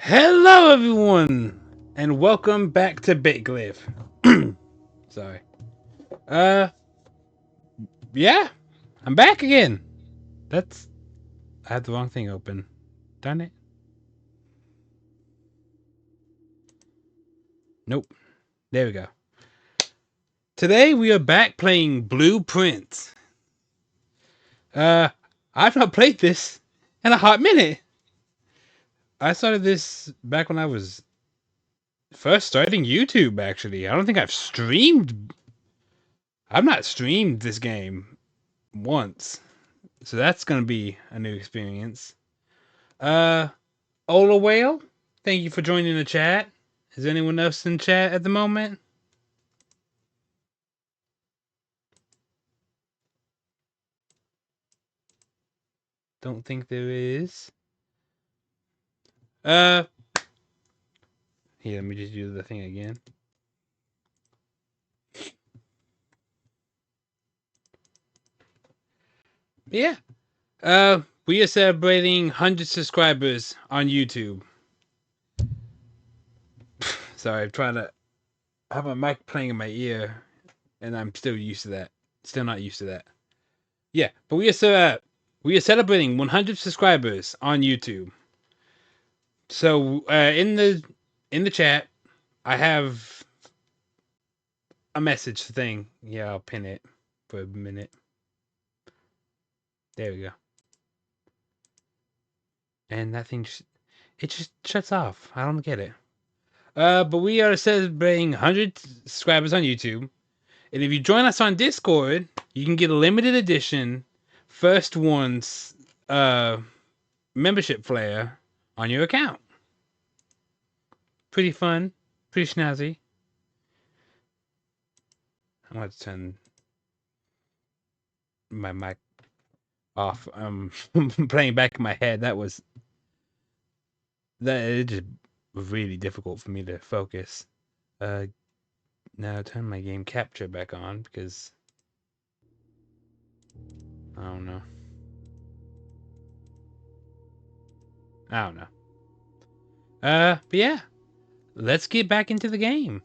Hello, everyone, and welcome back to BitGlyph. Sorry. Uh, yeah, I'm back again. I had the wrong thing open. Darn it. Nope. There we go. Today we are back playing Blueprint. Uh, I've not played this in a hot minute. I started this back when I was first starting YouTube, actually. I don't think I've not streamed this game once. So that's gonna be a new experience. Uh, Ola Whale, thank you for joining the chat. Is anyone else in chat at the moment? Don't think there is. Uh, Here, let me just do the thing again. Yeah. We are celebrating 100 subscribers on YouTube. Sorry, I'm trying to have my mic playing in my ear, and I'm still used to that. Still not used to that. Yeah, but we are celebrating 100 subscribers on YouTube. So in the chat, I have a message thing. Yeah, I'll pin it for a minute. There we go. And that thing it just shuts off. I don't get it. But we are celebrating 100 subscribers on YouTube. And if you join us on Discord, you can get a limited edition first one's membership flare on your account. Pretty fun, pretty snazzy. I'm going to turn my mic off. Playing back in my head. It just was really difficult for me to focus. Now turn my game capture back on because I don't know. But yeah, let's get back into the game.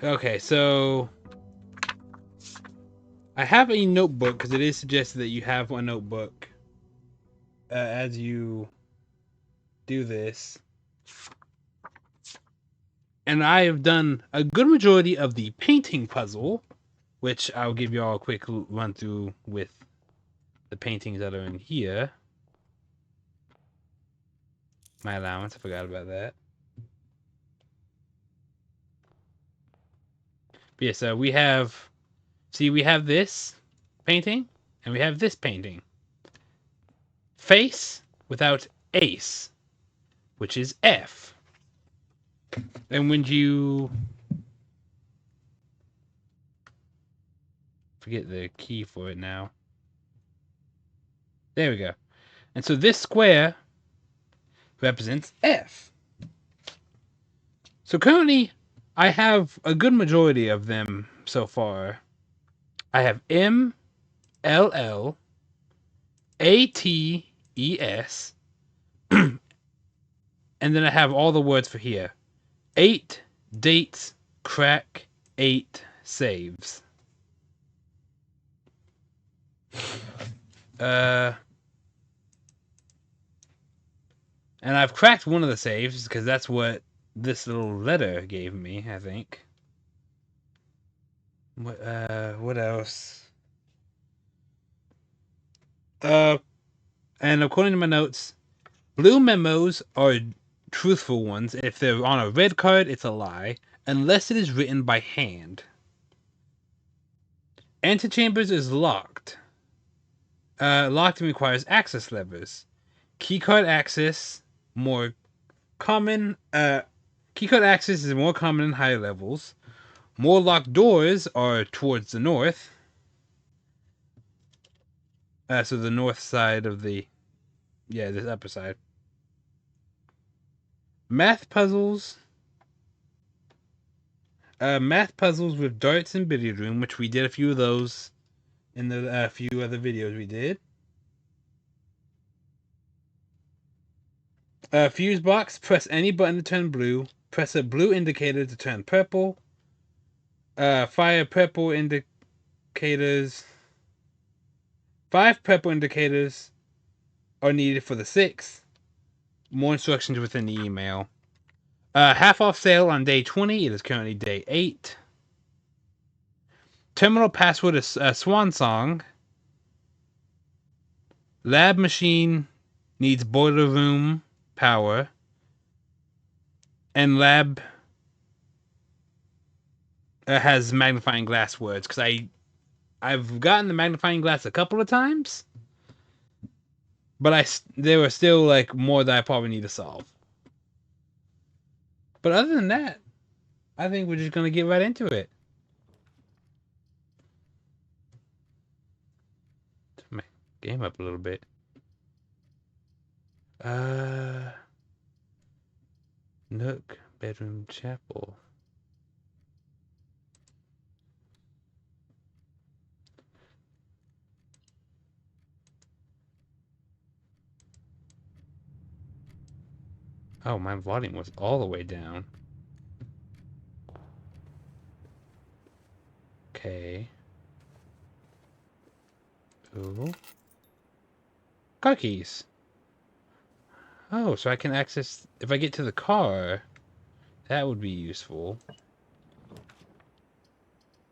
Okay, so I have a notebook because it is suggested that you have a notebook as you do this. And I have done a good majority of the painting puzzle, which I'll give you all a quick run through with the paintings that are in here. My allowance, I forgot about that. But yeah, so we have this painting and we have this painting. Face without ace, which is F. And when you forget the key for it now. There we go. And so this square represents F. So currently, I have a good majority of them so far. I have M, L, L, A, T, E, S, and then I have all the words for here. 8 dates, crack, 8 saves. And I've cracked one of the saves because that's what this little letter gave me, I think. What else? And according to my notes, blue memos are truthful ones. If they're on a red card, it's a lie, unless it is written by hand. Antechambers is locked. Locked requires access levers. Keycard access more common. Keycard access is more common in higher levels. More locked doors are towards the north. So the north side of the... Yeah, this upper side. Math puzzles. Math puzzles with darts and billiard room, which we did a few of those in the few other videos we did. Fuse box. Press any button to turn blue. Press a blue indicator to turn purple. Fire purple indicators. 5 purple indicators are needed for the 6th. More instructions within the email. Half off sale on day 20. It is currently day 8. Terminal password is Swan Song. Lab machine needs boiler room power. And lab has magnifying glass words. Because I've gotten the magnifying glass a couple of times. But there were still like more that I probably need to solve. But other than that, I think we're just going to get right into it. Turn my game up a little bit. Nook, bedroom, chapel. Oh, my volume was all the way down. Okay. Ooh. Car keys. Oh, so I can access... If I get to the car, that would be useful.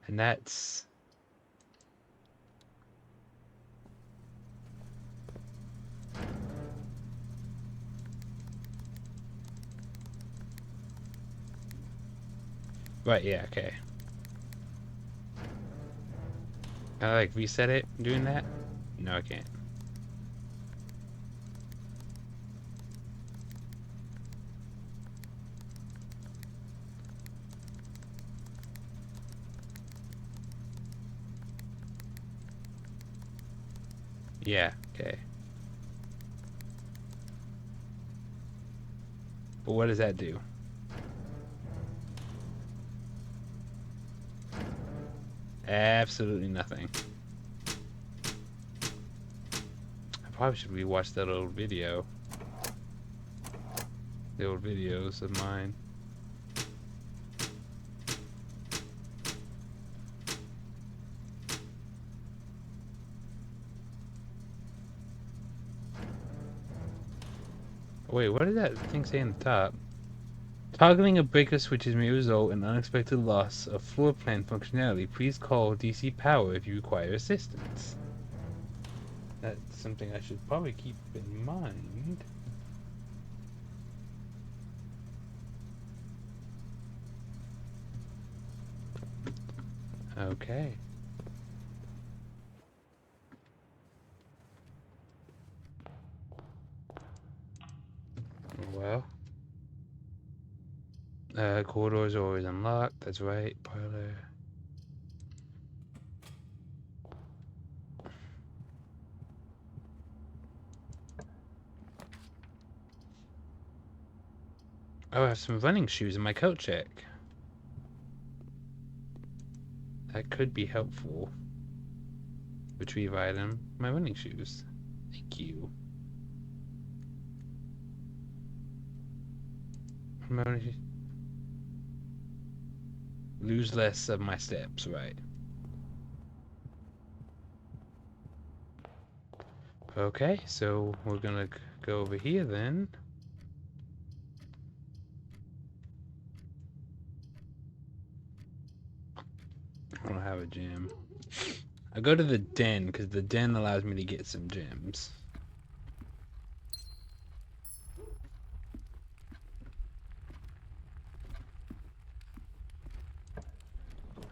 And that's... Right, yeah, okay. Can I, like, reset it doing that? No, I can't. Yeah, okay. But what does that do? Absolutely nothing. I probably should rewatch that old video. The old videos of mine. Wait, what did that thing say in the top? Toggling a breaker switches may result in unexpected loss of floor plan functionality. Please call DC Power if you require assistance. That's something I should probably keep in mind. Okay. Well. Corridors are always unlocked. That's right. Parlor. Oh, I have some running shoes in my coat check. That could be helpful. Retrieve item. My running shoes. Thank you. My running shoes. Lose less of my steps, right. Okay, so we're gonna go over here then. I don't have a gem. I go to the den, because the den allows me to get some gems.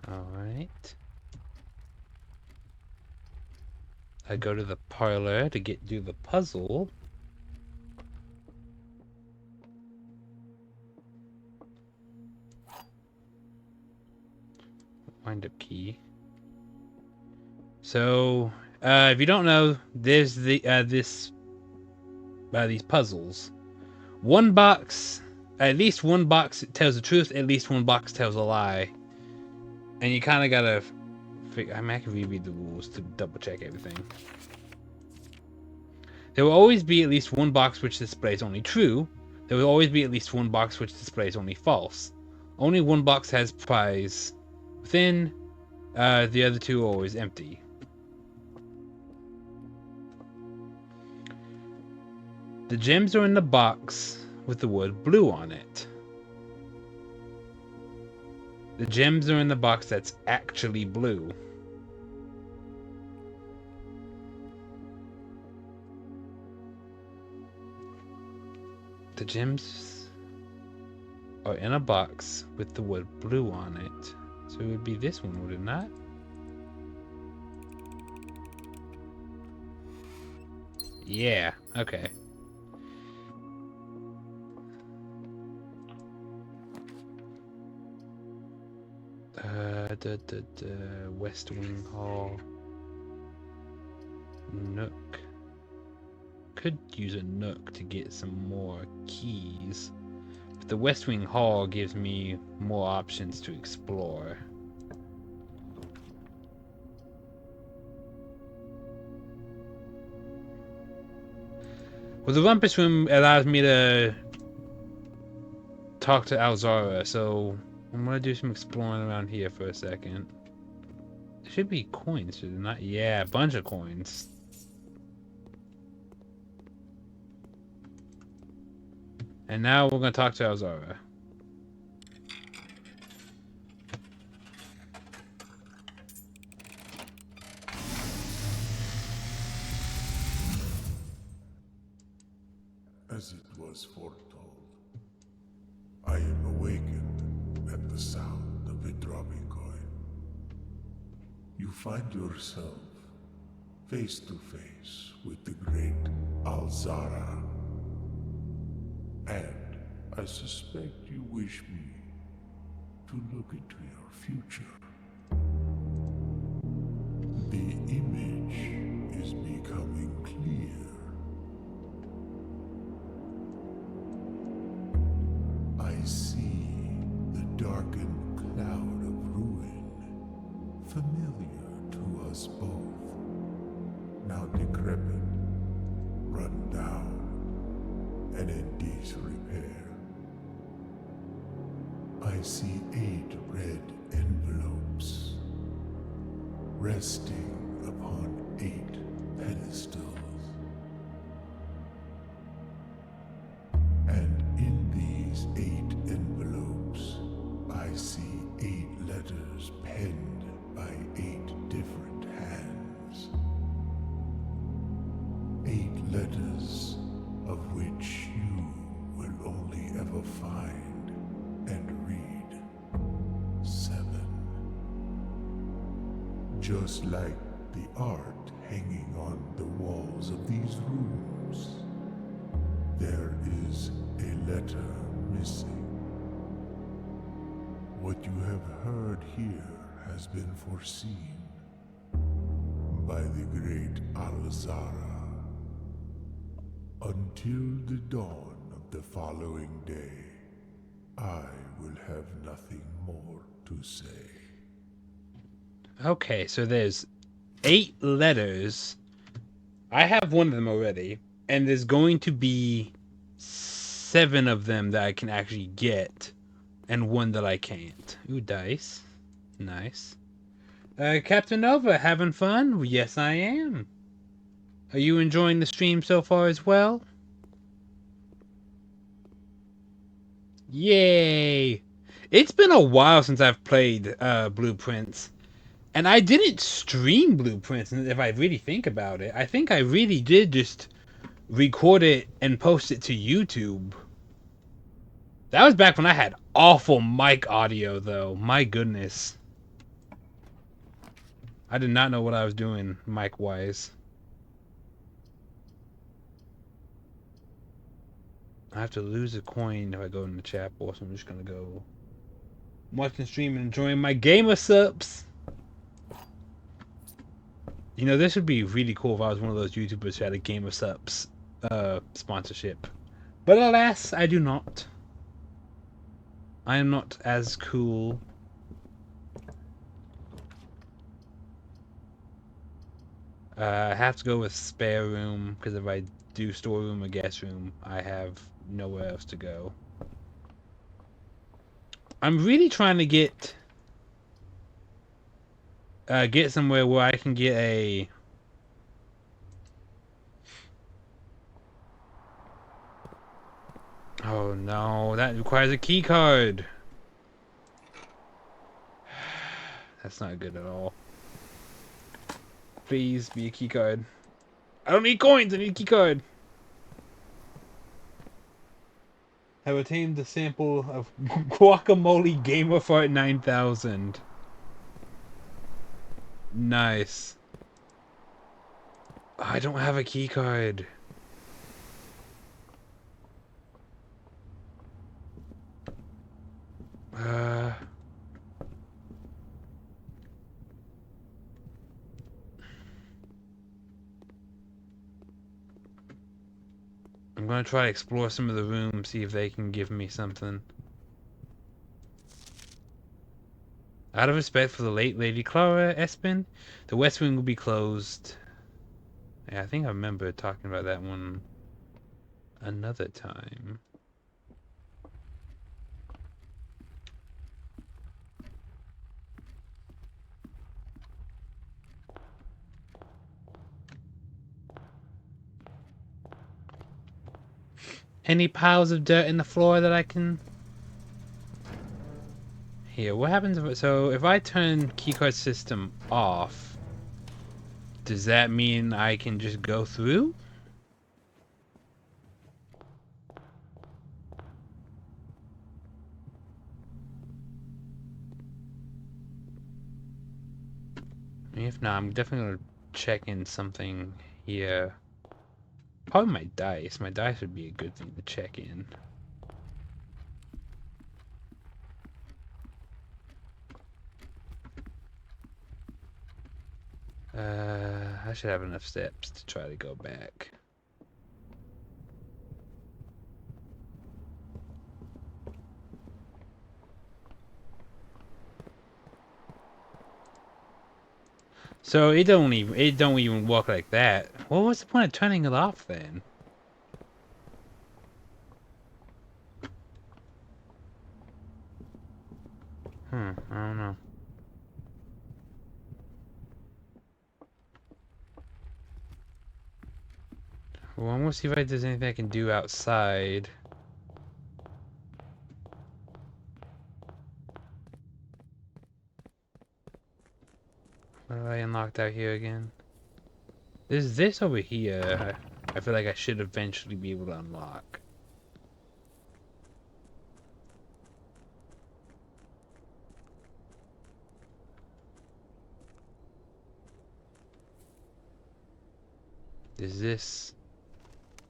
Alright. I go to the parlor to do the puzzle. Wind up key. So, if you don't know, there's the these puzzles. One box, at least one box tells the truth. At least one box tells a lie. And you kind of gotta figure. I mean, I can reread the rules to double check everything. There will always be at least one box which displays only true. There will always be at least one box which displays only false. Only one box has prize within. The other two are always empty. The gems are in the box with the word blue on it. The gems are in the box that's actually blue. The gems are in a box with the word blue on it. So it would be this one, would it not? Yeah, okay. West Wing Hall. Nook. Could use a nook to get some more keys. But the West Wing Hall gives me more options to explore. Well, the Rumpus Room allows me to talk to Alzara, so I'm gonna do some exploring around here for a second. There should be coins, should there not? Yeah, a bunch of coins. And now we're gonna talk to Alzara. As it was foretold, I am awakened at the sound of a dropping coin. You find yourself face to face with the great Alzara. And I suspect you wish me to look into your future. The image is becoming clear. I see the darkened cloud of ruin, familiar to us both, now decrepit, run down, and in disrepair. I see 8 red envelopes, resting upon 8 pedestals. And in these 8 envelopes, I see 8 letters penned by 8 different hands. 8 letters of which you will only ever find and read 7. Just like the art hanging on the walls of these rooms, there is a letter missing. What you have heard here has been foreseen by the great Alzara. Until the dawn of the following day, I will have nothing more to say. Okay, so there's 8 letters. I have one of them already, and there's going to be 7 of them that I can actually get, and 1 that I can't. Ooh, dice. Nice. Captain Nova, having fun? Yes, I am. Are you enjoying the stream so far as well? Yay! It's been a while since I've played Blueprints. And I didn't stream Blueprints, if I really think about it. I think I really did just record it and post it to YouTube. That was back when I had awful mic audio, though. My goodness. I did not know what I was doing mic-wise. I have to lose a coin if I go in the chat box. I'm just gonna go I'm watching stream and enjoying my gamer subs. You know, this would be really cool if I was one of those YouTubers who had a gamer subs sponsorship. But alas, I do not. I am not as cool. I have to go with spare room, because if I do storeroom or guest room, I have nowhere else to go. I'm really trying to get somewhere where I can get a... Oh no, that requires a key card. That's not good at all. Please be a key card. I don't need coins, I need a key card. Have obtained the sample of Guacamole Gamer Fart 9000. Nice. I don't have a key card. I'm gonna try to explore some of the rooms, see if they can give me something. Out of respect for the late Lady Clara Espin, the West Wing will be closed. Yeah, I think I remember talking about that one another time. Any piles of dirt in the floor that I can... Here, what happens if... So, if I turn keycard system off, does that mean I can just go through? If not, I'm definitely gonna check in something here. Probably my dice. My dice would be a good thing to check in. I should have enough steps to try to go back. So it don't even work like that. Well, what's the point of turning it off then? I don't know. Well, I'm gonna see if there's anything I can do outside. What have I unlocked out here again? There's this over here. I feel like I should eventually be able to unlock. Is this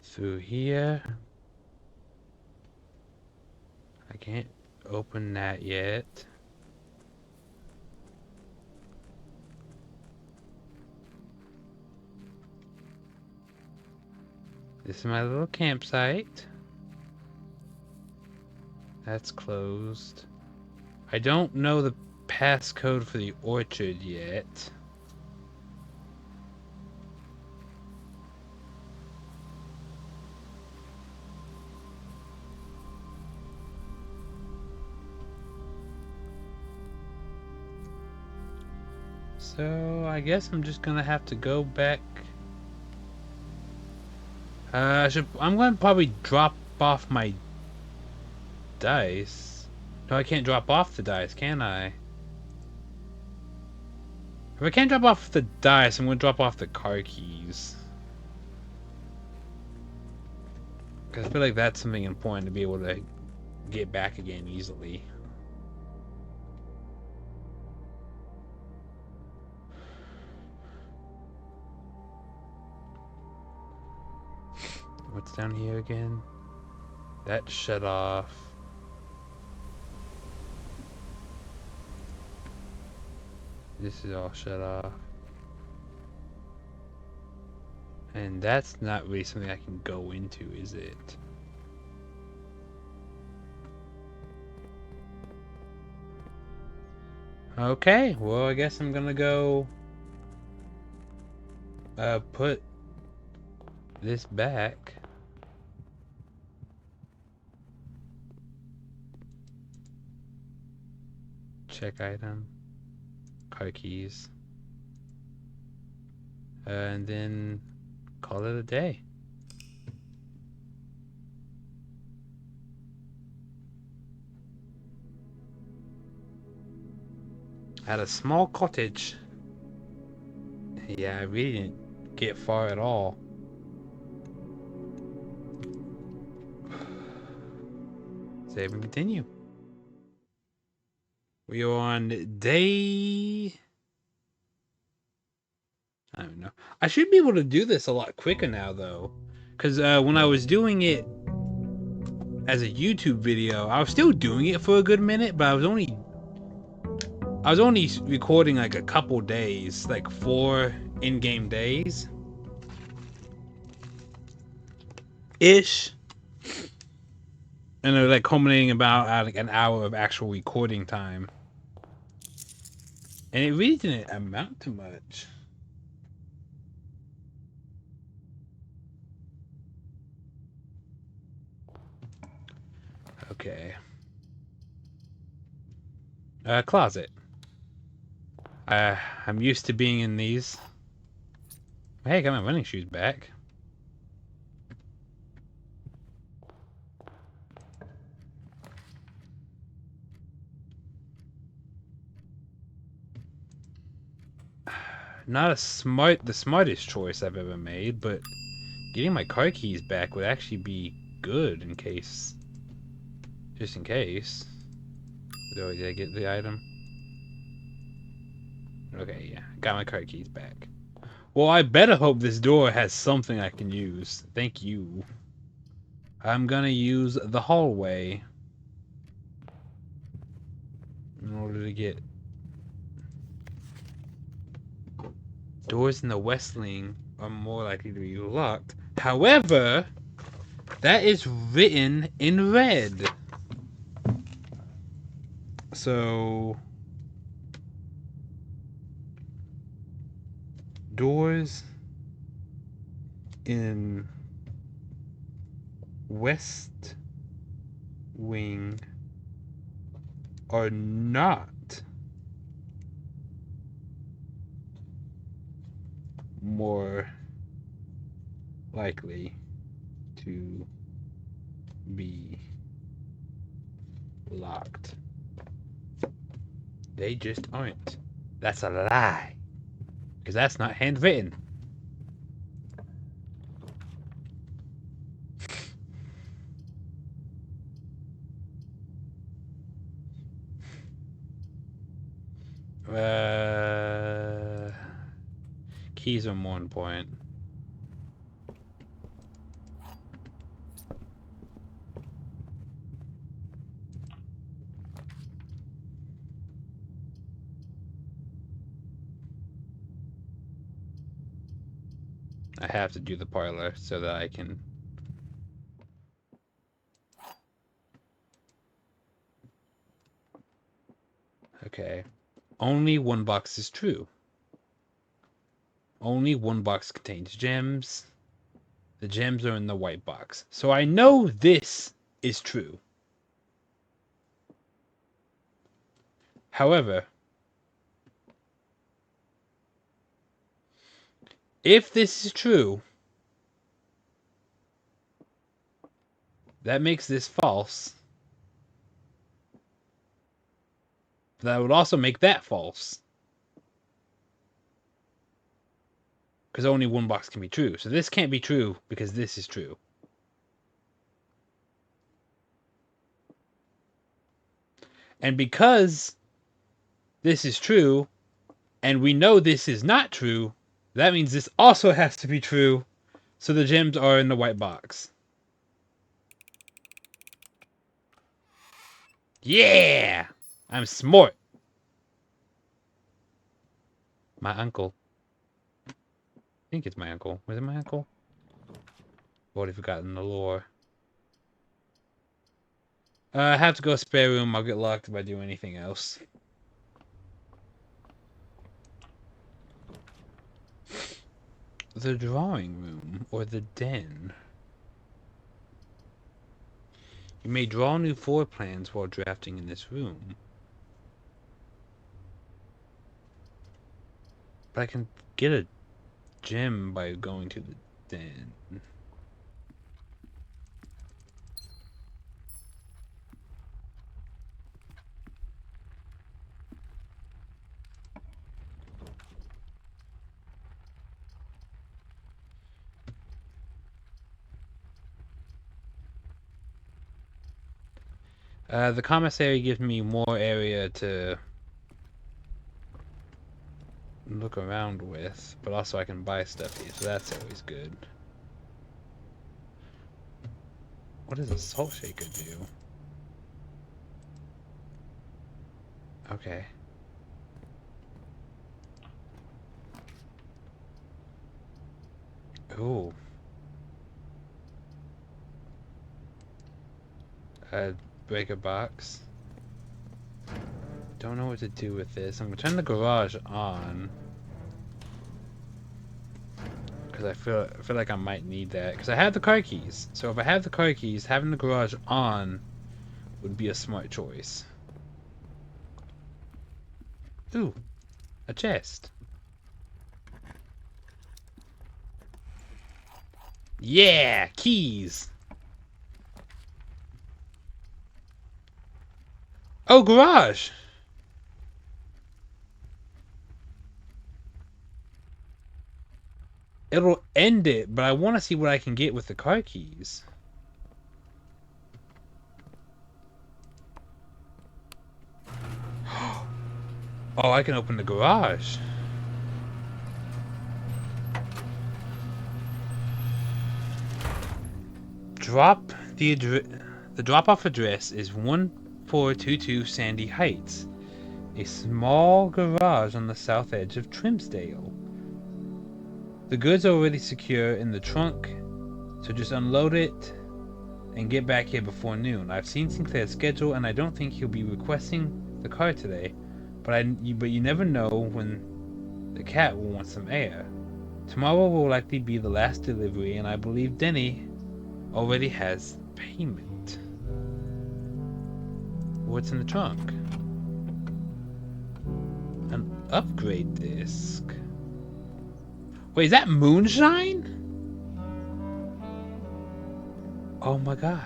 through here? I can't open that yet. This is my little campsite. That's closed. I don't know the passcode for the orchard yet. So I guess I'm just gonna have to go back. I'm gonna probably drop off my dice. No, I can't drop off the dice, can I? If I can't drop off the dice, I'm gonna drop off the car keys. Because I feel like that's something important to be able to get back again easily. What's down here again? That shut off. This is all shut off. And that's not really something I can go into, is it? Okay, well, I guess I'm gonna go put this back. Check item. Car keys. And then call it a day. At a small cottage. Yeah, I really didn't get far at all. Save and continue. We are on day... I don't know. I should be able to do this a lot quicker now, though. Because when I was doing it as a YouTube video, I was still doing it for a good minute, but I was only recording like a couple days, like 4 in-game days. Ish. And they're like culminating about like an hour of actual recording time. And it really didn't amount to much. Okay. Closet. I'm used to being in these. Hey, I got my running shoes back. Not the smartest choice I've ever made, but getting my car keys back would actually be good in case, just in case. Oh, did I get the item? Okay, yeah, got my car keys back. Well, I better hope this door has something I can use. Thank you. I'm gonna use the hallway in order to get doors in the west wing are more likely to be locked. However, that is written in red. So doors in west wing are not more likely to be locked. They just aren't. That's a lie. Because that's not handwritten. Keys are more important. I have to do the parlor so that I can... Okay. Only one box is true. Only one box contains gems. The gems are in the white box. So I know this is true. However, if this is true, that makes this false. That would also make that false. Because only one box can be true. So this can't be true because this is true. And because this is true, and we know this is not true, that means this also has to be true. So the gems are in the white box. Yeah! I'm smart. My uncle. I think it's my uncle. Was it my uncle? I've already forgotten the lore. I have to go spare room. I'll get locked if I do anything else. The drawing room or the den. You may draw new floor plans while drafting in this room. But I can get a gem by going to the den. The commissary gives me more area to look around with, but also I can buy stuff here, so that's always good. What does a salt shaker do? Okay. Ooh. Break a box. Don't know what to do with this. I'm gonna turn the garage on. Because I feel like I might need that. Because I have the car keys. So if I have the car keys, having the garage on would be a smart choice. Ooh. A chest. Yeah! Keys! Oh, garage! It'll end it, but I want to see what I can get with the car keys. Oh, I can open the garage. The drop-off address is 1422 Sandy Heights, a small garage on the south edge of Trimsdale. The goods are already secure in the trunk, so just unload it and get back here before noon. I've seen Sinclair's schedule, and I don't think he'll be requesting the car today, but you never know when the cat will want some air. Tomorrow will likely be the last delivery, and I believe Denny already has payment. What's in the trunk? An upgrade disc. Wait, is that moonshine? Oh my god.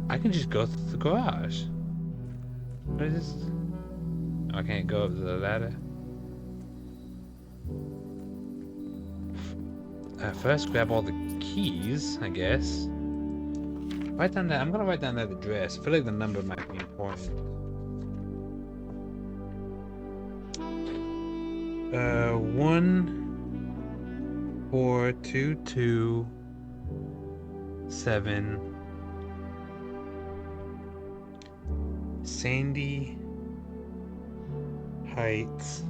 I can just go through the garage. What is this? Oh, I can't go up the ladder. First grab all the keys, I guess. Write down that. I'm gonna write down that address. I feel like the number might be important. 14227 Sandy Heights,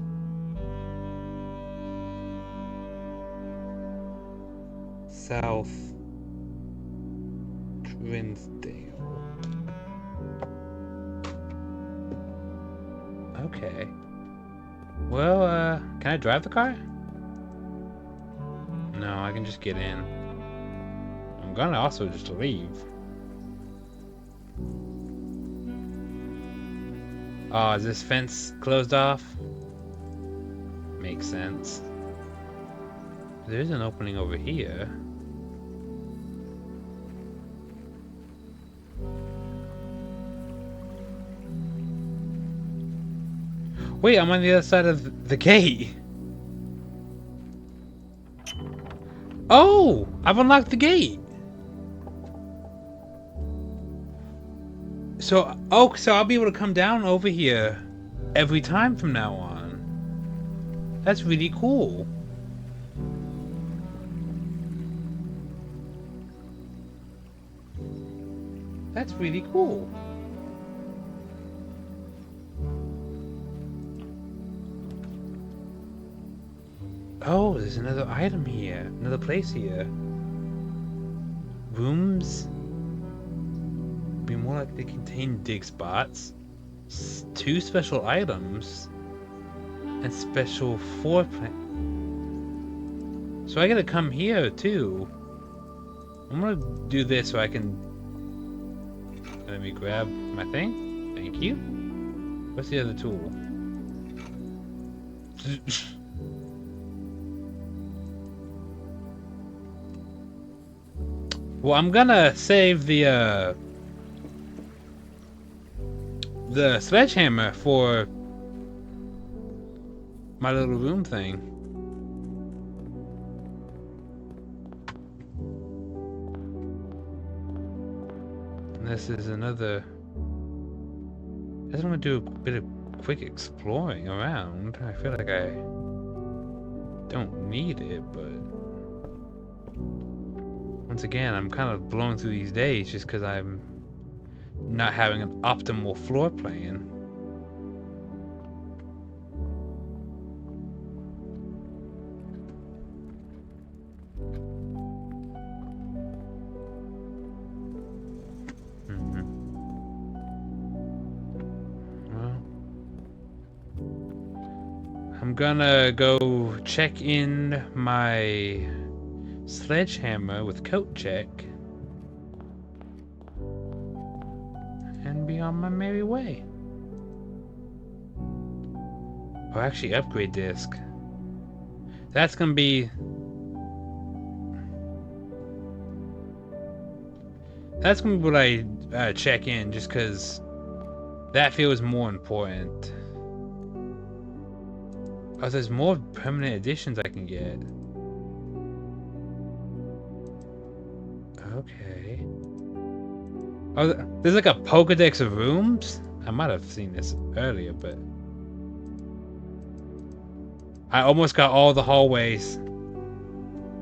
South Trimsdale. Okay. Well, can I drive the car? No, I can just get in. I'm gonna also just leave. Oh, is this fence closed off? Makes sense. There's an opening over here. Wait, I'm on the other side of the gate. Oh, I've unlocked the gate. So I'll be able to come down over here every time from now on. That's really cool. That's really cool. Oh, there's another item here. Another place here. Rooms be more likely to contain dig spots. 2 special items. And special floor plan. So I gotta come here too. I'm gonna do this so I can. Let me grab my thing. Thank you. What's the other tool? Well, I'm gonna save the sledgehammer for my little room thing. And this is another. I just want to do a bit of quick exploring around. I feel like I don't need it, but once again, I'm kind of blowing through these days just because I'm not having an optimal floor plan. Well, I'm gonna go check in my sledgehammer with coat check and be on my merry way. Or actually upgrade disc. That's gonna be what I check in, just because that feels more important. Oh, there's more permanent additions I can get. Okay. Oh, there's like a Pokedex of rooms? I might have seen this earlier, but I almost got all the hallways.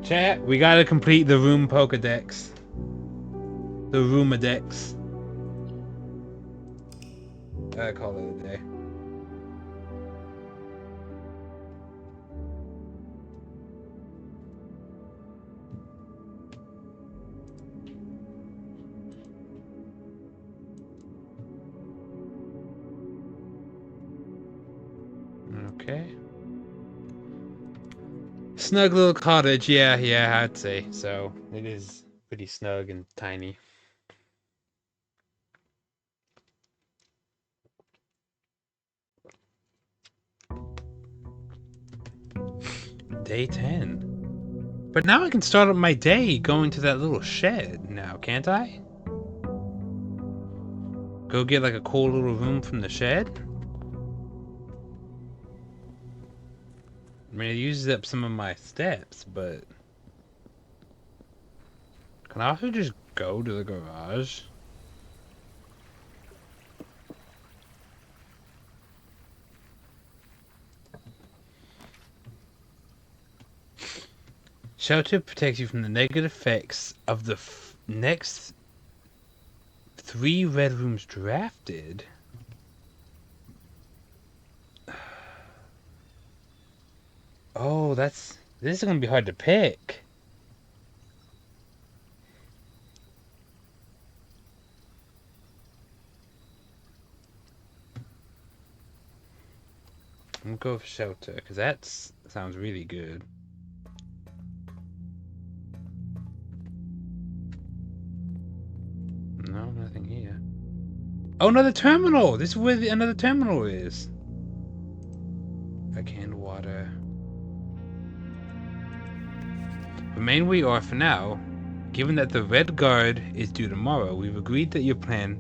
Chat, we gotta complete the room Pokedex. The Roomadex. I call it a day. Okay. Snug little cottage, yeah, I'd say so. It is pretty snug and tiny. Day 10. But now I can start up my day going to that little shed now, can't I? Go get like a cool little room from the shed? I mean, it uses up some of my steps, but can I also just go to the garage? Shelter protects you from the negative effects of the next 3 red rooms drafted. Oh, this is gonna be hard to pick. I'm gonna go for shelter because that sounds really good. No, nothing here. Oh, another terminal! This is where another terminal is. A canned water. Remain where you are for now. Given that the Red Guard is due tomorrow, we've agreed that your plan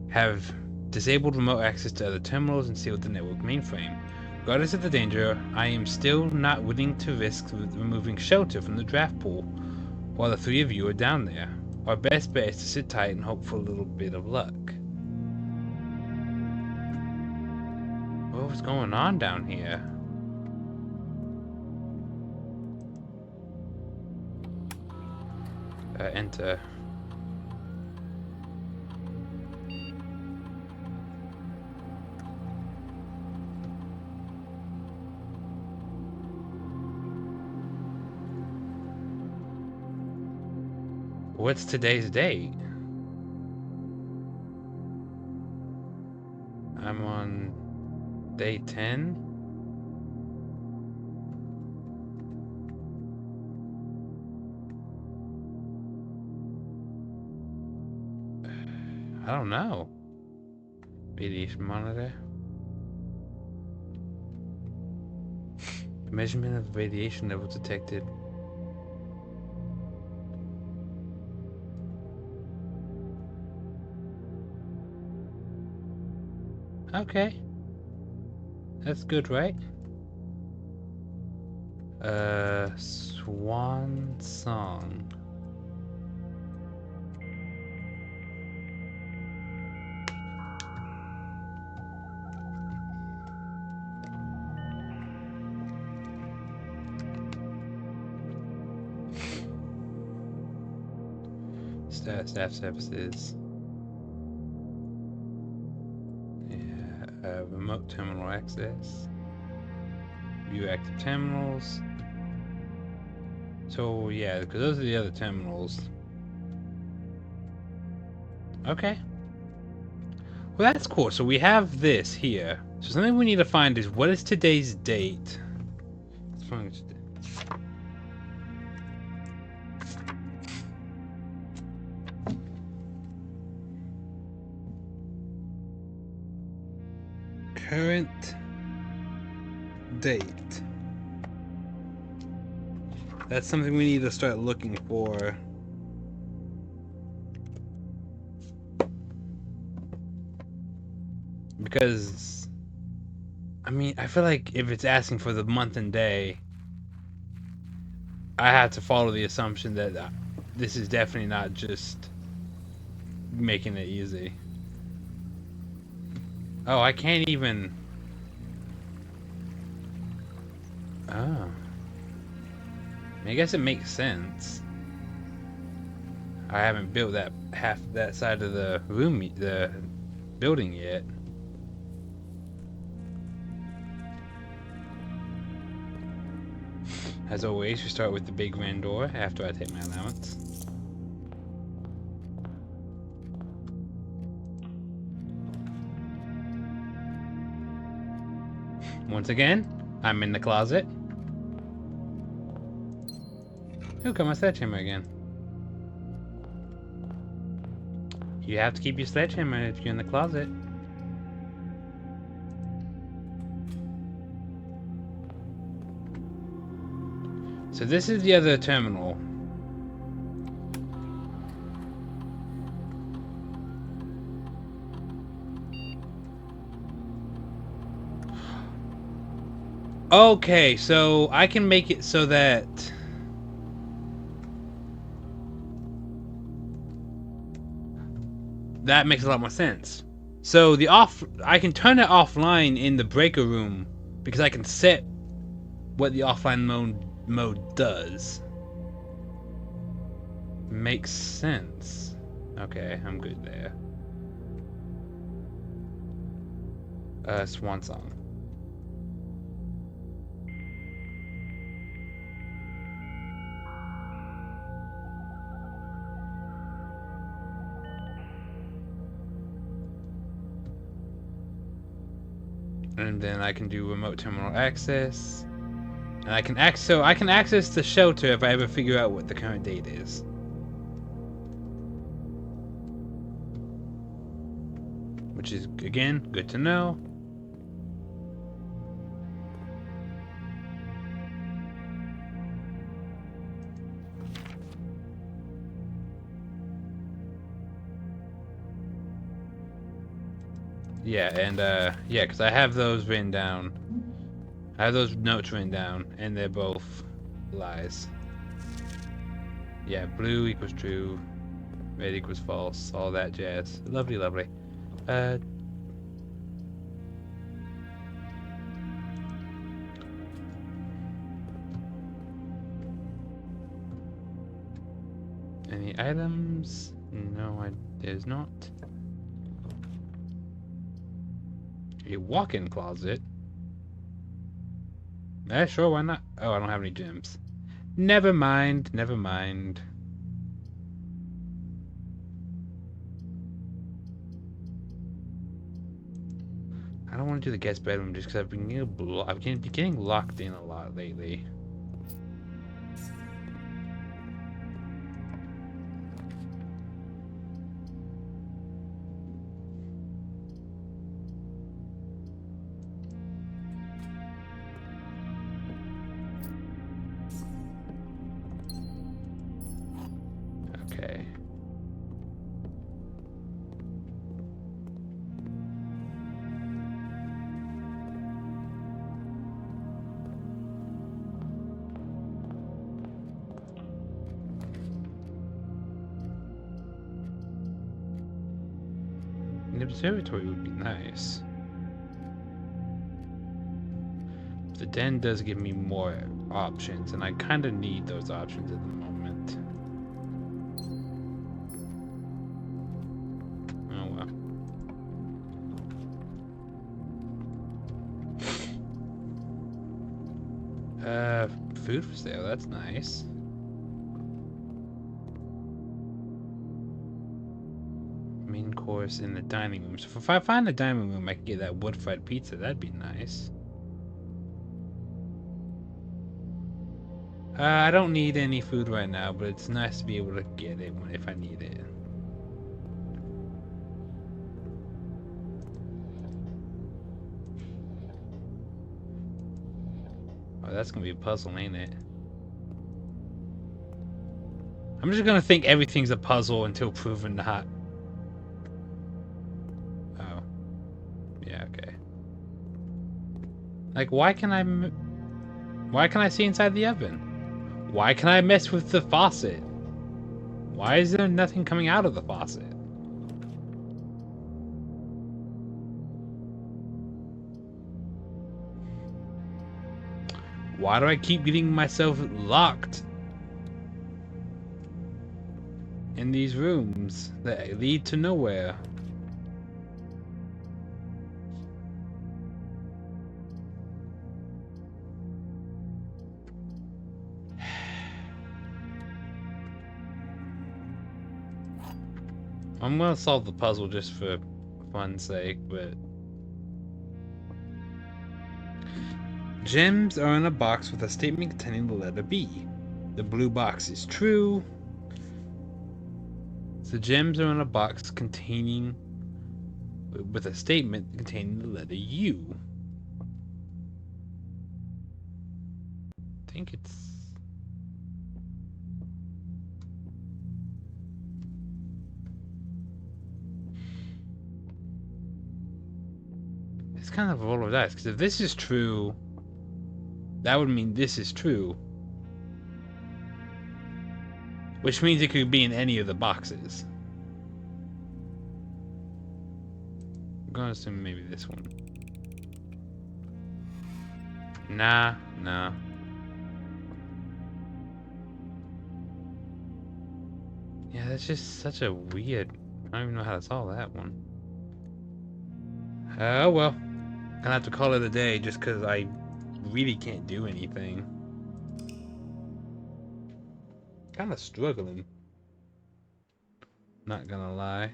have disabled remote access to other terminals and sealed the network mainframe. Regardless of the danger, I am still not willing to risk removing shelter from the draft pool while the 3 of you are down there. Our best bet is to sit tight and hope for a little bit of luck. What's going on down here? Enter. What's today's date? I'm on day 10. I don't know. Radiation monitor. Measurement of radiation level detected. Okay. That's good, right? Swan song. Staff services. Yeah, remote terminal access. View active terminals. So yeah, because those are the other terminals. Okay. Well, that's cool. So we have this here. So something we need to find is what is today's date? Current date. That's something we need to start looking for. Because, I mean, I feel like if it's asking for the month and day, I have to follow the assumption that this is definitely not just making it easy. Oh, I can't even... Oh. I guess it makes sense. I haven't built that half that side of the room, the building yet. As always, we start with the big grand door after I take my allowance. Once again, I'm in the closet. Ooh, got my sledgehammer again. You have to keep your sledgehammer if you're in the closet. So this is the other terminal. Okay, so I can make it so that that makes a lot more sense. So I can turn it offline in the breaker room because I can set what the offline mode does. Makes sense. Okay, I'm good there. Swan song. And then I can do remote terminal access. And I can access the shelter if I ever figure out what the current date is. Which is, again, good to know. Yeah, and yeah, because I have those written down. I have those notes written down, and they're both lies. Yeah, blue equals true, red equals false, all that jazz. Lovely, lovely. Any items? No, there's not. A walk-in closet? Sure, why not? Oh, I don't have any gems. Never mind, never mind. I don't want to do the guest bedroom just because I've been getting locked in a lot lately. Okay. An observatory would be nice. The den does give me more options, and I kind of need those options at the moment. Oh well. Food for sale, that's nice. Main course in the dining room. So if I find the dining room, I can get that wood-fried pizza. That'd be nice. I don't need any food right now, but it's nice to be able to get it if I need it. Oh, that's gonna be a puzzle, ain't it? I'm just gonna think everything's a puzzle until proven not. Oh. Yeah, okay. Like, why can I see inside the oven? Why can I mess with the faucet? Why is there nothing coming out of the faucet? Why do I keep getting myself locked in these rooms that lead to nowhere? I'm gonna solve the puzzle just for fun's sake, but... Gems are in a box with a statement containing the letter B. The blue box is true. So gems are in a box containing... with a statement containing the letter U. I think it's... It's kind of a roll of dice, because if this is true, that would mean this is true. Which means it could be in any of the boxes. I'm gonna assume maybe this one. Nah. Yeah, that's just such a weird... I don't even know how to solve that one. Oh well. Gonna have to call it a day just because I really can't do anything. Kind of struggling. Not gonna lie.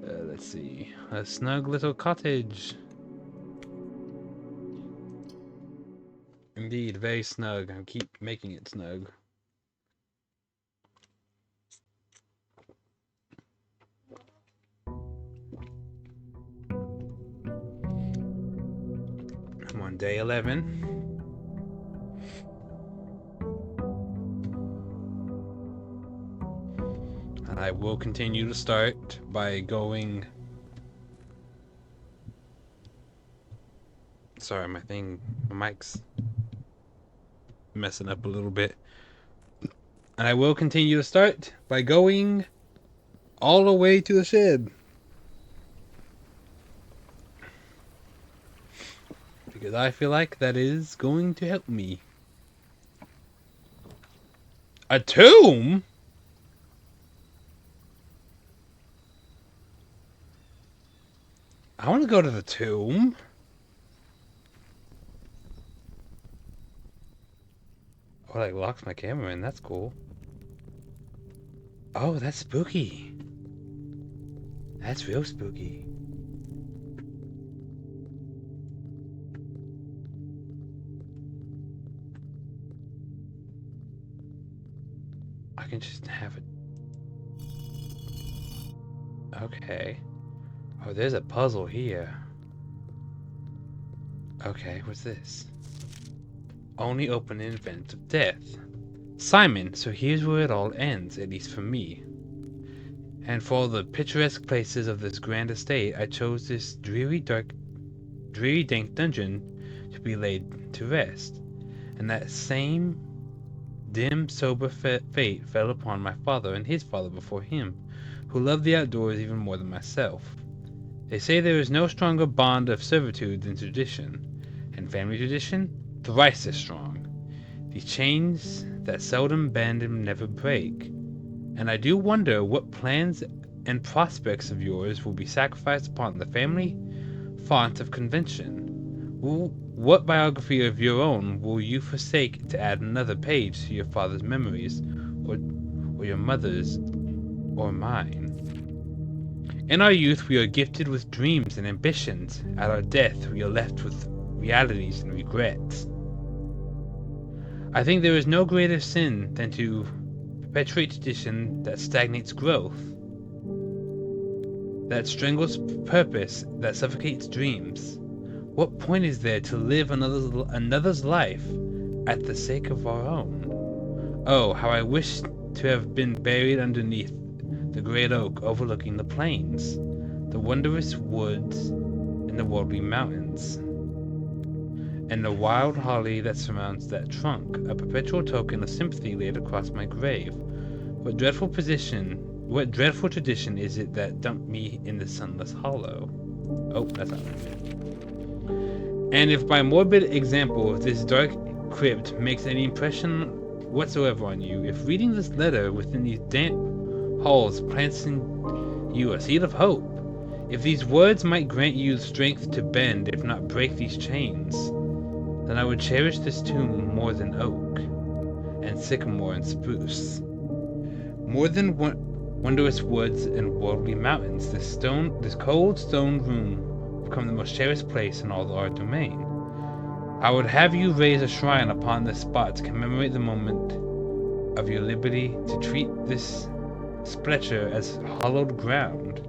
Let's see. A snug little cottage. Indeed, very snug. I keep making it snug. I'm on day 11. And I will continue to start by going... Sorry, my mic's messing up a little bit. And I will continue to start by going all the way to the shed. Because I feel like that is going to help me. A tomb? I want to go to the tomb. Oh, like locks my camera in. That's cool. Oh, that's spooky. That's real spooky. I can just have it. Okay. Oh, there's a puzzle here. Okay, what's this? Only open in event of death. Simon, so here's where it all ends, at least for me. And for all the picturesque places of this grand estate, I chose this dreary, dank dungeon to be laid to rest. And that same dim, sober fate fell upon my father and his father before him, who loved the outdoors even more than myself. They say there is no stronger bond of servitude than tradition, and family tradition, thrice as strong. These chains that seldom bend and never break. And I do wonder what plans and prospects of yours will be sacrificed upon the family font of convention. What biography of your own will you forsake to add another page to your father's memories, or your mother's, or mine? In our youth, we are gifted with dreams and ambitions. At our death, we are left with realities and regrets. I think there is no greater sin than to perpetuate tradition that stagnates growth, that strangles purpose, that suffocates dreams. What point is there to live another's life at the sake of our own? Oh, how I wish to have been buried underneath the great oak overlooking the plains, the wondrous woods, and the Waldby Mountains, and the wild holly that surrounds that trunk, a perpetual token of sympathy laid across my grave. What dreadful tradition is it that dumped me in the sunless hollow? Oh, that's not what I meant. And if my morbid example of this dark crypt makes any impression whatsoever on you, if reading this letter within these damp halls plants in you a seed of hope, if these words might grant you strength to bend, if not break these chains, then I would cherish this tomb more than oak, and sycamore and spruce. More than wondrous woods and worldly mountains, this cold stone room will become the most cherished place in all our domain. I would have you raise a shrine upon this spot to commemorate the moment of your liberty, to treat this splendour as hallowed ground,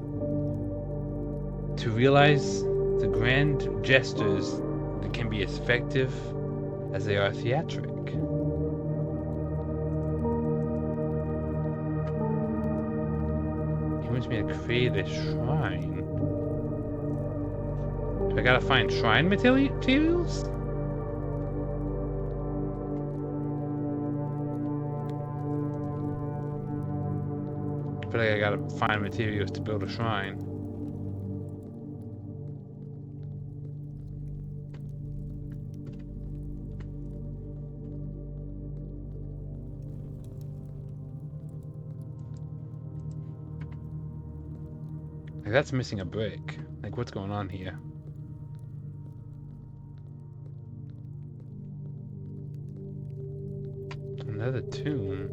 to realize the grand gestures that can be as effective as they are theatric. He wants me to create a shrine. Do I gotta find shrine materials? I feel like I gotta find materials to build a shrine. Like, that's missing a brick. Like, what's going on here? Another tomb.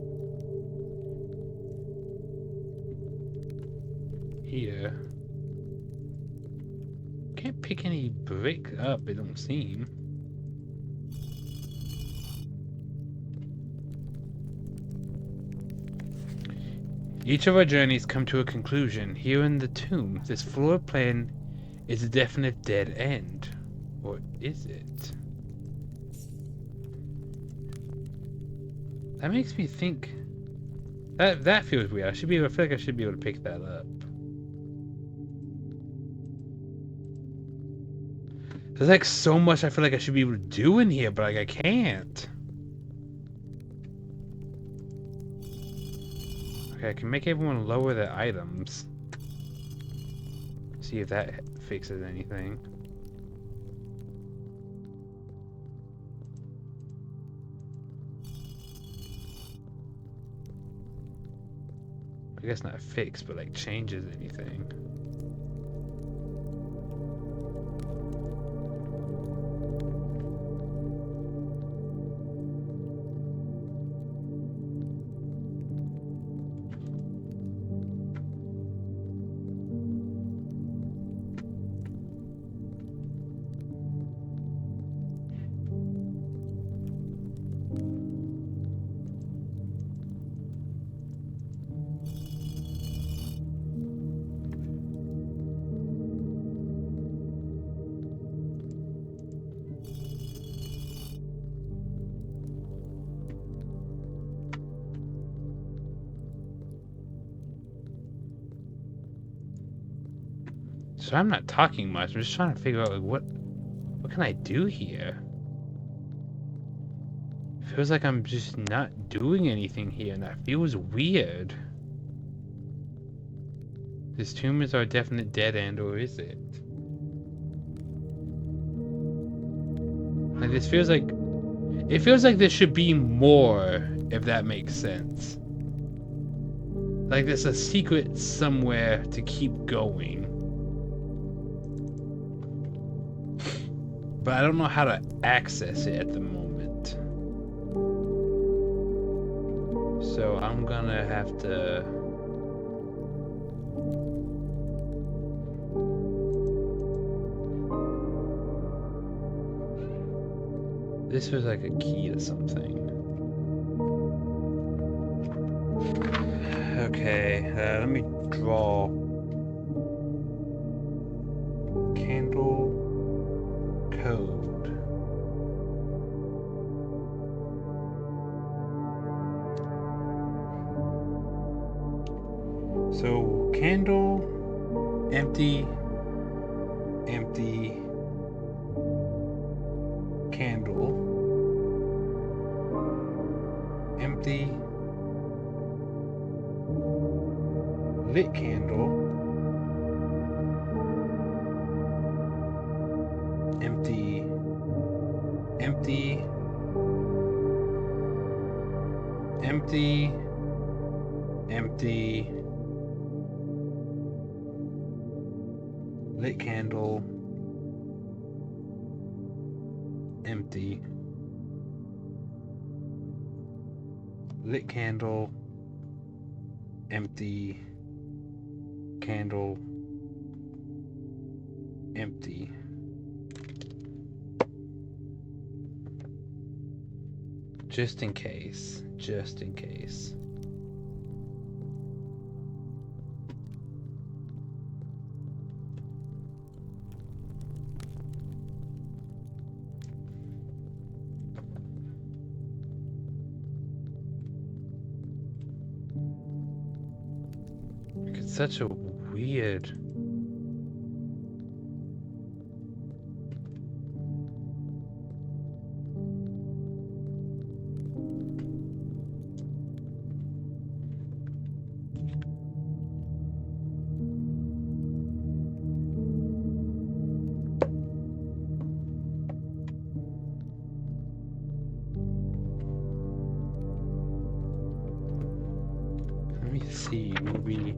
Here. Can't pick any brick up, it don't seem. Each of our journeys come to a conclusion. Here in the tomb, this floor plan is a definite dead end. Or is it? That makes me think... That feels weird. I feel like I should be able to pick that up. There's like so much I feel like I should be able to do in here, but like I can't. Okay, I can make everyone lower their items. See if that fixes anything. I guess not fix, but like changes anything. So I'm not talking much. I'm just trying to figure out like what can I do here? Feels like I'm just not doing anything here, and that feels weird. This tomb is our definite dead end, or is it? Like, this feels like... It feels like there should be more, if that makes sense. Like there's a secret somewhere to keep going. But I don't know how to access it at the moment. So I'm gonna have to... This was like a key to something. Okay, let me draw. Candle code. So candle, empty, empty, candle, empty, lit candle, empty, empty, empty, empty, lit candle, empty, lit candle, empty, candle, empty. Just in case. Just in case. It's such a weird... Let me see, maybe...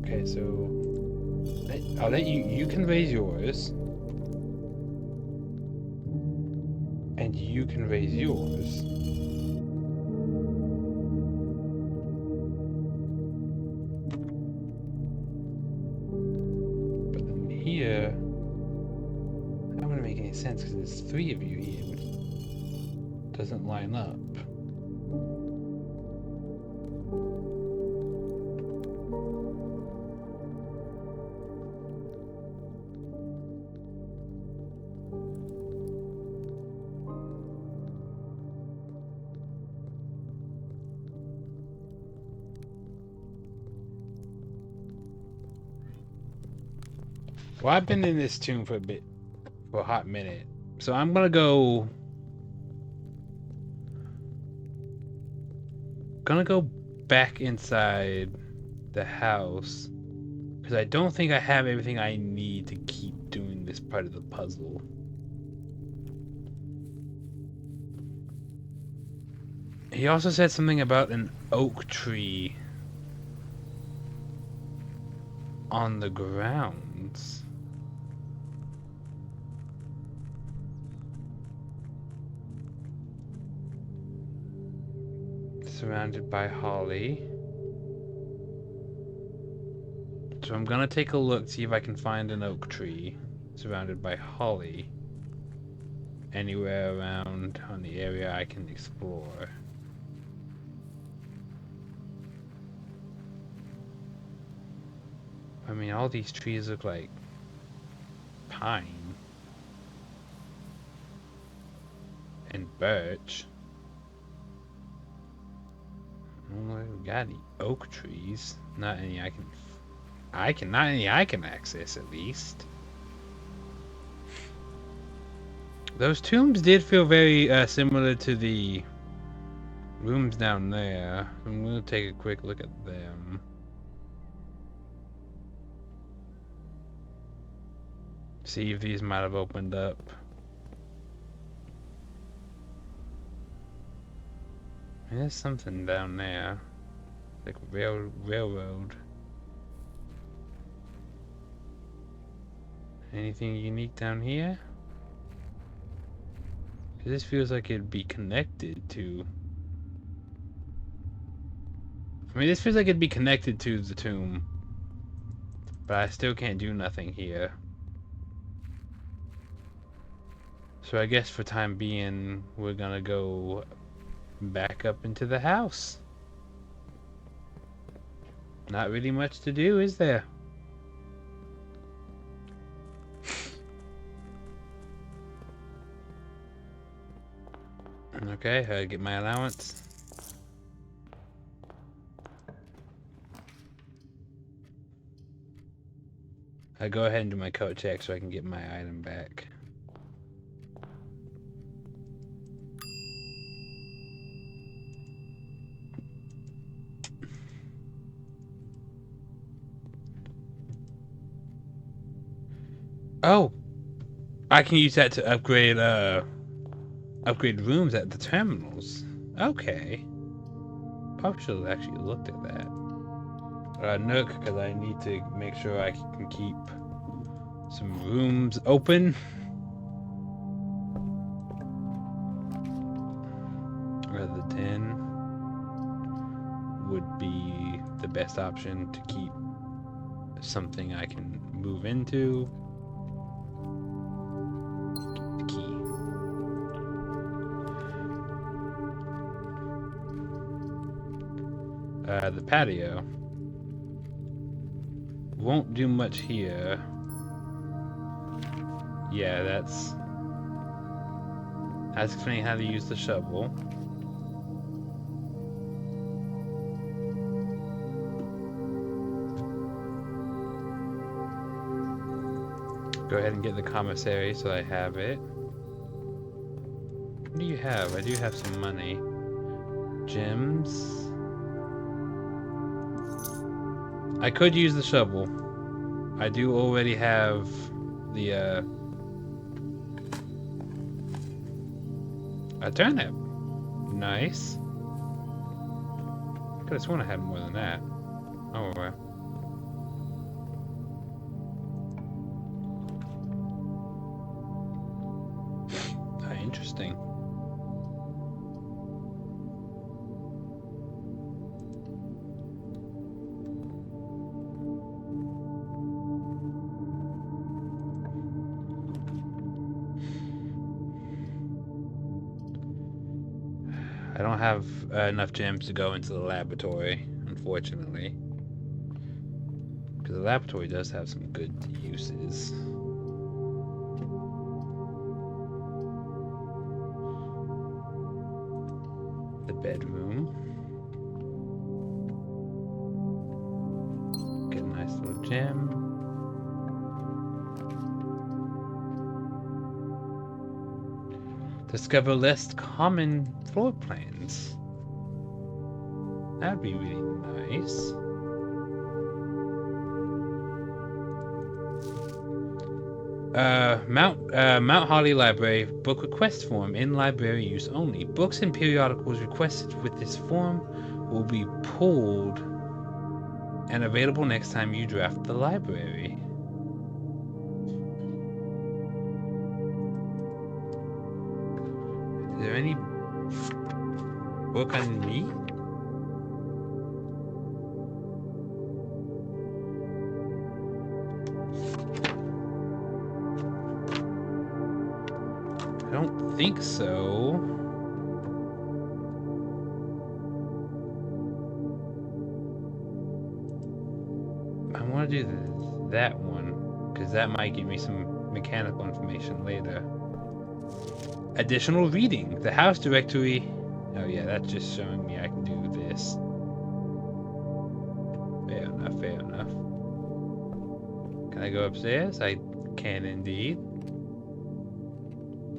Okay, so... I'll let you... You can raise yours. And you can raise yours. But then here... That wouldn't make any sense because there's 3 of you here, which doesn't line up. Well, I've been in this tomb for a hot minute. So I'm gonna go back inside the house because I don't think I have everything I need to keep doing this part of the puzzle. He also said something about an oak tree on the grounds. Surrounded by holly. So I'm gonna take a look, see if I can find an oak tree surrounded by holly anywhere around on the area I can explore. I mean, all these trees look like pine. birch. Well, we got any oak trees? Not any not any I can access at least. Those tombs did feel very similar to the rooms down there. I'm gonna take a quick look at them. See if these might have opened up. There's something down there. Like railroad. Anything unique down here? 'Cause this feels like it'd be connected to... I mean, this feels like it'd be connected to the tomb. But I still can't do nothing here. So I guess for time being, we're gonna go back up into the house. Not really much to do, is there? Okay, I get my allowance. I go ahead and do my coat check so I can get my item back. Oh, I can use that to upgrade rooms at the terminals. Okay. Probably should have actually looked at that. Nook, because I need to make sure I can keep some rooms open. Rather than would be the best option to keep something I can move into. Get the key. The patio won't do much here. Yeah, that's explaining how to use the shovel. Go ahead and get the commissary so I have it. What do you have? I do have some money. Gems. I could use the shovel. I do already have the a turnip. Nice. Could have sworn I had more than that. Oh well. Interesting. I don't have enough gems to go into the laboratory, unfortunately. Because the laboratory does have some good uses. The bedroom. Get a nice little gem. Discover less common floor plans. That'd be really nice. Mount Holly Library book request form in library use only. Books and periodicals requested with this form will be pulled and available next time you draft the library. Is there any book on me? I don't think so. I want to do that one because that might give me some mechanical information later. Additional reading. The house directory. Oh yeah, that's just showing me I can do this. Fair enough, fair enough. Can I go upstairs? I can indeed.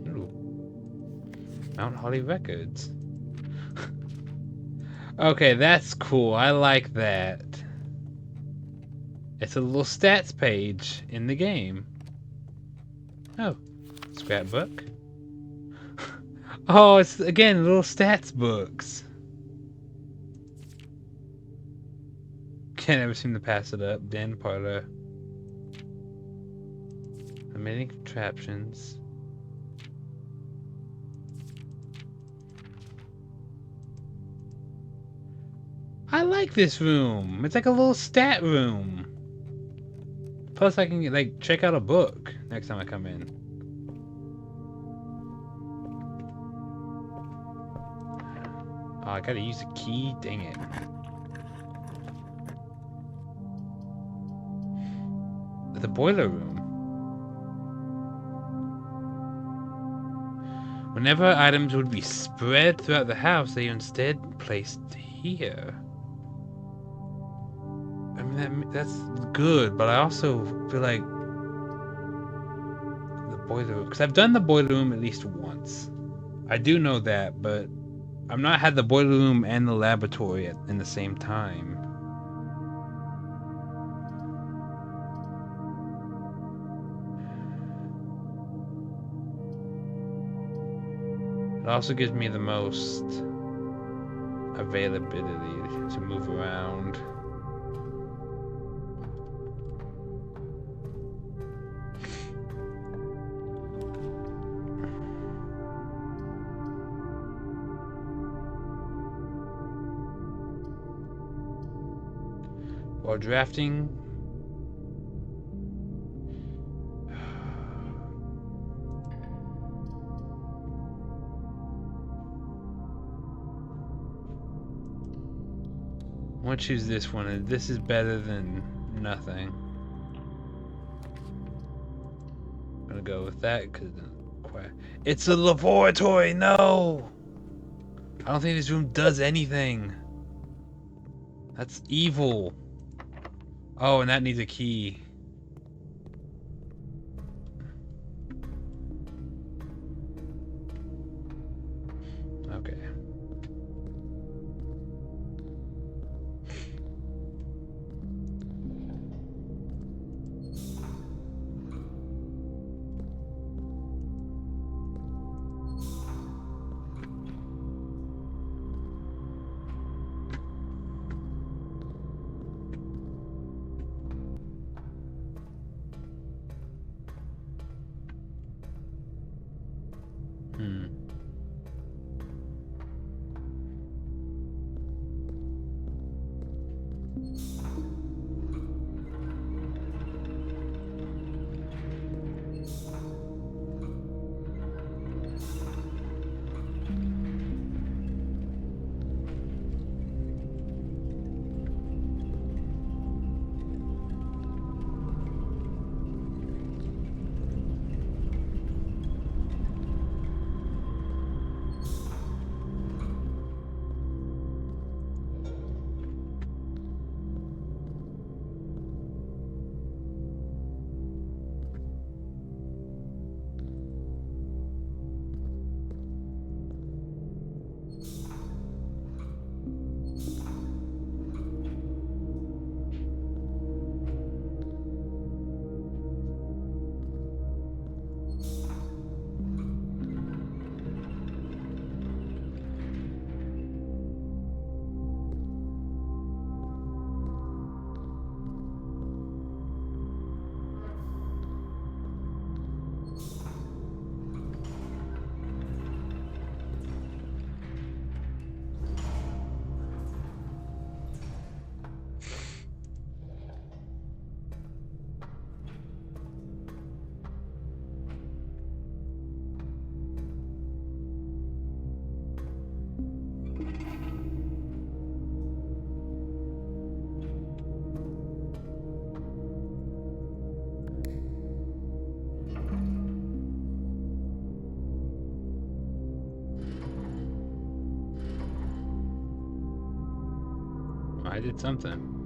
Ooh. Mount Holly Records. Okay, that's cool. I like that. It's a little stats page in the game. Oh, scrapbook. Oh, it's again little stats books. Can't ever seem to pass it up. Den parlor. Many contraptions. I like this room. It's like a little stat room. Plus, I can like check out a book next time I come in. Oh, I gotta use a key. Dang it. The boiler room. Whenever items would be spread throughout the house, they are instead placed here. I mean, that's good, but I also feel like the boiler room, because I've done the boiler room at least once. I do know that, but I've not had the boiler room and the laboratory in the same time. It also gives me the most availability to move around. While drafting, I want to choose this one, and this is better than nothing. I'm gonna go with that because it's a laboratory. No, I don't think this room does anything. That's evil. Oh, and that needs a key. Okay. I did something.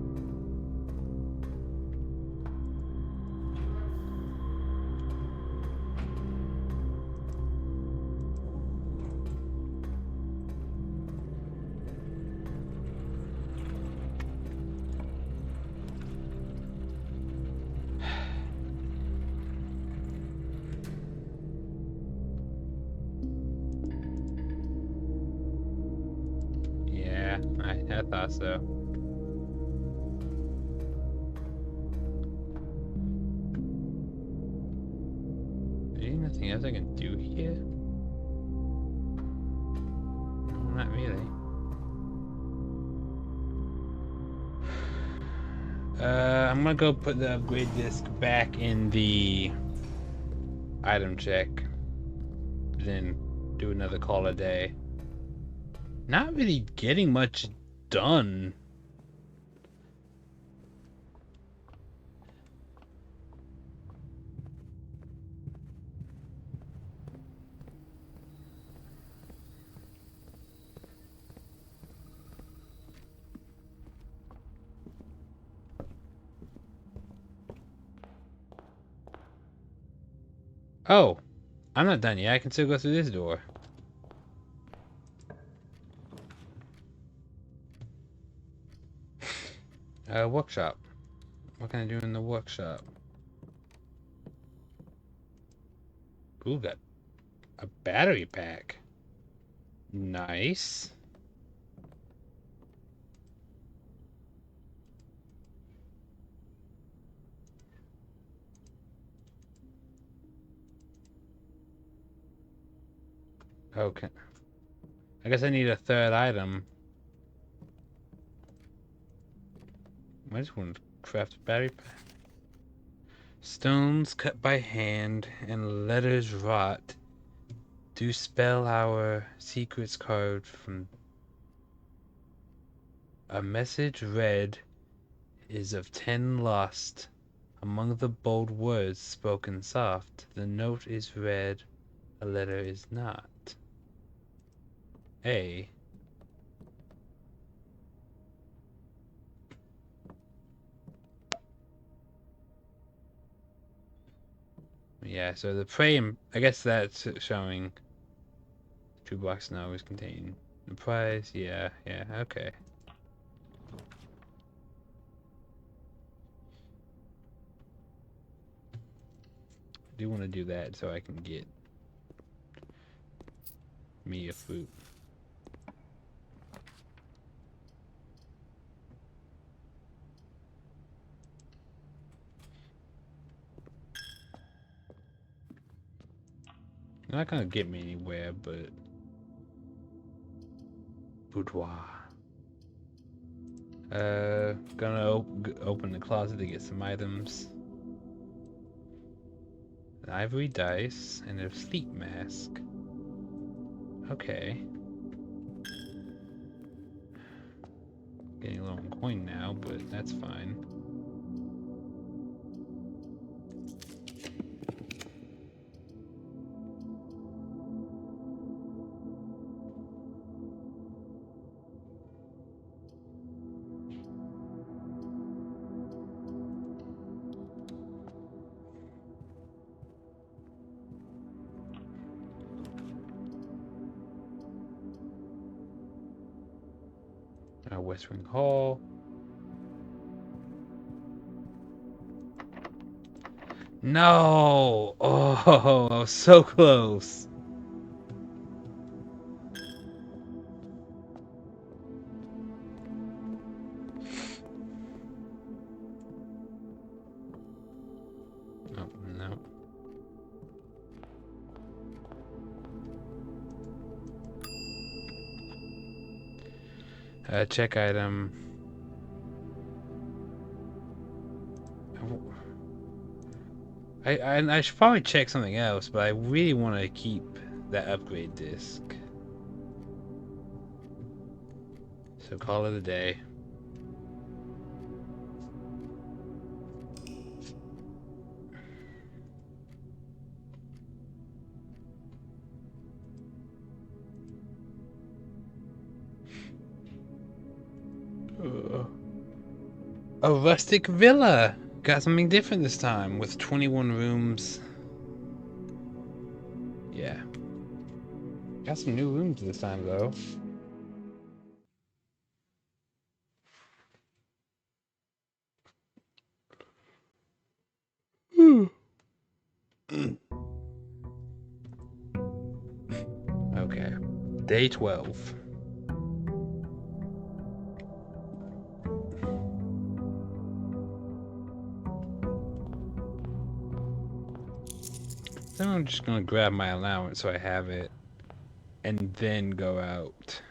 Yeah, I thought so. Is there nothing else I can do here? No, not really. I'm gonna go put the upgrade disc back in the item check. Then do another call a day. Not really getting much done. Oh, I'm not done yet. I can still go through this door. Workshop. What can I do in the workshop? Ooh, got a battery pack. Nice. Okay. I guess I need a third item. I just want to craft a battery pack. Stones cut by hand and letters wrought do spell our secrets carved from a message read is of 10 lost. Among the bold words spoken soft, the note is read, a letter is not. A. Yeah, so the prey, I guess that's showing 2 blocks now is contained. The prize, yeah, okay. I do want to do that so I can get me a fruit. Not gonna get me anywhere, but boudoir. Gonna open the closet to get some items. An ivory dice and a sleep mask. Okay. Getting a low on coin now, but that's fine. West Wing Hall. No! Oh, I was so close. Oh, no. Check item. I should probably check something else, but I really want to keep that upgrade disc. So call it a day. Ugh. A rustic villa. Got something different this time with 21 rooms. Yeah. Got some new rooms this time though. Okay. Day 12. Then I'm just gonna grab my allowance so I have it. And then go out.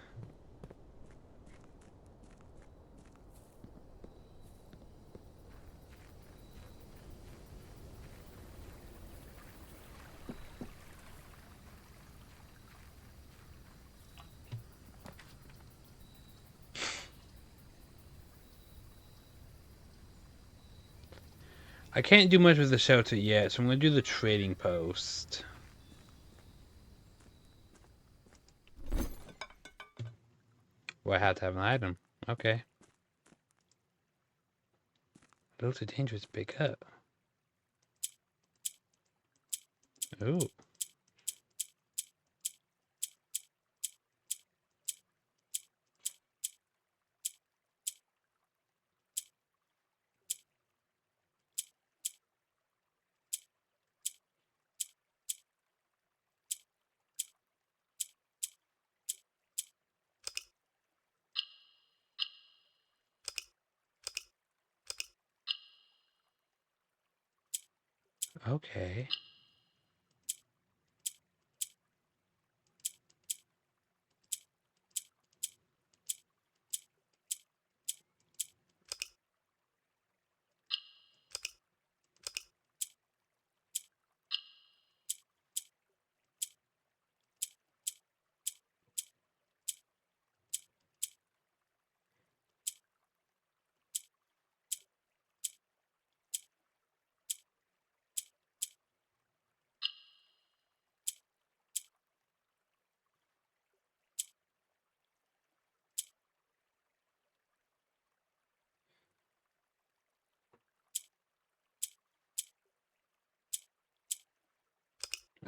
I can't do much with the shelter yet, so I'm gonna do the trading post. Well, I had to have an item. Okay. A little too dangerous to pick up. Ooh. Okay.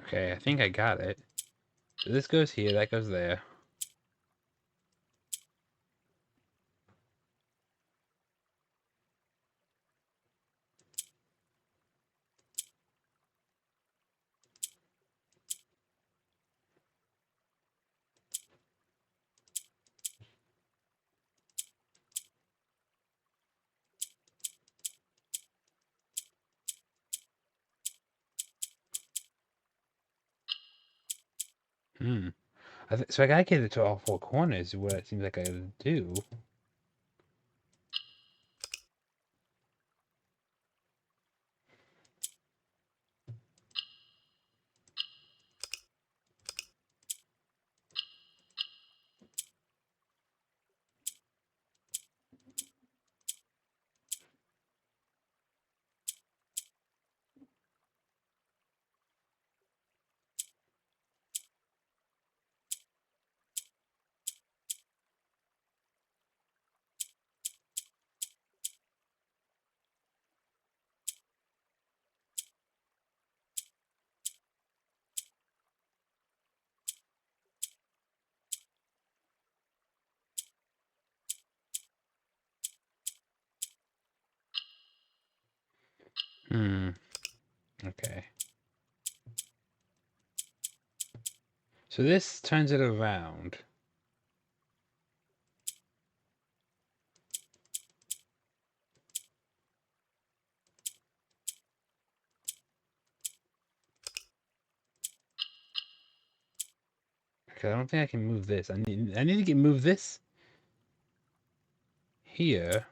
Okay, I think I got it. So this goes here, that goes there. Hmm. So I gotta get it to all four corners, is what it seems like I gotta do. Hmm. Okay. So this turns it around. Okay, I don't think I can move this. I need to move this here.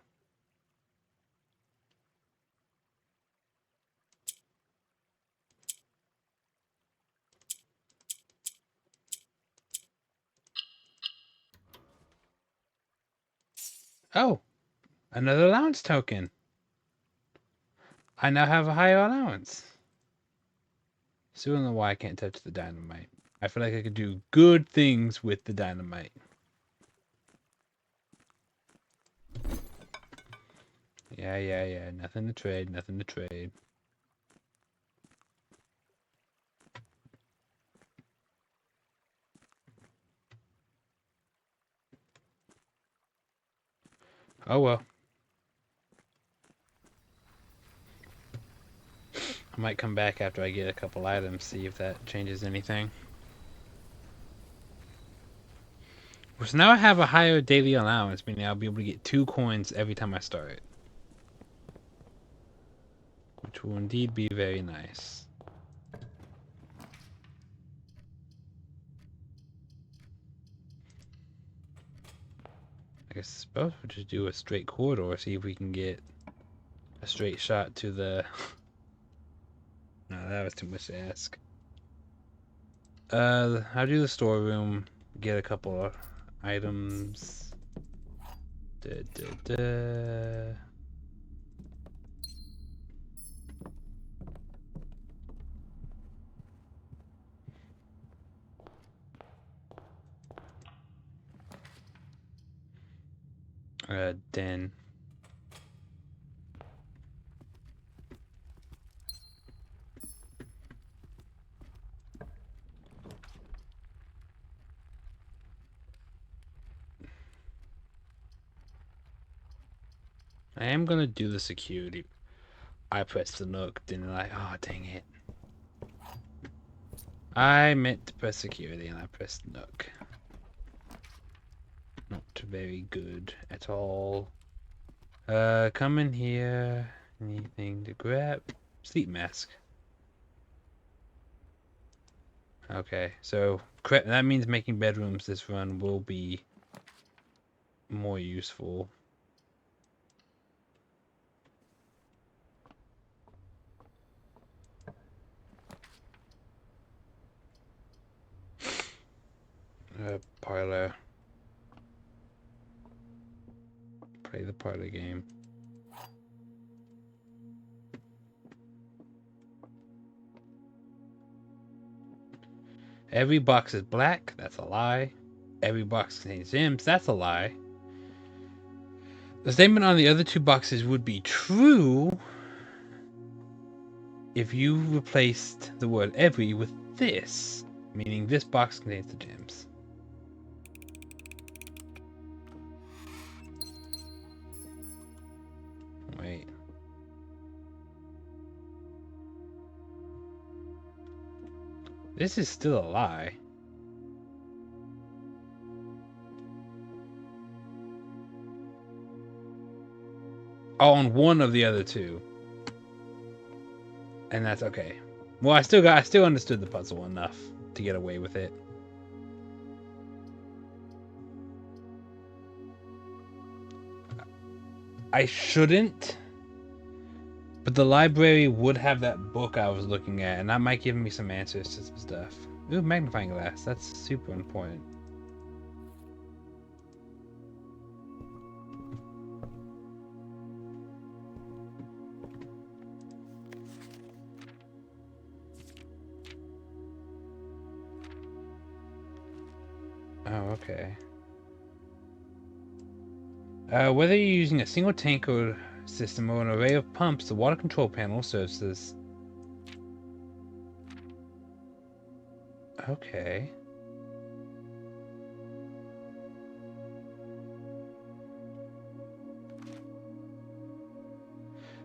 Oh, another allowance token. I now have a higher allowance. Still don't know why I can't touch the dynamite. I feel like I could do good things with the dynamite. Yeah. Nothing to trade. Nothing to trade. Oh well. I might come back after I get a couple items, see if that changes anything. So now I have a higher daily allowance, meaning I'll be able to get 2 coins every time I start. Which will indeed be very nice. I suppose we'll just do a straight corridor, see if we can get a straight shot to the... No, that was too much to ask. I'll do the storeroom, get a couple of items. Den. I am gonna do the security. I pressed the nook, didn't I? Oh, dang it. I meant to press security and I pressed nook. Not very good at all. Come in here. Anything to grab? Sleep mask. Okay, so that means making bedrooms this run will be more useful. Parlor. Play the parlor game. Every box is black. That's a lie. Every box contains gems. That's a lie. The statement on the other 2 boxes would be true if you replaced the word every with this, meaning this box contains the gems. Wait. This is still a lie. Oh, on one of the other 2. And that's okay. Well, I still understood the puzzle enough to get away with it. I shouldn't, but the library would have that book I was looking at, and that might give me some answers to some stuff. Ooh, magnifying glass. That's super important. Oh, okay. Whether you're using a single tank or system or an array of pumps, the water control panel serves as... Okay.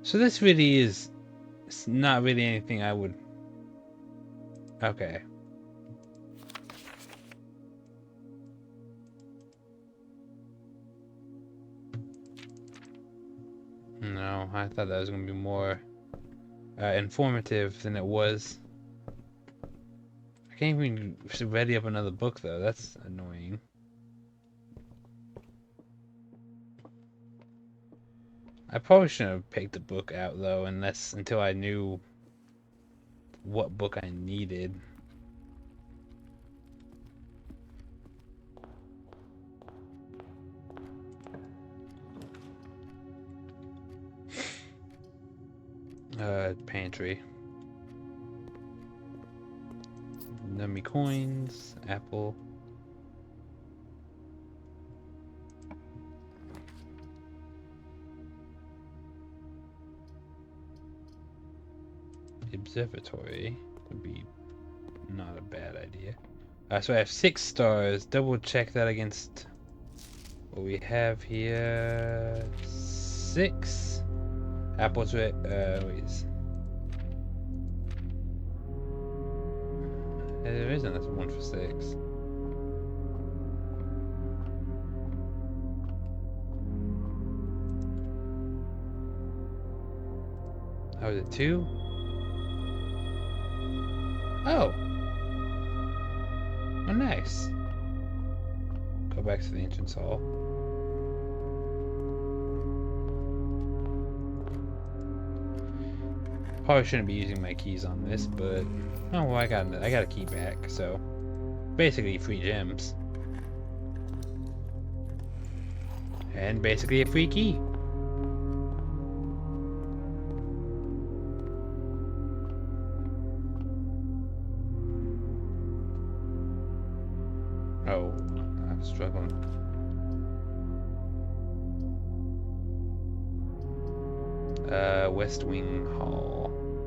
So this really is... It's not really anything I would... Okay. No, I thought that was going to be more informative than it was. I can't even ready up another book, though. That's annoying. I probably shouldn't have picked the book out, though, until I knew what book I needed. Pantry. Nummy coins, apple. Observatory would be not a bad idea. So I have 6 stars. Double check that against what we have here. 6 apples. Wait. There isn't a 1 for 6. Oh, is it 2? Oh! Oh, nice. Go back to the entrance hall. Probably shouldn't be using my keys on this, but oh well, I got a key back, so basically free gems. And basically a free key. Oh, I'm struggling. West Wing Hall.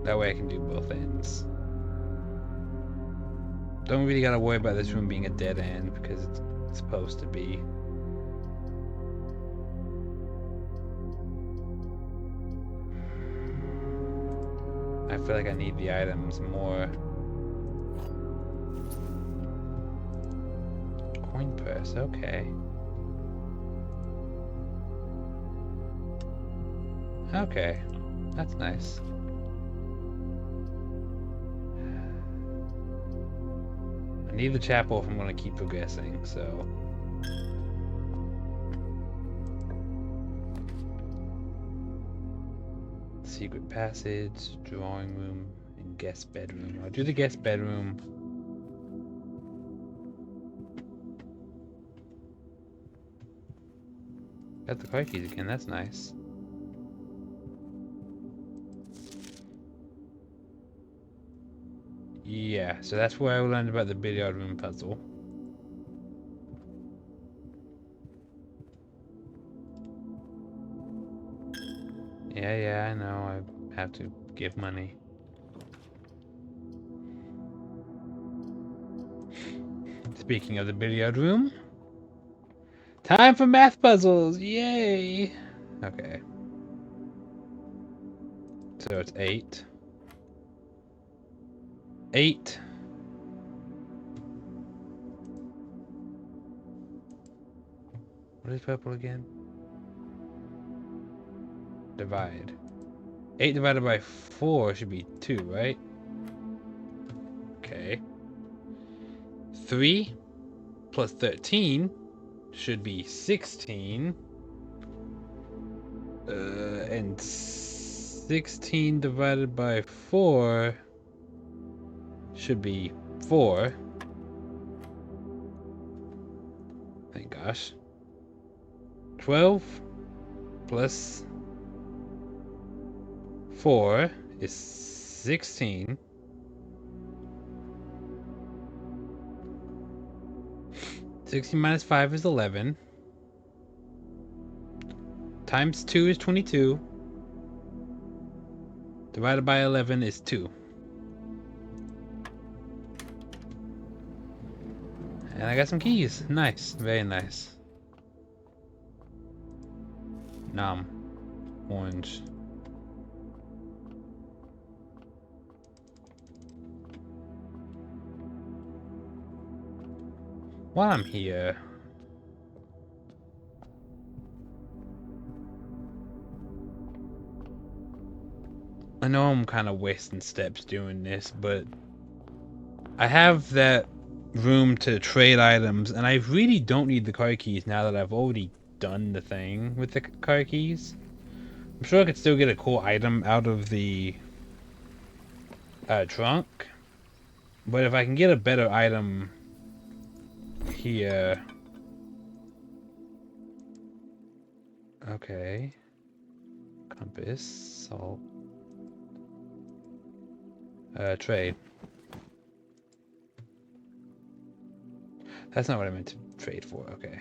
That way I can do both ends. Don't really gotta worry about this room being a dead end because it's supposed to be. I feel like I need the items more. Coin purse, okay. Okay, that's nice. I need the chapel if I'm going to keep progressing, so. Secret passage, drawing room, and guest bedroom. I'll do the guest bedroom. Got the car keys again, that's nice. Yeah, so that's where I learned about the billiard room puzzle. Yeah, I know. I have to give money. Speaking of the billiard room, time for math puzzles! Yay! Okay. So it's 8. 8. What is purple again? Divide. 8 divided by 4 should be 2, right? Okay. 3 plus 13 should be 16. And 16 divided by 4 should be 4. Thank gosh. 12 plus 4 is 16. Sixteen minus 5 is 11. Times 2 is 22. Divided by 11 is 2. And I got some keys. Nice. Very nice. Nom. Orange. While I'm here, I know I'm kind of wasting steps doing this, but I have that room to trade items, and I really don't need the car keys now that I've already done the thing with the car keys. I'm sure I could still get a cool item out of the trunk, but if I can get a better item here. Okay. Compass, salt. Trade. That's not what I meant to trade for, okay.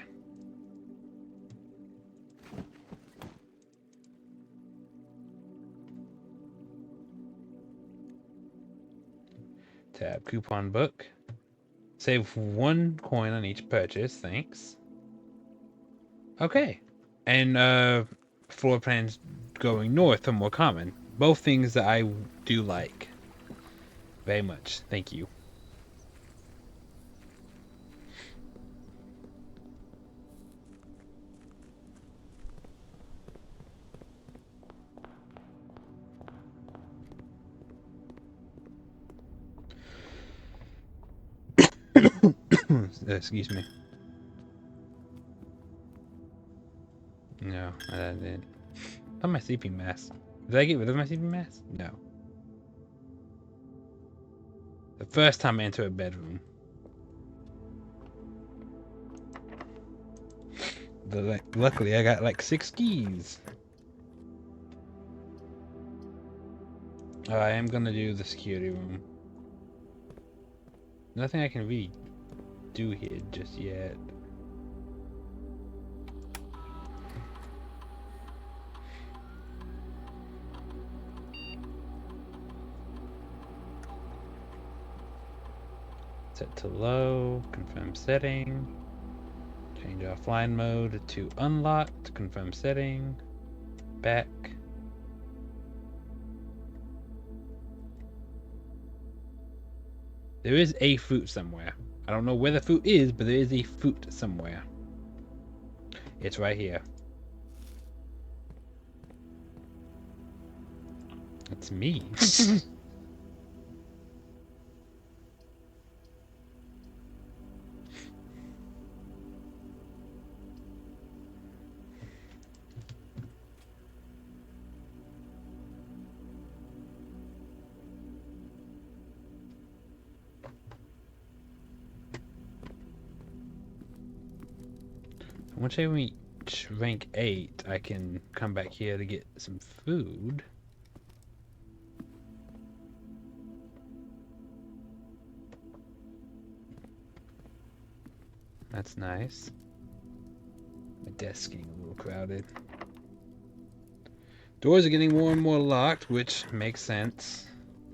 tab. Coupon book. Save 1 coin on each purchase. Thanks. Okay. And floor plans going north are more common. Both things that I do like. Very much. Thank you. Excuse me. No, I didn't. Oh, my sleeping mask. Did I get rid of my sleeping mask? No. The first time I enter a bedroom. Luckily, I got like 6 keys. I am gonna do the security room. Nothing I can really do here just yet. Set to low, confirm setting. Change offline mode to unlocked, confirm setting. Back. There is a fruit somewhere. I don't know where the fruit is, but there is a fruit somewhere. It's right here. It's me. Once I reach rank 8, I can come back here to get some food. That's nice. My desk's getting a little crowded. Doors are getting more and more locked, which makes sense.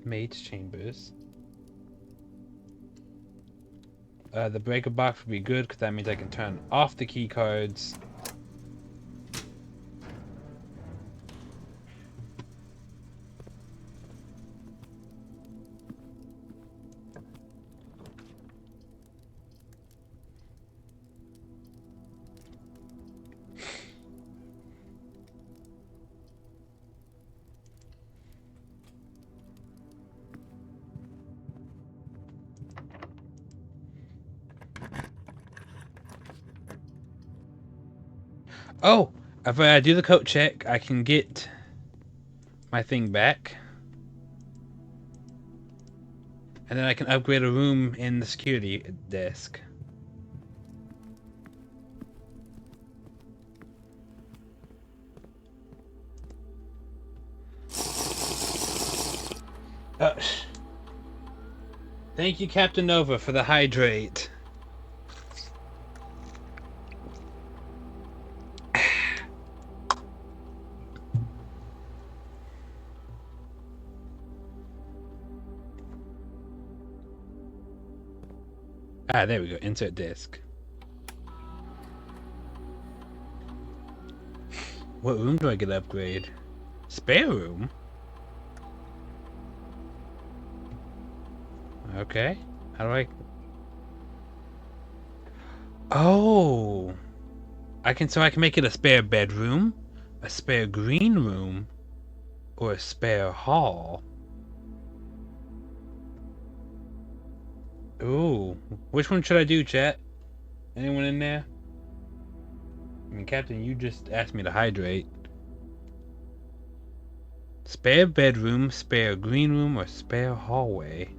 Maid's chambers. The breaker box would be good because that means I can turn off the key cards. Oh, if I do the coat check, I can get my thing back. And then I can upgrade a room in the security desk. Thank you, Captain Nova, for the hydrate. Ah, there we go. Insert disk. What room do I get to upgrade? Spare room? Okay. How do I... Oh! I can make it a spare bedroom, a spare green room, or a spare hall. Ooh. Which one should I do, chat? Anyone in there? I mean, Captain, you just asked me to hydrate. Spare bedroom, spare green room, or spare hallway?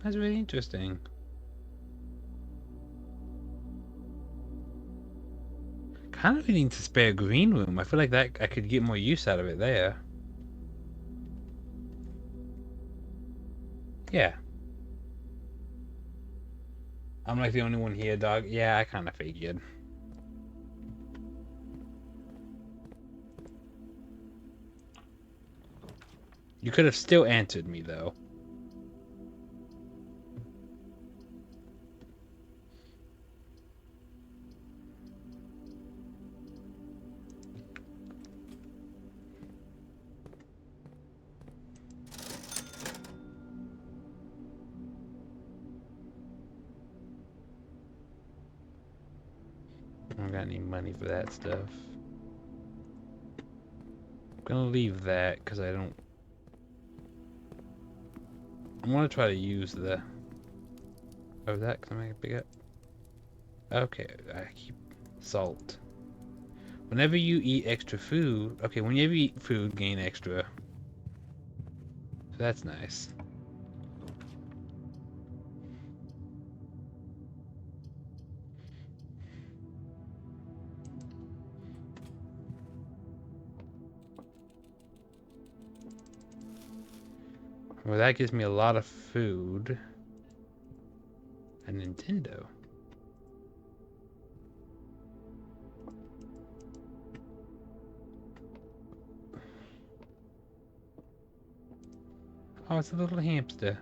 That's really interesting. Kind of needs a spare green room. I feel like that I could get more use out of it there. Yeah. I'm like the only one here, dog. Yeah, I kind of figured. You could have still answered me, though. I don't got any money for that stuff. I'm gonna leave that because I don't. I want to try to use the. Oh, that can I make it bigger? Okay, I keep salt. Whenever you eat extra food, okay, whenever you eat food, gain extra. So that's nice. Well, that gives me a lot of food. A Nintendo. Oh, it's a little hamster.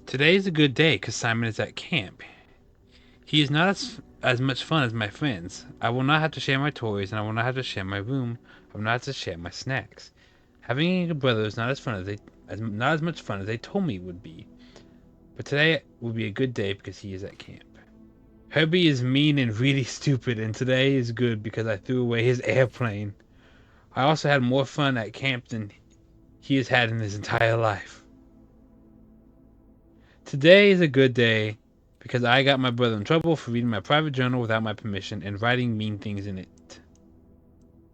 Today is a good day because Simon is at camp. He is not as much fun as my friends. I will not have to share my toys, and I will not have to share my room. I will not have to share my snacks. Having a brother is not as fun not as much fun as they told me it would be. But today will be a good day because he is at camp. Herbie is mean and really stupid, and today is good because I threw away his airplane. I also had more fun at camp than he has had in his entire life. Today is a good day because I got my brother in trouble for reading my private journal without my permission and writing mean things in it.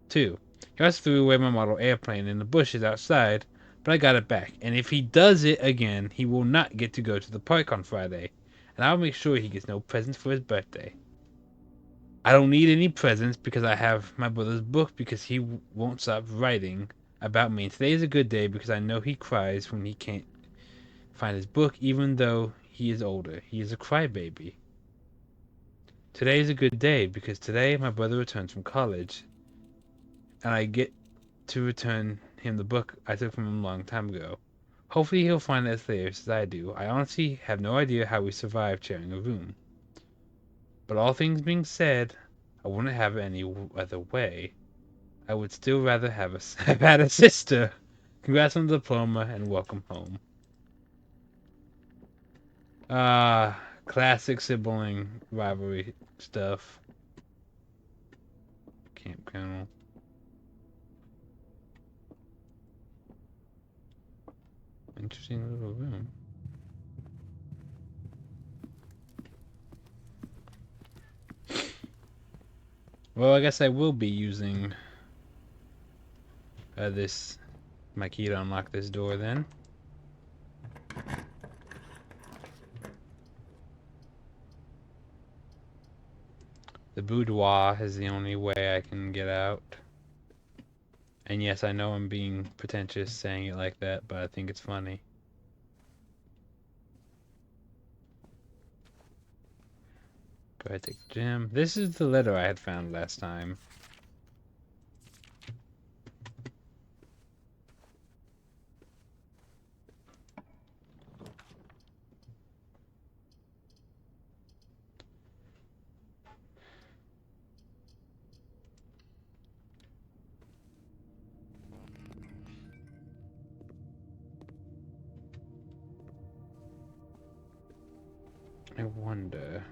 2. He also threw away my model airplane in the bushes outside, but I got it back. And if he does it again, he will not get to go to the park on Friday, and I'll make sure he gets no presents for his birthday. I don't need any presents because I have my brother's book because he won't stop writing about me. And today is a good day because I know he cries when he can't find his book, even though he is older. He is a crybaby. Today is a good day because today my brother returns from college, and I get to return him the book I took from him a long time ago. Hopefully he'll find it as hilarious as I do. I honestly have no idea how we survived sharing a room. But all things being said, I wouldn't have it any other way. I would still rather have had a sister. Congrats on the diploma and welcome home. Classic sibling rivalry stuff. Camp Colonel. Interesting little room. Well, I guess I will be using my key to unlock this door then. The boudoir is the only way I can get out. And yes, I know I'm being pretentious saying it like that, but I think it's funny. Go ahead, take the gem. This is the letter I had found last time. I wonder.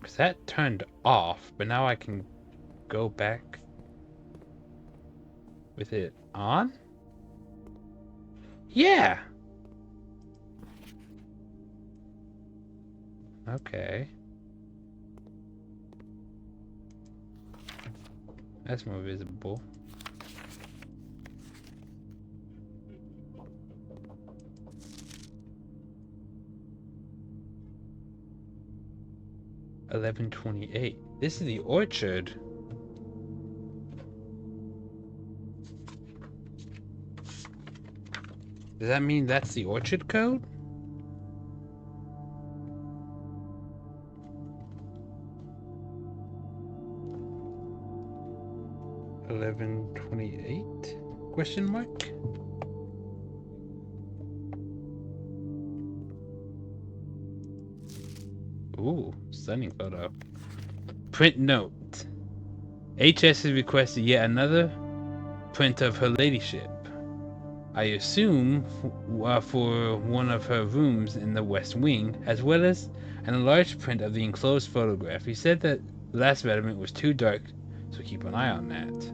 Because that turned off, but now I can go back with it on? Yeah! Okay. That's more visible. 1128. This is the orchard. Does that mean that's the orchard code? $11.28? Question mark? Ooh, stunning photo. Print note. HS has requested yet another print of her ladyship. I assume for one of her rooms in the West Wing, as well as an enlarged print of the enclosed photograph. He said that the last betterment was too dark, so keep an eye on that.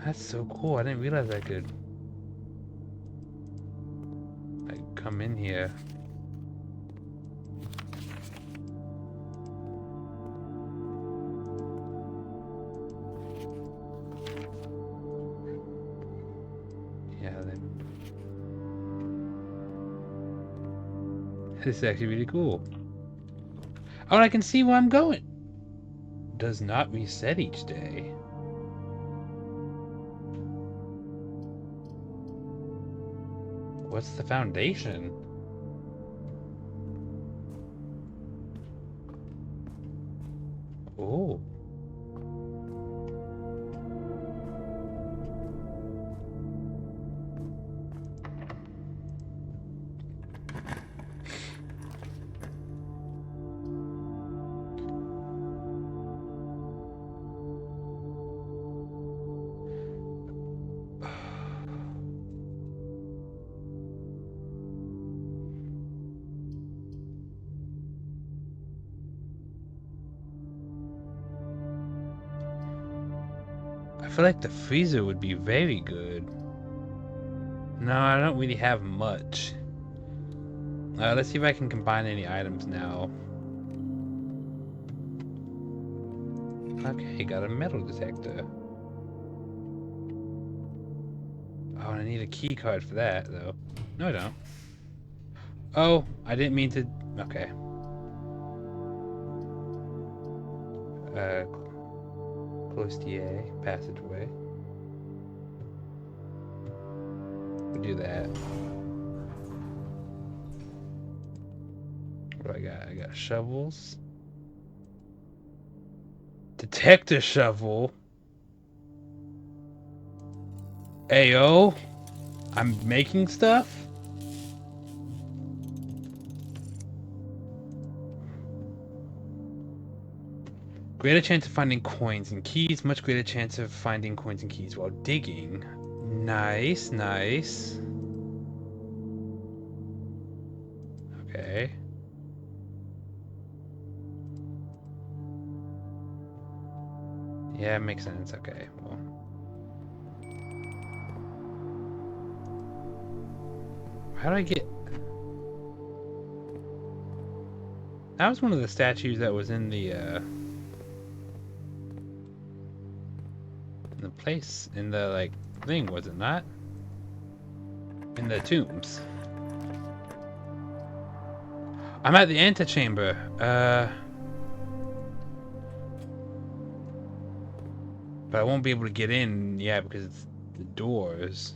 That's so cool. I didn't realize I could come in here. Yeah, this is actually really cool. Oh, and I can see where I'm going. Does not reset each day. What's the foundation? Oh. I feel like the freezer would be very good. No, I don't really have much. Let's see if I can combine any items now. Okay, got a metal detector. Oh, and I need a key card for that, though. No, I don't. Oh, I didn't mean to... Okay. Clostier, passageway. We'll do that. What do I got? I got shovels. Detector shovel. Ayo. I'm making stuff? Greater chance of finding coins and keys. Much greater chance of finding coins and keys while digging. Nice, nice. Okay. Yeah, it makes sense. Okay, well. How do I get... That was one of the statues that was in the place, in the, like, thing, was it not? In the tombs. I'm at the antechamber. But I won't be able to get in, yeah, because it's the doors.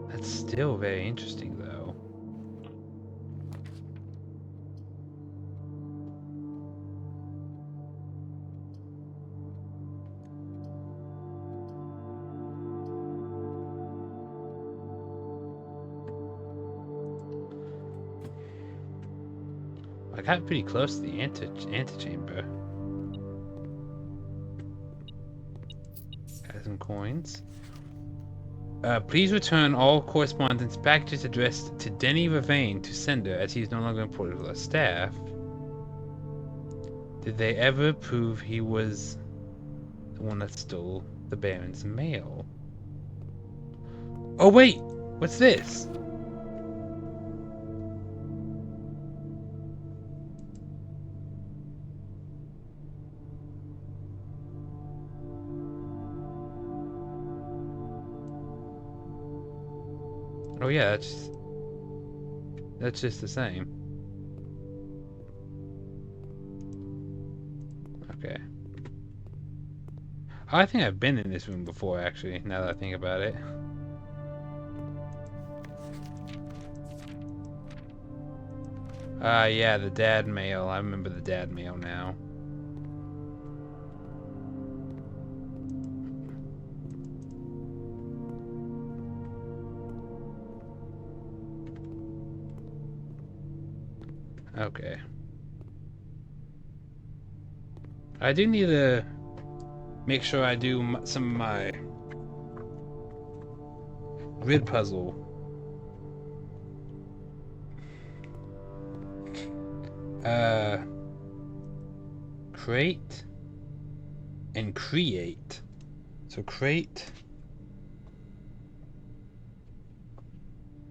That's still very interesting, though. I got pretty close to the antechamber. Got some coins. Please return all correspondence packages addressed to Denny Ravane to sender, as he is no longer employed with our staff. Did they ever prove he was the one that stole the Baron's mail? Oh wait! What's this? Oh yeah, that's... That's just the same. Okay. I think I've been in this room before, actually, now that I think about it. Yeah, the dad mail. I remember the dad mail now. Okay. I do need to make sure I do some of my grid puzzle. Uh, create and create. So create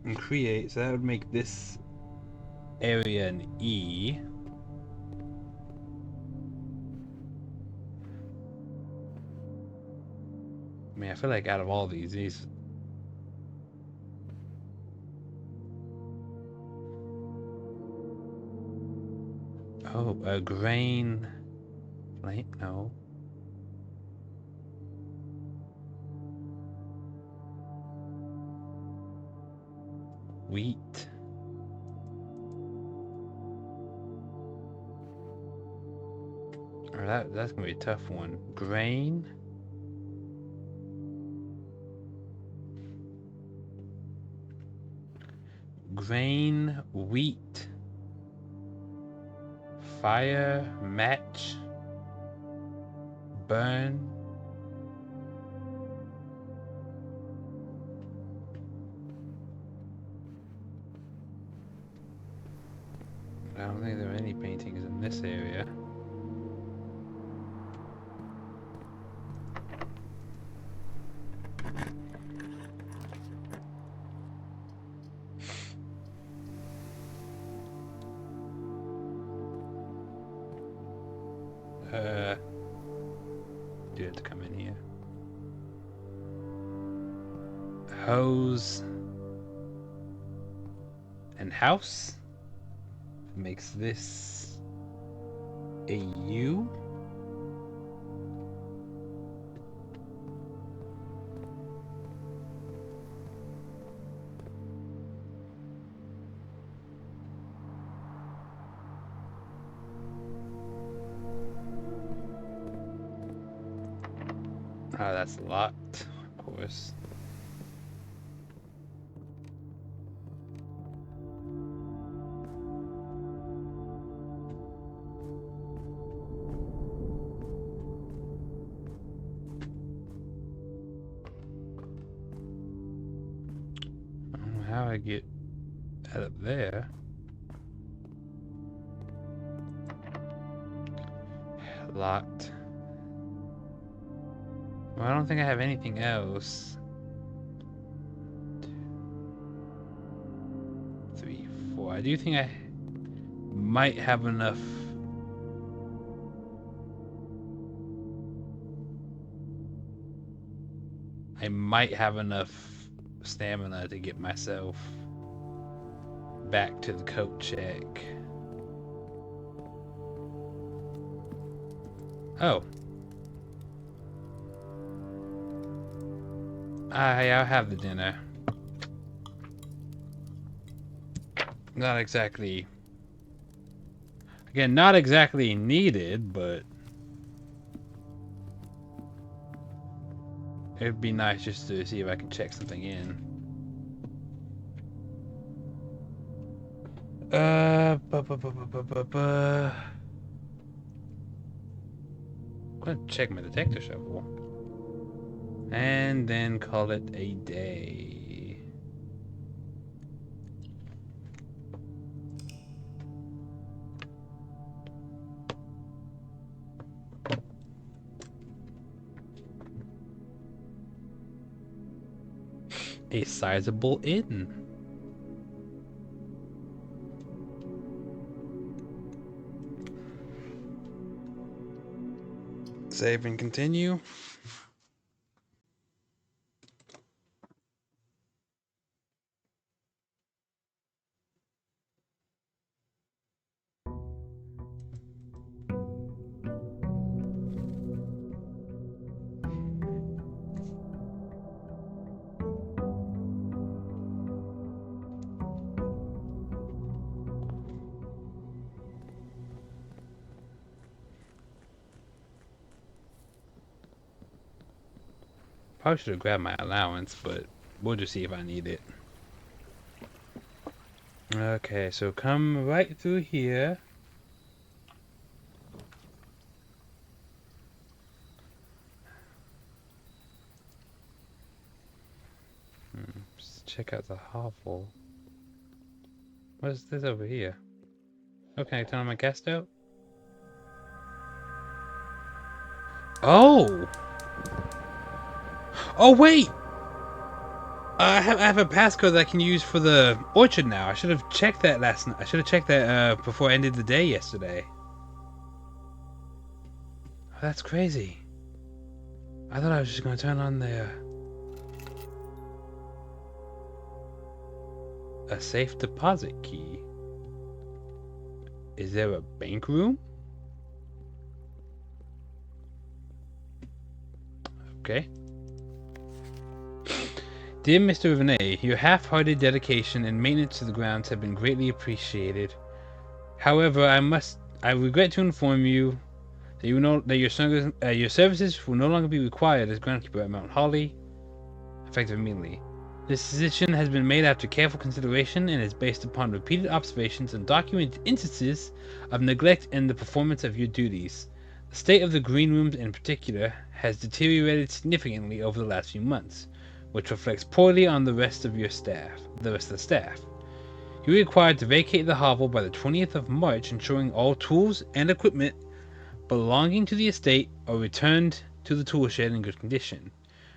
and create. So that would make this area an E. I mean, I feel like out of all these. Oh, a grain. Flame? No. Wheat. Or that's gonna be a tough one. Grain. Grain, wheat, fire, match, burn. I don't think there are any paintings in this area. Do have to come in here. Hose and house makes this a U. Oh, that's locked, of course. I don't know how I get that up there. Locked. Well, I don't think I have anything else. 3, 4. I do think I might have enough. I might have enough stamina to get myself back to the coat check. Oh. I'll have the dinner. Not exactly... Again, not exactly needed, but... It'd be nice just to see if I can check something in. I'm gonna check my detector shovel. And then call it a day. A sizable inn. Save and continue. Probably should have grabbed my allowance, but we'll just see if I need it. Okay, so come right through here. Just check out the hovel. What is this over here? Oh, can I turn on my gas stove? Oh! Oh, wait! I have a passcode that I can use for the orchard now. I should have checked that last night. I should have checked that before I ended the day yesterday. Oh, that's crazy. I thought I was just going to turn on the... a safe deposit key. Is there a bank room? Okay. Dear Mr. Renee, your half-hearted dedication and maintenance to the grounds have been greatly appreciated. However, I regret to inform you that your services will no longer be required as groundskeeper at Mount Holly, effective immediately. This decision has been made after careful consideration and is based upon repeated observations and documented instances of neglect in the performance of your duties. The state of the green rooms in particular has deteriorated significantly over the last few months, which reflects poorly on the rest of the staff. You are required to vacate the hovel by the 20th of March, ensuring all tools and equipment belonging to the estate are returned to the tool shed in good condition.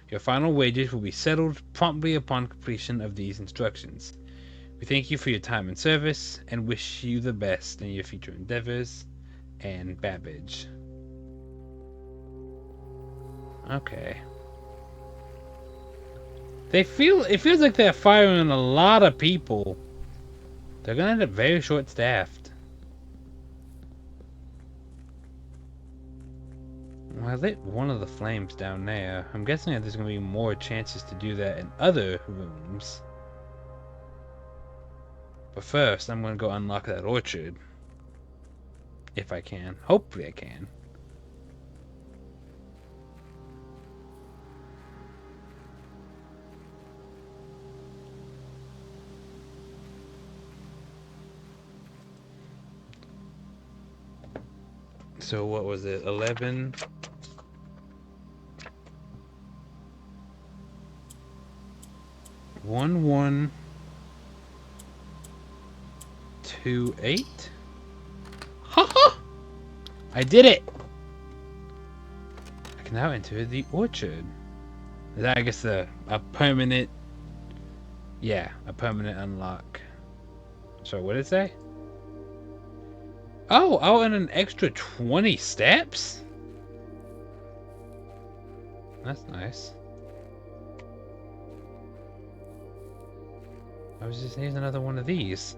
Your final wages will be settled promptly upon completion of these instructions. We thank you for your time and service and wish you the best in your future endeavors. And Babbage. Okay. It feels like they're firing a lot of people. They're gonna end up very short-staffed. Well, I lit one of the flames down there. I'm guessing that there's gonna be more chances to do that in other rooms. But first, I'm gonna go unlock that orchard. If I can. Hopefully I can. So what was it? 11? One, 1, 2, 8. Ha! I did it! I can now enter the orchard. Is that, I guess, a permanent... Yeah, a permanent unlock. So what did it say? Oh, I'll earn an extra 20 steps? That's nice. I was just using another one of these.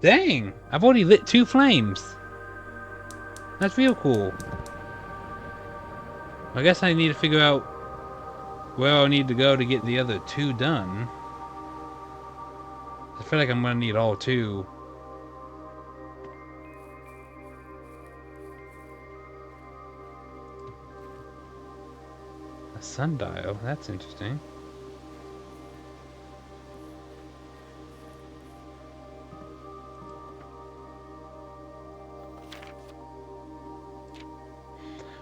Dang! I've already lit 2 flames. That's real cool. I guess I need to figure out where I'll need to go to get the other 2 done. I feel like I'm gonna need all 2. A sundial, that's interesting.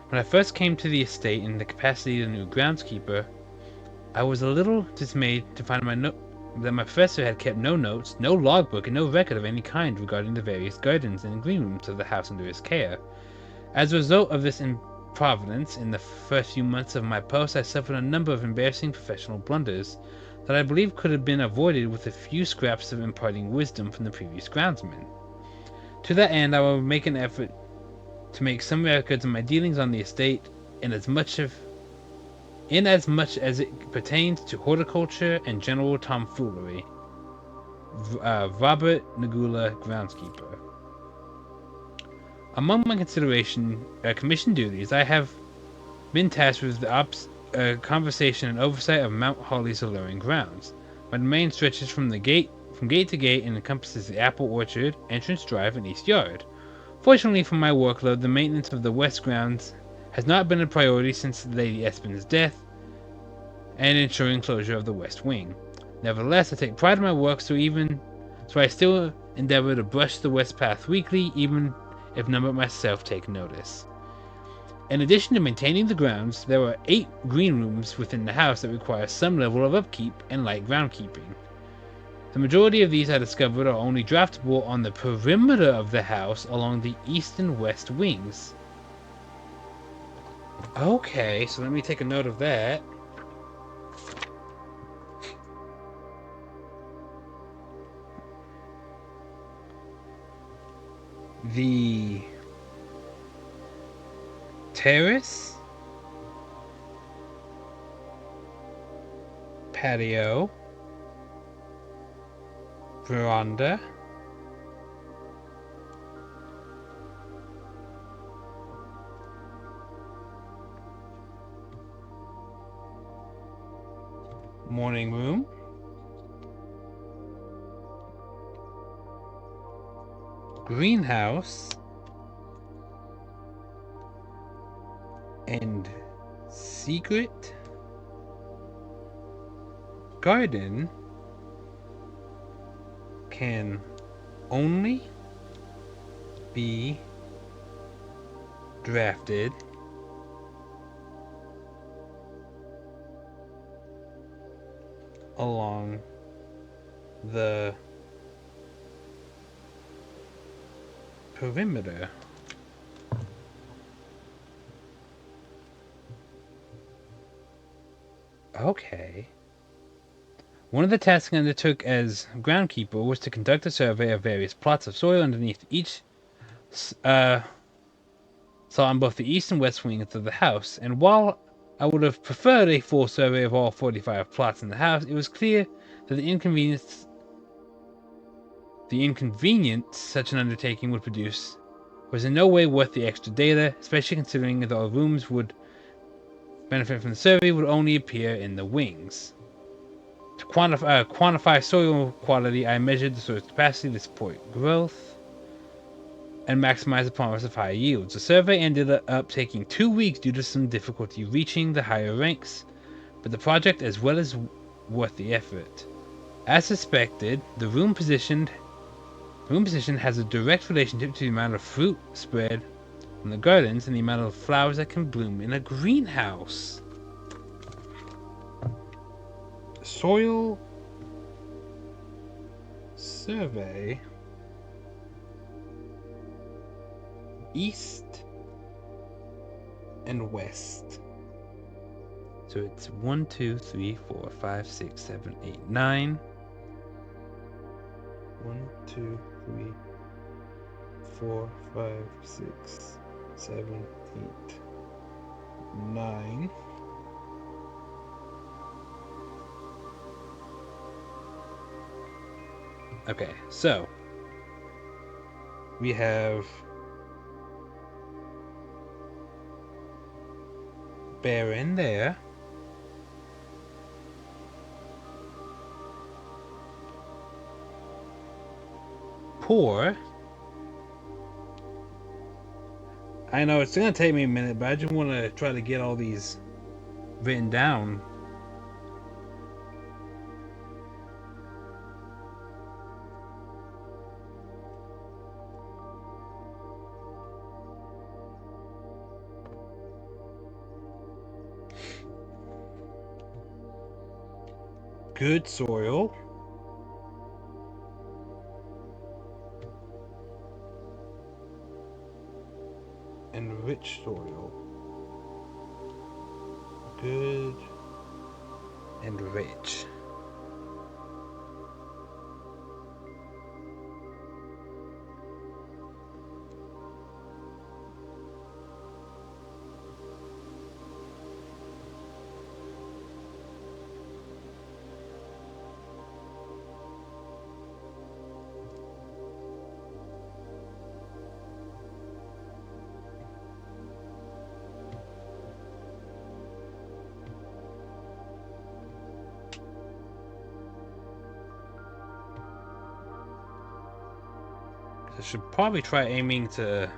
When I first came to the estate in the capacity of the new groundskeeper, I was a little dismayed to find that my professor had kept no notes, no logbook, and no record of any kind regarding the various gardens and green rooms of the house under his care. As a result of this improvidence, in the first few months of my post, I suffered a number of embarrassing professional blunders that I believe could have been avoided with a few scraps of imparting wisdom from the previous groundsman. To that end, I will make an effort to make some records of my dealings on the estate in as much as it pertains to horticulture and general tomfoolery. Robert Nagula, groundskeeper. Among my commission duties, I have been tasked with the conversation and oversight of Mount Holly's alluring grounds. My domain stretches from gate to gate and encompasses the apple orchard, entrance drive, and east yard. Fortunately for my workload, the maintenance of the west grounds has not been a priority since Lady Espen's death, and ensuring closure of the west wing. Nevertheless, I take pride in my work, so I still endeavor to brush the west path weekly, even if none but myself take notice. In addition to maintaining the grounds, there are 8 green rooms within the house that require some level of upkeep and light groundkeeping. The majority of these I discovered are only draftable on the perimeter of the house along the east and west wings. Okay, so let me take a note of that. The terrace, patio, veranda, morning room, greenhouse, and secret garden can only be drafted along the perimeter. Okay. One of the tasks I undertook as groundkeeper was to conduct a survey of various plots of soil underneath each saw on both the east and west wings of the house, and while I would have preferred a full survey of all 45 plots in the house, it was clear that the inconvenience such an undertaking would produce was in no way worth the extra data, especially considering that all rooms would benefit from the survey would only appear in the wings. To quantify soil quality, I measured the soil's capacity to support growth and maximize the promise of higher yields. The survey ended up taking 2 weeks due to some difficulty reaching the higher ranks, but the project as well as worth the effort. As suspected, the room position has a direct relationship to the amount of fruit spread from the gardens and the amount of flowers that can bloom in a greenhouse. Soil survey east and west. So it's 1, 2, 3, 4, 5, 6, 7, 8, 9. 1, 2, 3, 4, 5, 6, 7, 8, 9. Okay, so we have barren there. Poor. I know it's gonna take me a minute, but I just want to try to get all these written down. Good soil. And rich soil. Good and rich. I should probably try aiming to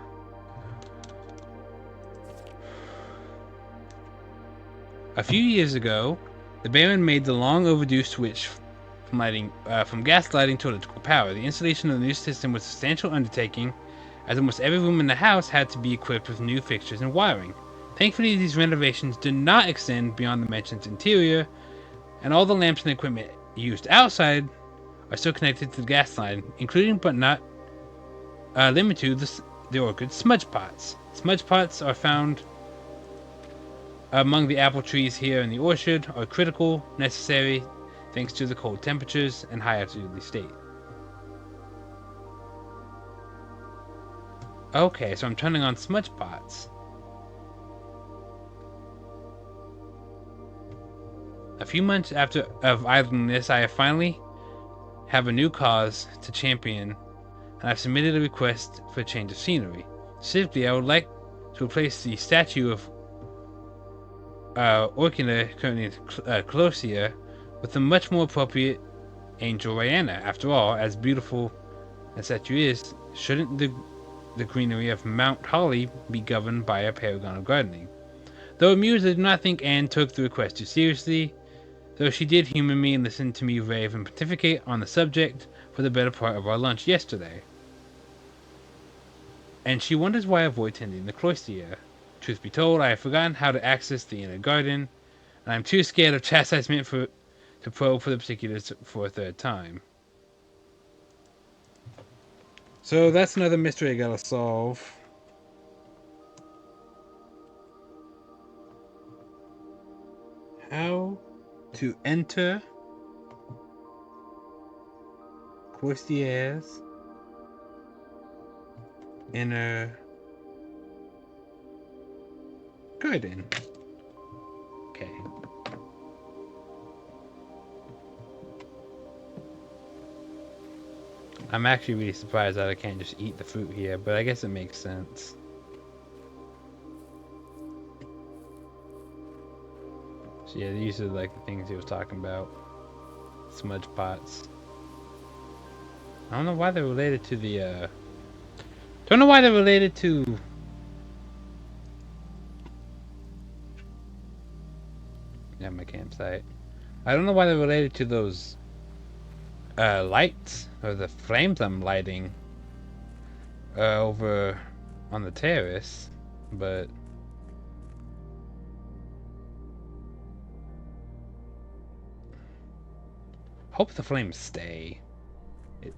a few years ago The Baron made the long overdue switch from gas lighting to electrical power. The installation of the new system was a substantial undertaking, as almost every room in the house had to be equipped with new fixtures and wiring. Thankfully, these renovations did not extend beyond the mansion's interior, and all the lamps and equipment used outside are still connected to the gas line, including but not limited to the orchid smudge pots. Smudge pots are found among the apple trees here in the orchard, are critical, necessary, thanks to the cold temperatures and high altitude state. Okay, so I'm turning on smudge pots. A few months after of idling this, I have finally have a new cause to champion, and I've submitted a request for a change of scenery. Specifically, I would like to replace the statue of Orkina, currently Closia, with a much more appropriate Angel Rihanna. After all, as beautiful as statue is, shouldn't the greenery of Mount Holly be governed by a paragon of gardening? Though amused, I do not think Anne took the request too seriously, though she did humor me and listen to me rave and pontificate on the subject for the better part of our lunch yesterday. And she wonders why I avoid tending the cloister. Truth be told, I have forgotten how to access the inner garden, and I'm too scared of chastisement to probe for the particulars for a third time. So that's another mystery I gotta solve. How to enter Cloistier's inner garden. Okay. I'm actually really surprised that I can't just eat the fruit here, but I guess it makes sense. So yeah, these are like the things he was talking about. Smudge pots. I don't know why they're related to the, Don't know why they're related to... Yeah, my campsite. I don't know why they're related to those lights, or the flames I'm lighting over on the terrace, but hope the flames stay.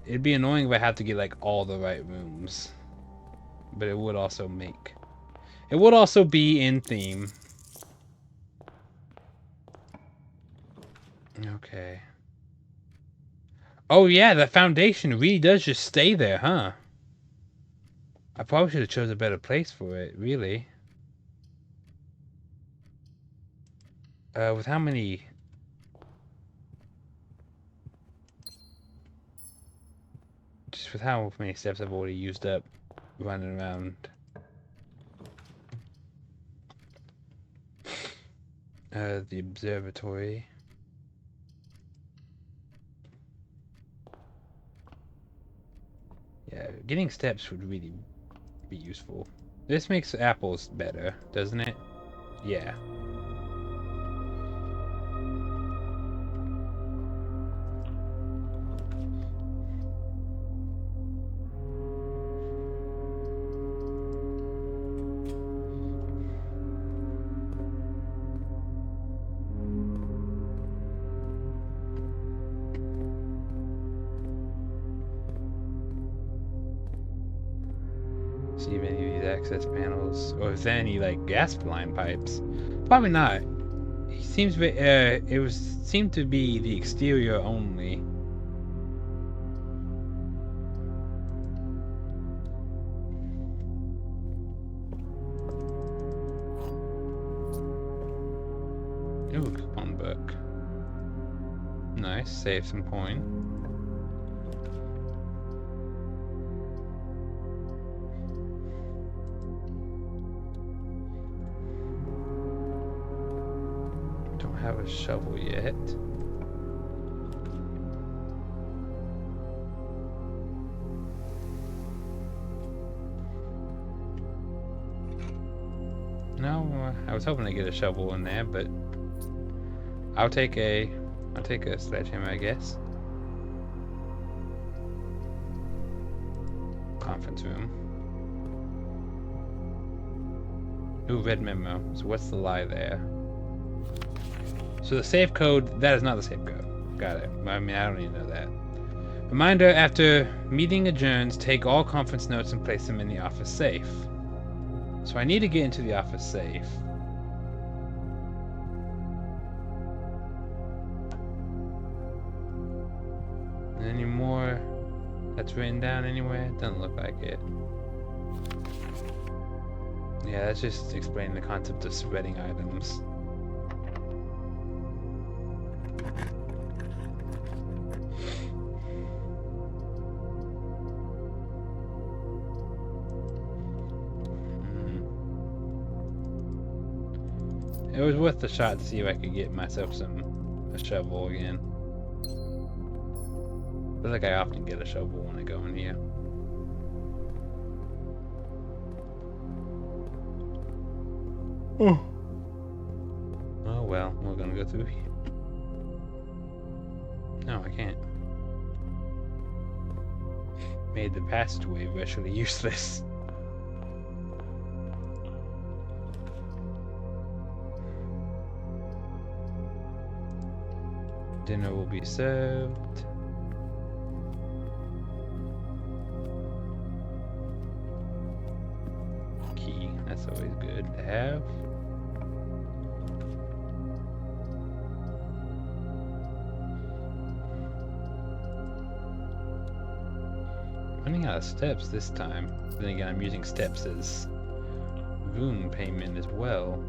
It'd be annoying if I had to get like all the right rooms, but it would also be in theme. Okay. Oh yeah, the foundation really does just stay there, huh? I probably should have chose a better place for it, really. With how many... Just with how many steps I've already used up running around. The observatory. Yeah, getting steps would really be useful. This makes apples better, doesn't it? Yeah. See if any of these access panels, or if there any like gas line pipes. Probably not. He seems seemed to be the exterior only. Ooh, coupon book. Nice, save some coin. Have a shovel yet. No, I was hoping to get a shovel in there, but I'll take a sledgehammer, I guess. Conference room. Ooh, red memo. So what's the lie there? So the safe code, that is not the safe code. Got it. I mean, I don't even know that. Reminder, after meeting adjourns, take all conference notes and place them in the office safe. So I need to get into the office safe. Any more that's written down anywhere? Doesn't look like it. Yeah, that's just explaining the concept of spreading items. It was worth the shot to see if I could get myself a shovel again. I feel like I often get a shovel when I go in here. Oh well, we're gonna go through here. No, I can't. Made the passageway virtually useless. Dinner will be served. Key, that's always good to have. Running out of steps this time. Then again, I'm using steps as room payment as well.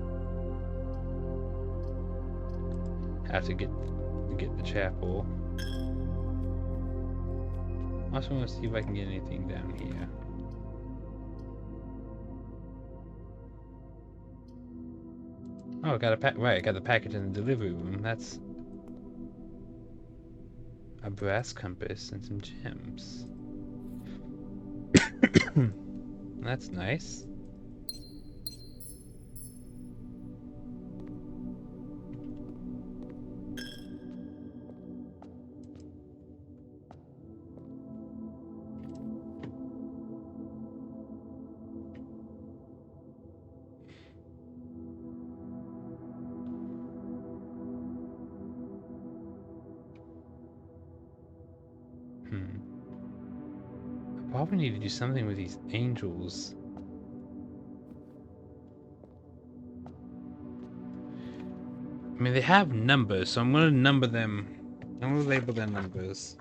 Have to get the chapel. Also want to see if I can get anything down here. Oh, I got I got the package in the delivery room. That's a brass compass and some gems. That's nice. I probably need to do something with these angels. I mean, they have numbers, so I'm gonna number them. I'm gonna label their numbers.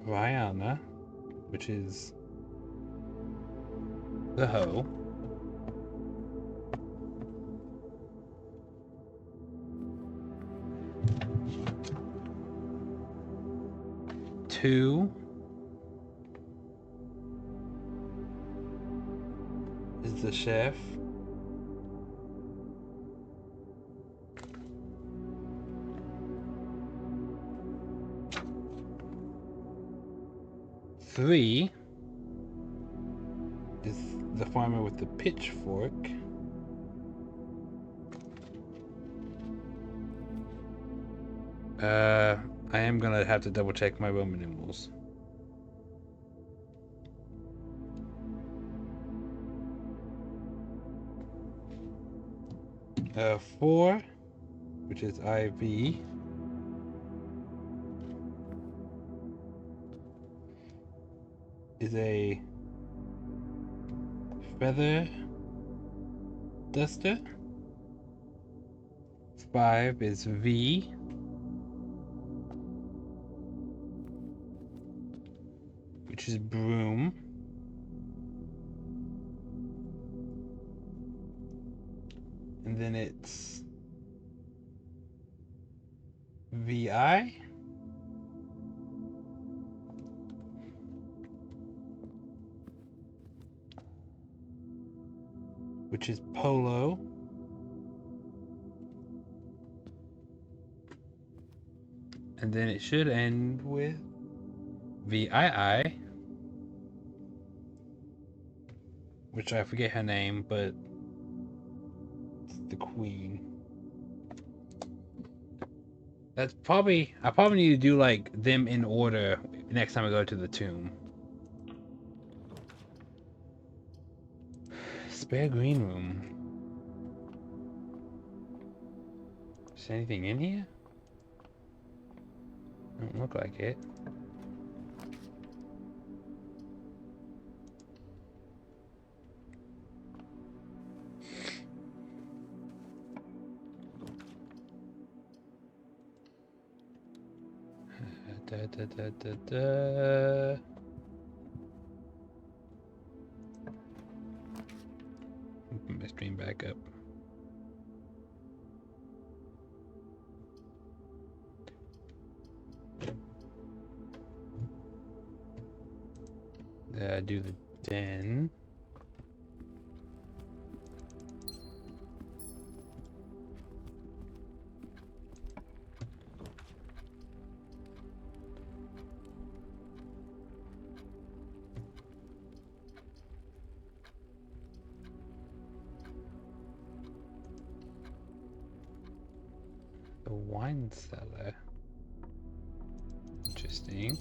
Rihanna, which is the hoe. Two is the chef. Three is the farmer with the pitchfork. I am gonna have to double check my Roman numerals. Four, which is IV. Is a feather duster. 5 is V. Which is broom. And then it's VI. Which is polo. And And then it should end with VII, which I forget her name, but it's the queen. That's probably, I probably need to do like them in order next time I go to the tomb. Spare green room. Is there anything in here? Don't look like it. Da, da, da, da, da. Open my stream back up. Do the den. The wine cellar. Interesting.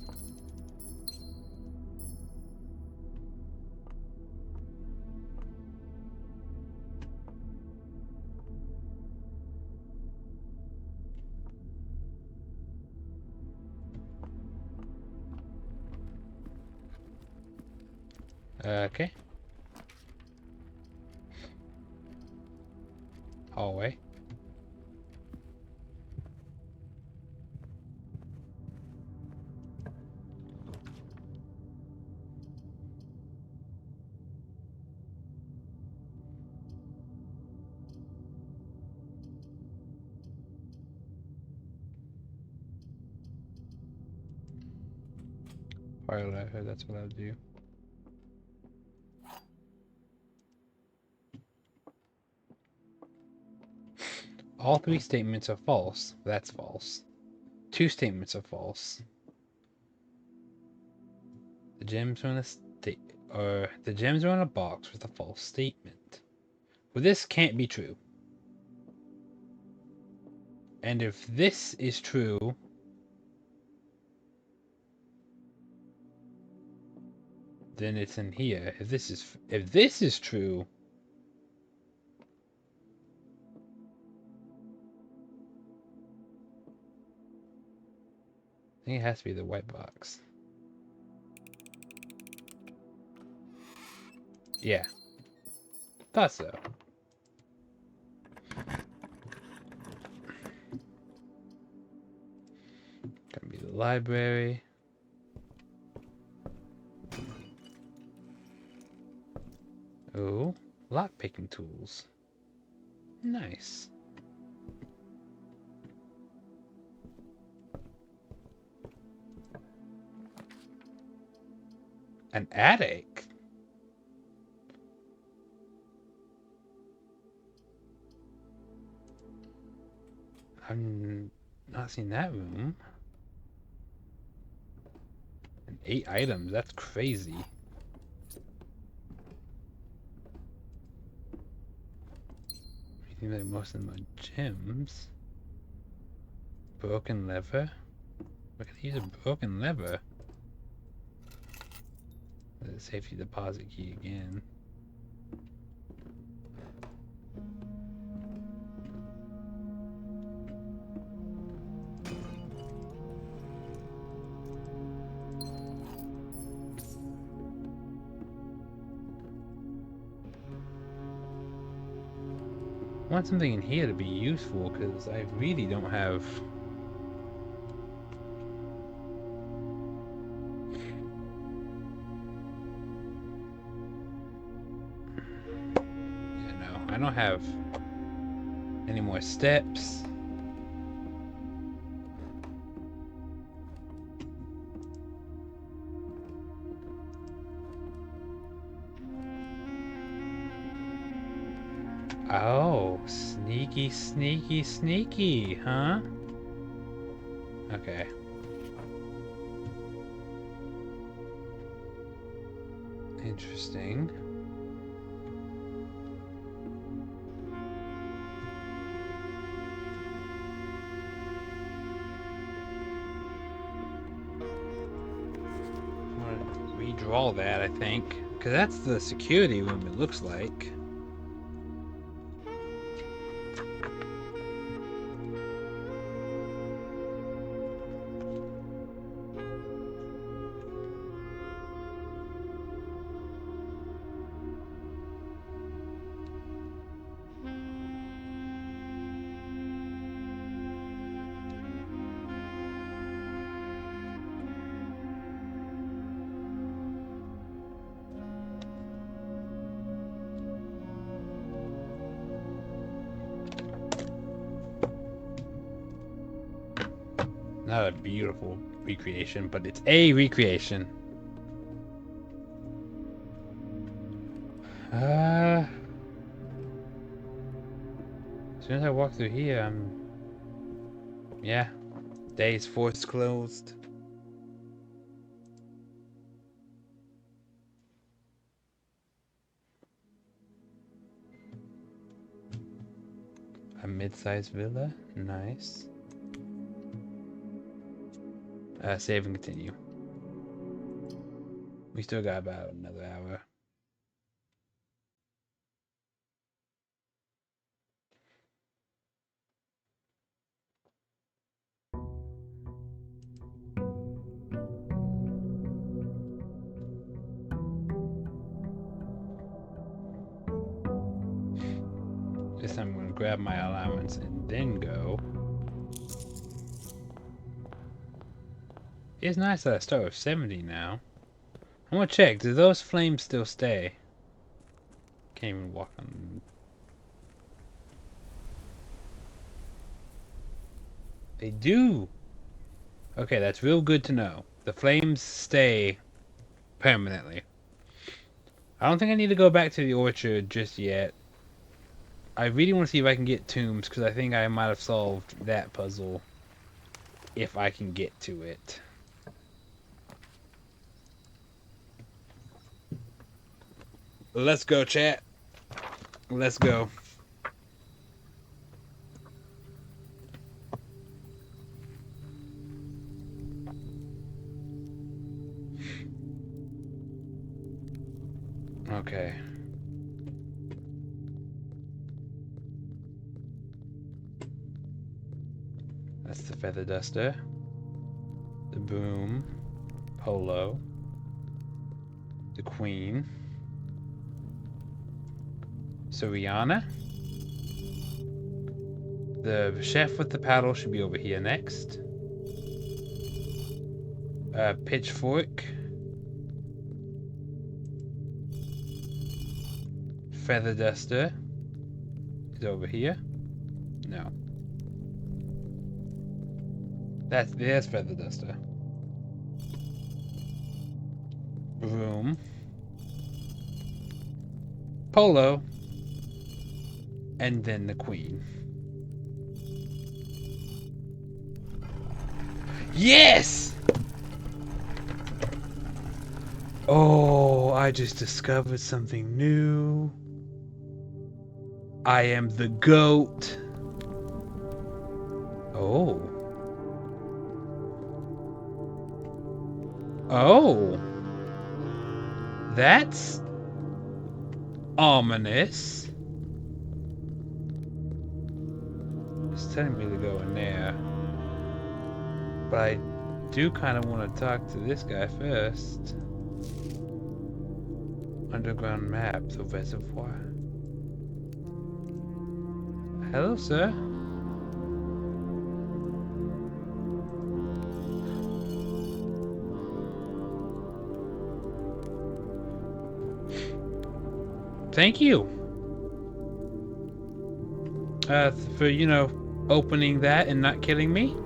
Okay. Hallway. Parlor, that's what I'll do. All three statements are false. That's false. Two statements are false. The gems are in the gems are in a box with a false statement. Well, this can't be true. And if this is true, then it's in here. If this is true, I think it has to be the white box. Yeah. Thought so. Gonna be the library. Oh, lockpicking tools. Nice. An attic? I've not seen that room. And 8 items, that's crazy. I think that most of them are gems. Broken lever? I can use a broken lever. The safety deposit key again. I want something in here to be useful because I really don't have. Yeah, no, I don't have any more steps. Oh, sneaky, sneaky, sneaky, huh? Okay. Interesting. I'm gonna redraw that, I think, because that's the security room. It looks like. Not a beautiful recreation, but it's a recreation. As soon as I walk through here, yeah, day's force closed. A mid-sized villa, nice. Save and continue. We still got about another hour. This time I'm going to grab my allowance and then go. It's nice that I start with 70 now. I'm going to check. Do those flames still stay? Can't even walk on. They do! Okay, that's real good to know. The flames stay permanently. I don't think I need to go back to the orchard just yet. I really want to see if I can get tombs, because I think I might have solved that puzzle if I can get to it. Let's go, chat. Let's go. Okay. That's the feather duster. The broom. Polo. The queen. Soriana. The chef with the paddle should be over here next. Pitchfork. Feather duster is over here. No. There's feather duster. Broom. Polo. And then the queen. Yes! Oh, I just discovered something new. I am the goat. Oh. Oh. That's ominous. It's telling me to go in there. But I do kind of want to talk to this guy first. Underground map, the reservoir. Hello, sir. Thank you. For, opening that and not killing me.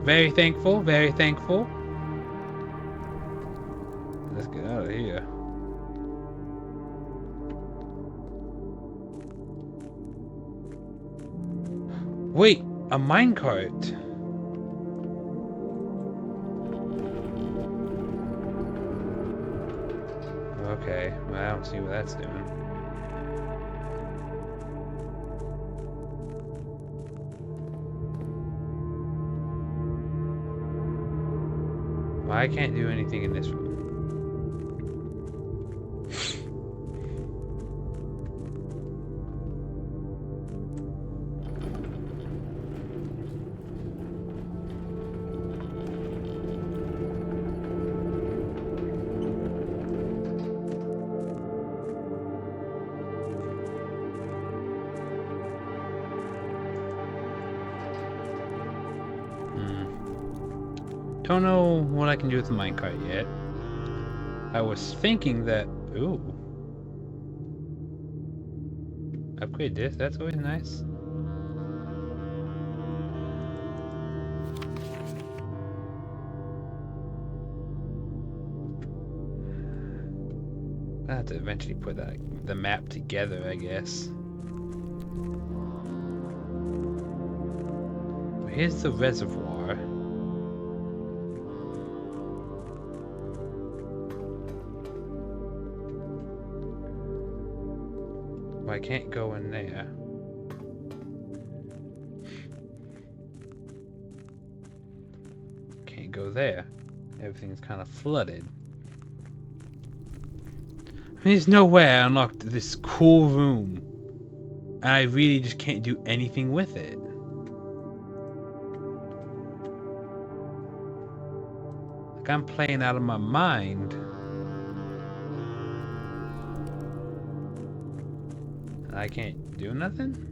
Very thankful, very thankful. Let's get out of here. Wait, a minecart. Okay, well, I don't see what that's doing. Well, I can't do anything in this room. Don't know what I can do with the minecart yet. I was thinking that... Ooh. Upgrade this, that's always nice. I have to eventually put the map together, I guess. Here's the reservoir. Well, I can't go in there. Can't go there. Everything's kind of flooded. I mean, there's no way I unlocked this cool room. And I really just can't do anything with it. Like, I'm playing out of my mind. And I can't do nothing?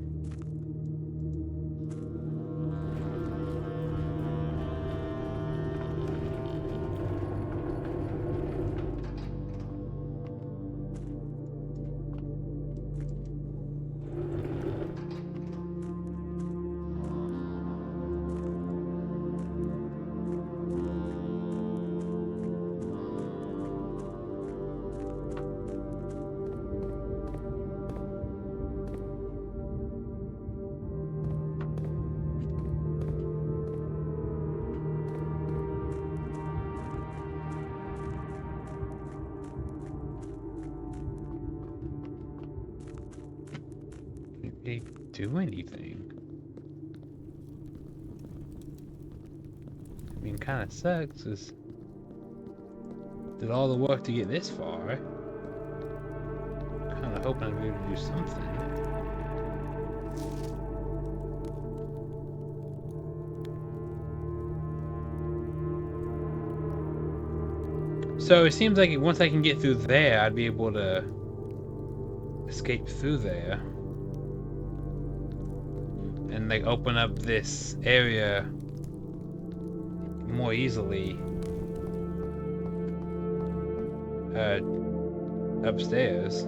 They do anything. I mean, kind of sucks. Is did all the work to get this far. Kind of hoping I'd be able to do something. So it seems like once I can get through there, I'd be able to escape through there. And like open up this area more easily. Upstairs.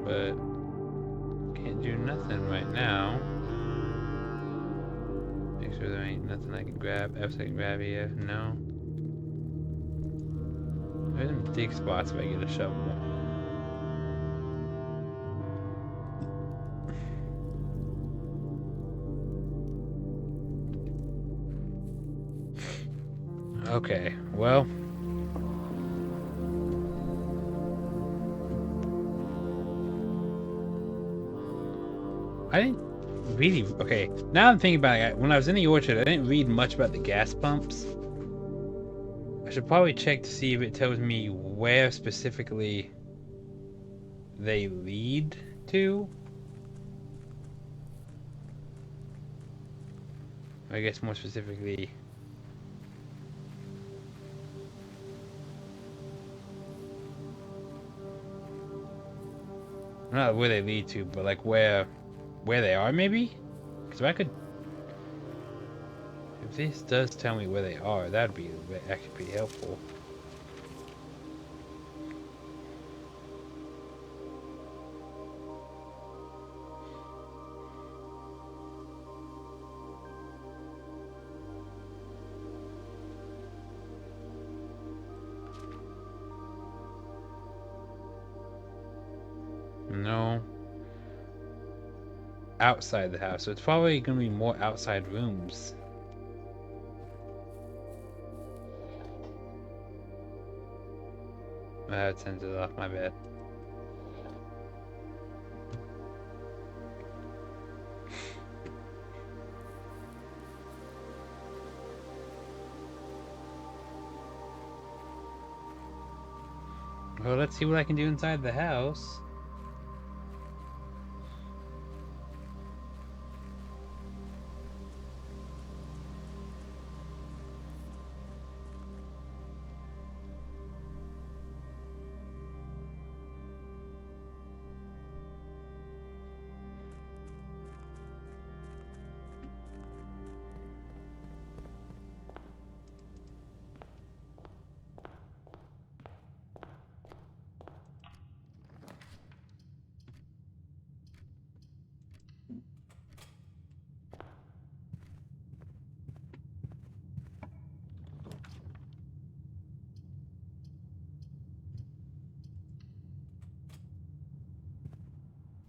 But can't do nothing right now. Make sure there ain't nothing I can grab. Else I can grab here. No. There's some dig spots if I get a shovel. Okay, well. I didn't really... Okay, now I'm thinking about it. When I was in the orchard, I didn't read much about the gas pumps. I should probably check to see if it tells me where specifically they lead to. I guess more specifically... Not where they lead to, but like where they are, maybe? Because if I could... If this does tell me where they are, that'd be actually pretty helpful. No. outside the house, so it's probably gonna be more outside rooms. It sends it off, my bad. Well, let's see what I can do inside the house.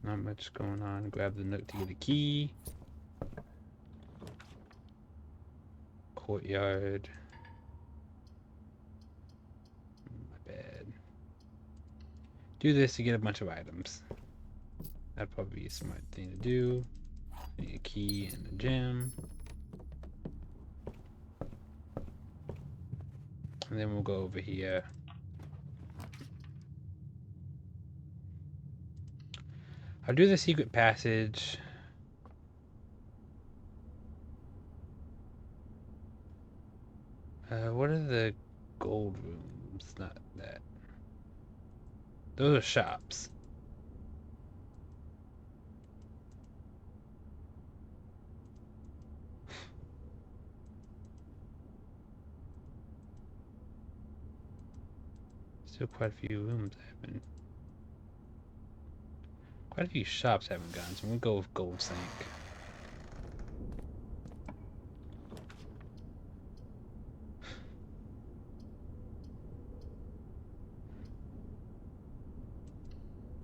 Not much going on. Grab the note to get a key. Courtyard. My bad. Do this to get a bunch of items. That'd probably be a smart thing to do. Need a key in the gym. And then we'll go over here. I'll do the secret passage. What are the gold rooms? Not that. Those are shops. Still quite a few rooms I haven't. Quite a few shops I haven't gone, so we'll go with gold sink.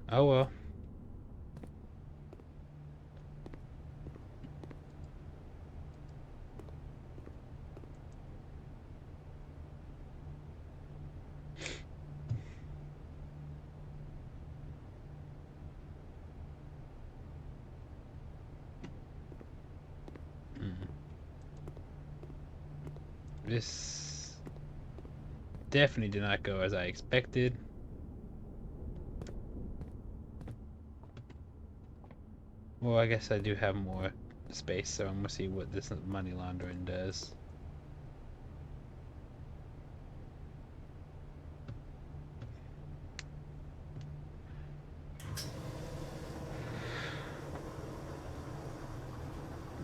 Oh well. This definitely did not go as I expected. Well, I guess I do have more space, so I'm gonna see what this money laundering does.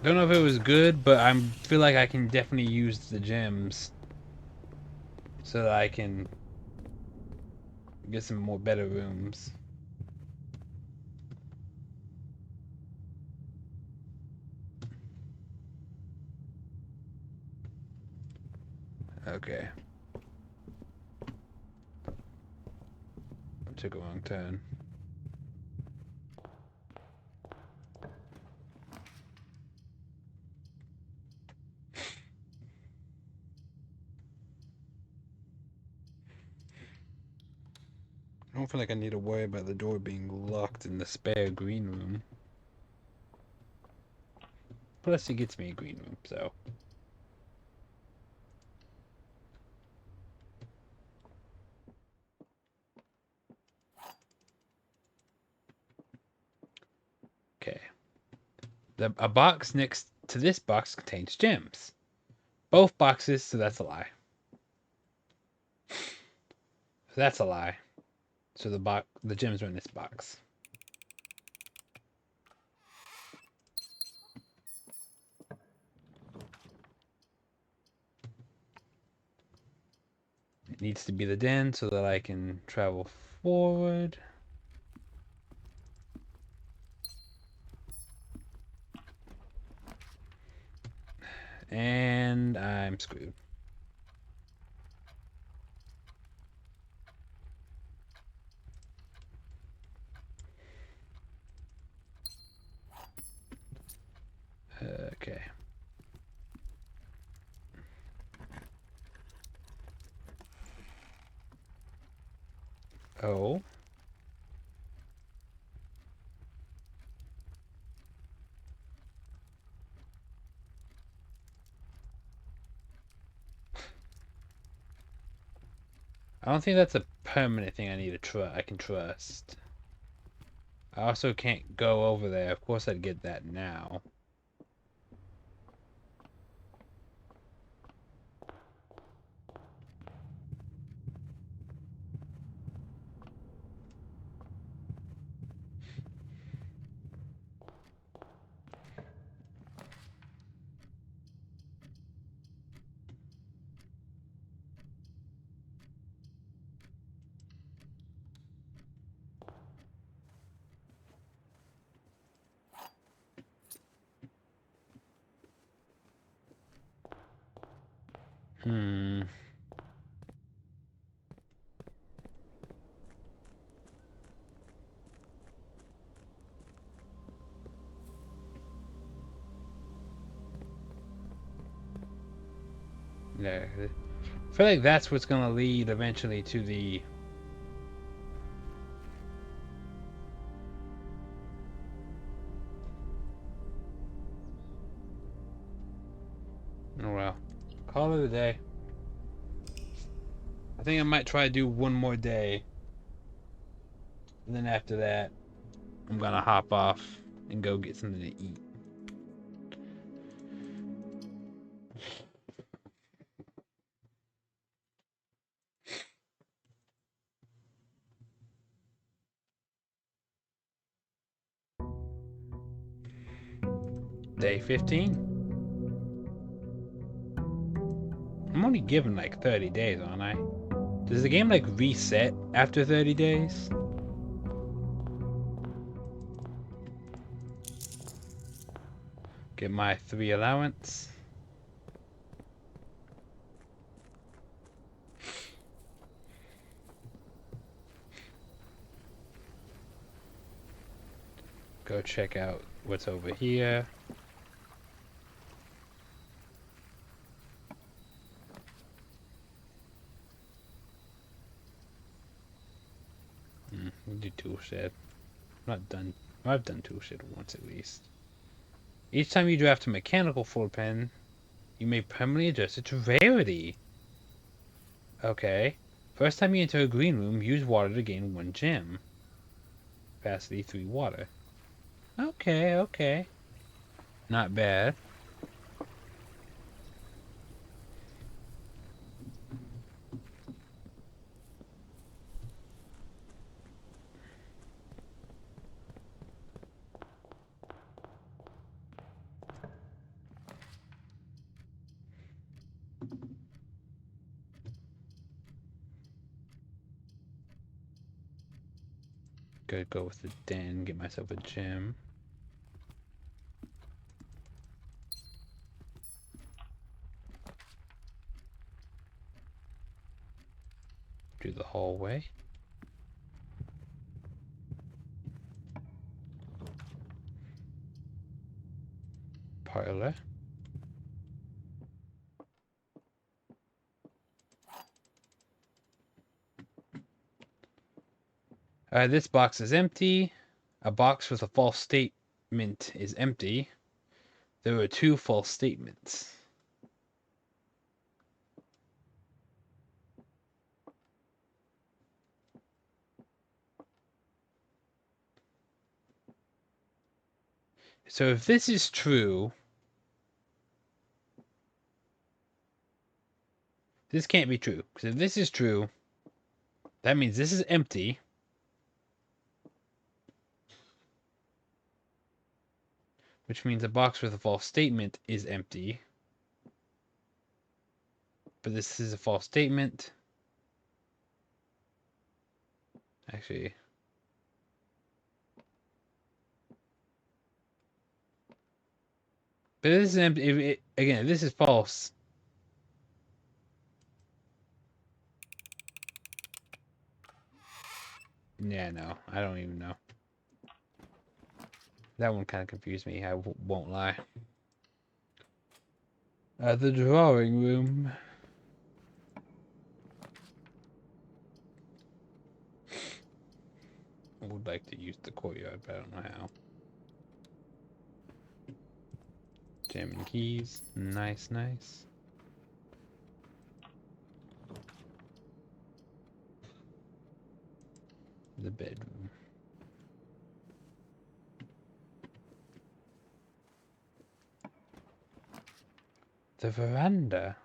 Don't know if it was good, but I feel like I can definitely use the gems so that I can get some more better rooms. Okay. Took a long turn. I don't feel like I need to worry about the door being locked in the spare green room. Plus, it gets me a green room, so. Okay. A box next to this box contains gems. Both boxes, so that's a lie. That's a lie. So the gems are in this box. It needs to be the den so that I can travel forward. And I'm screwed. Okay. Oh. I don't think that's a permanent thing I need to I can trust. I also can't go over there. Of course I'd get that now. Hmm. Yeah. I feel like that's what's gonna lead eventually to the... Oh well. Call it a day. I think I might try to do one more day. And then after that, I'm gonna hop off and go get something to eat. Day 15. I'm only given like 30 days, aren't I? Does the game like reset after 30 days? Get my 3 allowance. Go check out what's over here. We do tool shed. I'm not done. I've done tool shed once at least. Each time you draft a mechanical full pen, you may permanently adjust its rarity. Okay. First time you enter a green room, use water to gain 1 gem. Capacity 3 water. Okay, okay. Not bad. Gotta go with the den, get myself a gem. Do the hallway. Parlor. This box is empty. A box with a false statement is empty. There are 2 false statements. So if this is true, this can't be true. Because if this is true, that means this is empty. Which means a box with a false statement is empty. But this is a false statement. Actually. But this is empty. Again, if this is false. Yeah, no. I don't even know. That one kind of confused me. I won't lie. The drawing room. I would like to use the courtyard, but I don't know how. Jamming keys. Nice, nice. The bedroom. The veranda.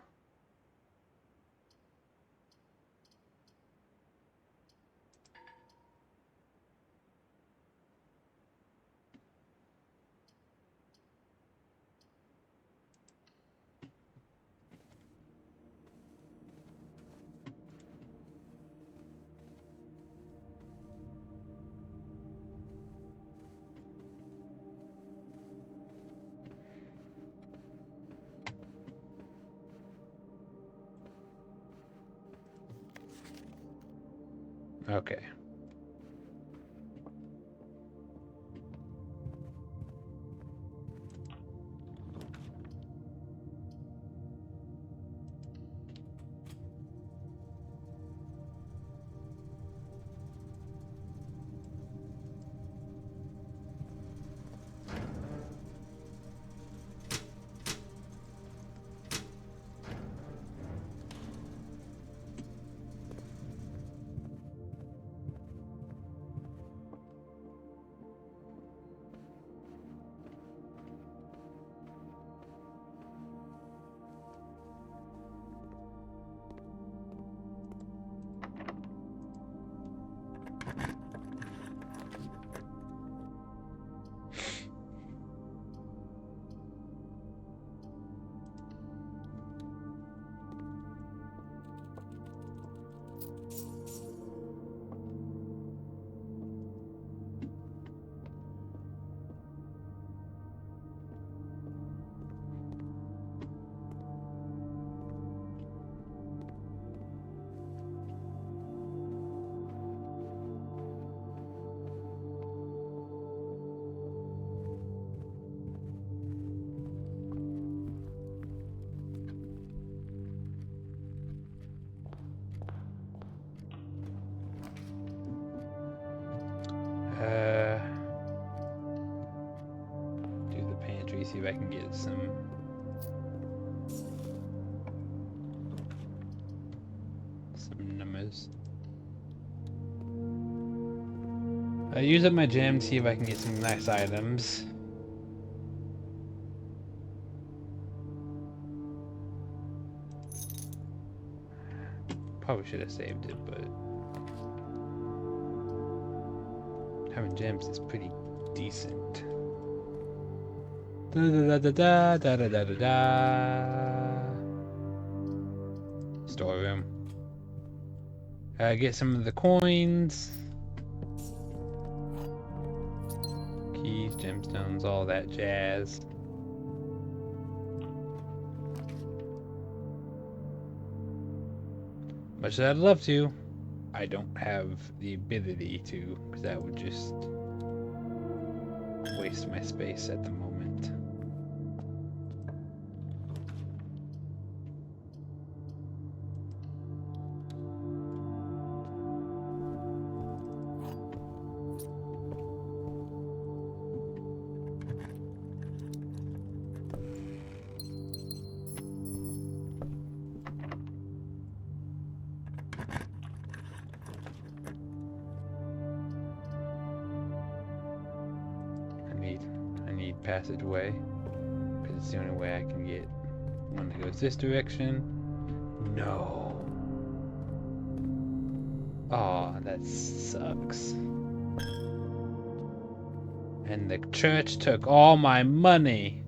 Okay. Do the pantry, see if I can get some numbers. Use up my gem, see if I can get some nice items. Probably should have saved it, but having gems is pretty decent. Da da da da da da da da da. Storeroom. Get some of the coins, keys, gemstones, all that jazz. Much as I'd love to, I don't have the ability to, because that would just waste my space at the moment. I need passageway, because it's the only way I can get one that goes this direction. No. Aw, that sucks. And the church took all my money.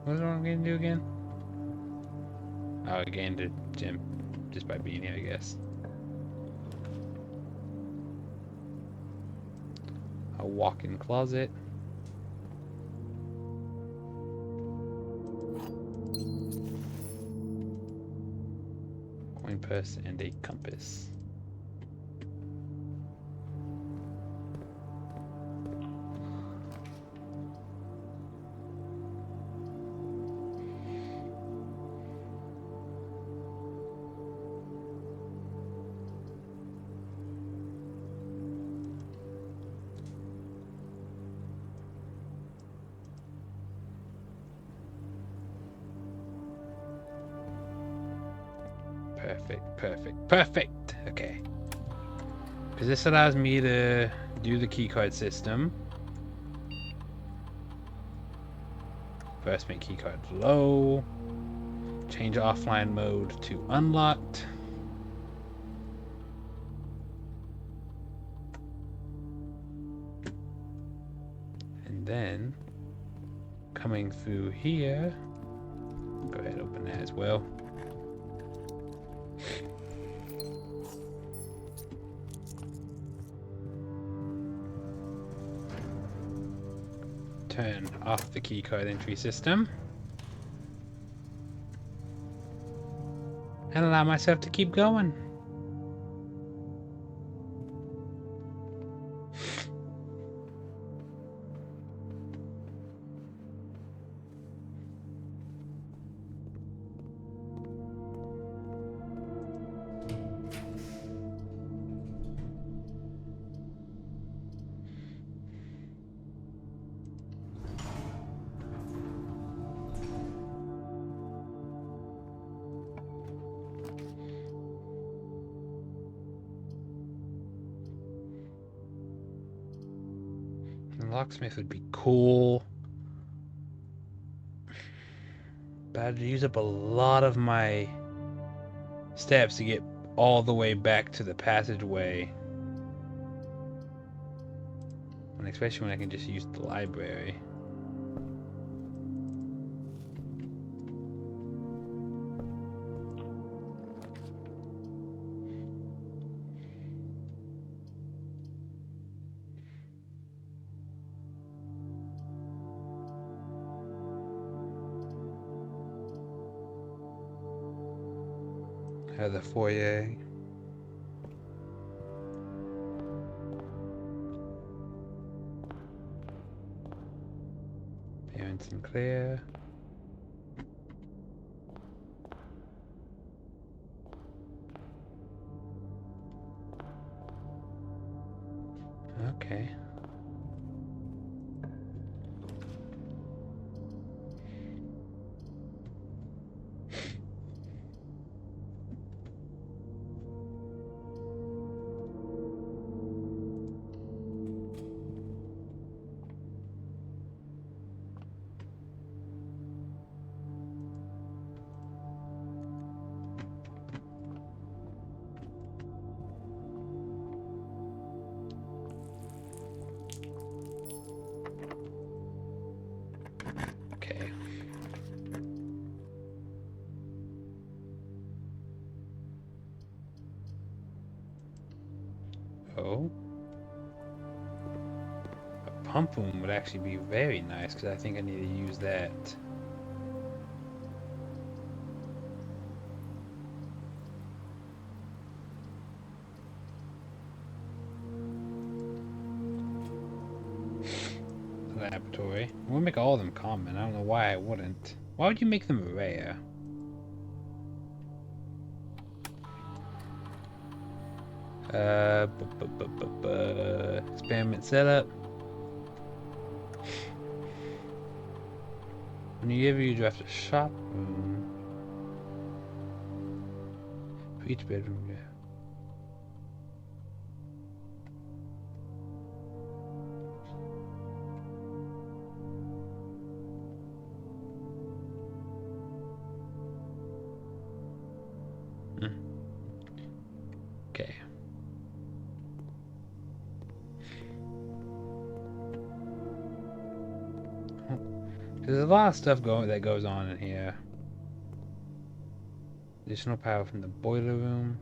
What's what I'm gonna do again? Oh, I gained a gem just by being here, I guess. A walk-in closet. Coin purse and a compass. Perfect. Okay. Because this allows me to do the keycard system. First, make keycard low. Change offline mode to unlocked. And then, coming through here, go ahead and open that as well. Turn off the keycard entry system. And allow myself to keep going. Locksmith would be cool, but I'd use up a lot of my steps to get all the way back to the passageway, and especially when I can just use the library. The foyer. Baron Sinclair. Okay. Oh. A pump room would actually be very nice because I think I need to use that. Laboratory. We'll make all of them common. I don't know why I wouldn't. Why would you make them rare? Experiment setup. Whenever you draft a shop room for each bedroom, yeah. Okay. There's a lot of stuff that goes on in here. Additional power from the boiler room.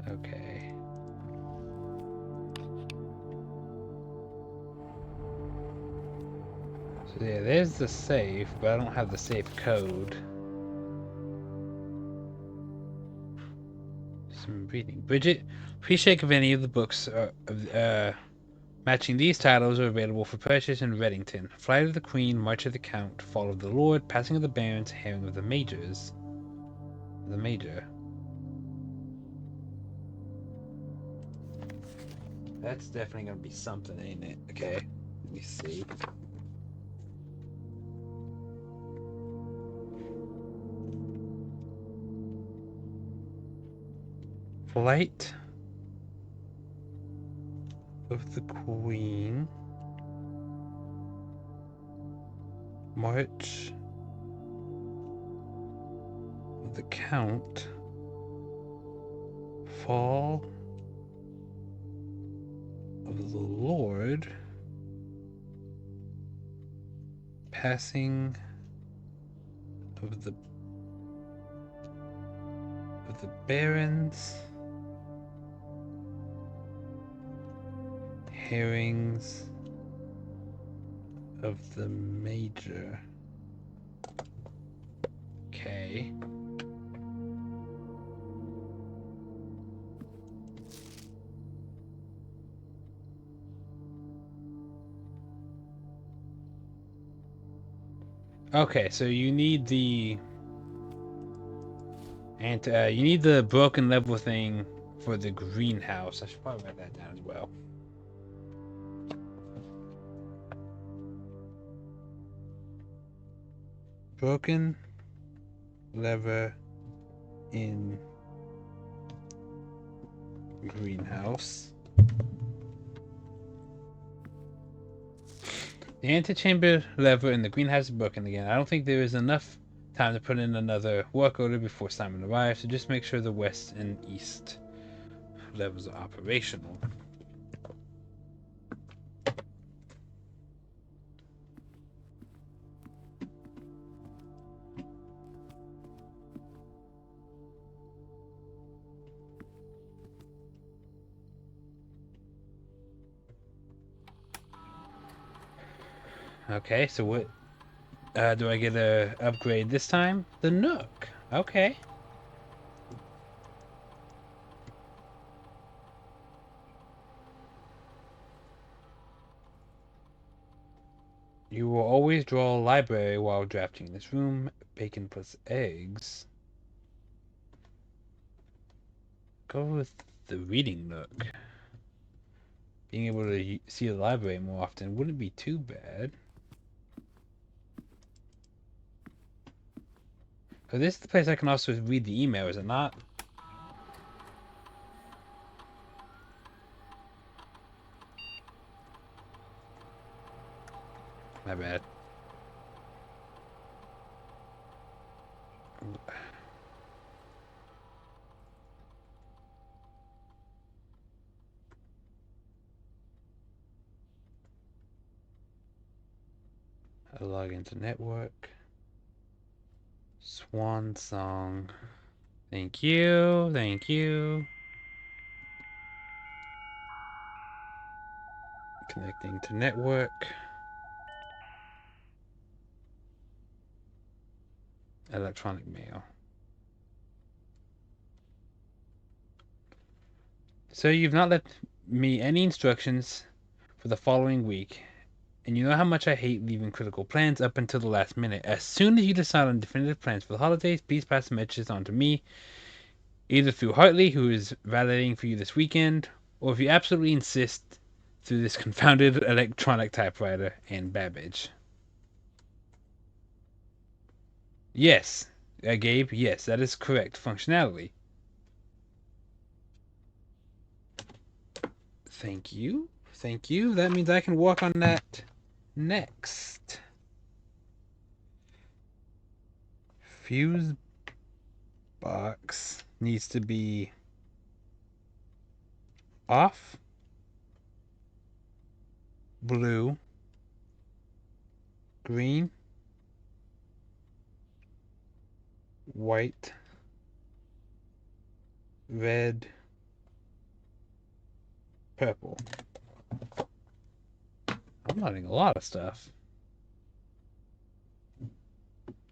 Okay. So yeah, there's the safe, but I don't have the safe code. Some reading. Bridget, please check if any of the books matching these titles are available for purchase in Reddington. Flight of the Queen, March of the Count, Fall of the Lord, Passing of the Barons, Herring of the Majors. The Major. That's definitely gonna be something, ain't it? Okay. Let me see. Flight of the Queen. March of the Count. Fall of the Lord. Passing of the Barons. Herrings of the Major. Okay. Okay, so you need the you need the broken level thing for the greenhouse. I should probably write that down as well. Broken lever in greenhouse. The antechamber lever in the greenhouse is broken again. I don't think there is enough time to put in another work order before Simon arrives, so just make sure the west and east levels are operational. Okay, so what do I get a upgrade this time? The Nook. Okay. You will always draw a library while drafting this room. Bacon plus eggs. Go with the reading nook. Being able to see the library more often wouldn't be too bad. So this is the place I can also read the email, is it not? My bad. I log into network. Swan song. Thank you. Thank you. Connecting to network. Electronic mail. So you've not left me any instructions for the following week, and you know how much I hate leaving critical plans up until the last minute. As soon as you decide on definitive plans for the holidays, please pass the messages on to me either through Hartley, who is validating for you this weekend, or if you absolutely insist, through this confounded electronic typewriter and Babbage. Yes, Gabe, yes, that is correct functionality. Thank you. Thank you. That means I can work on that next. Fuse box needs to be off, blue, green, white, red, purple. I'm learning a lot of stuff.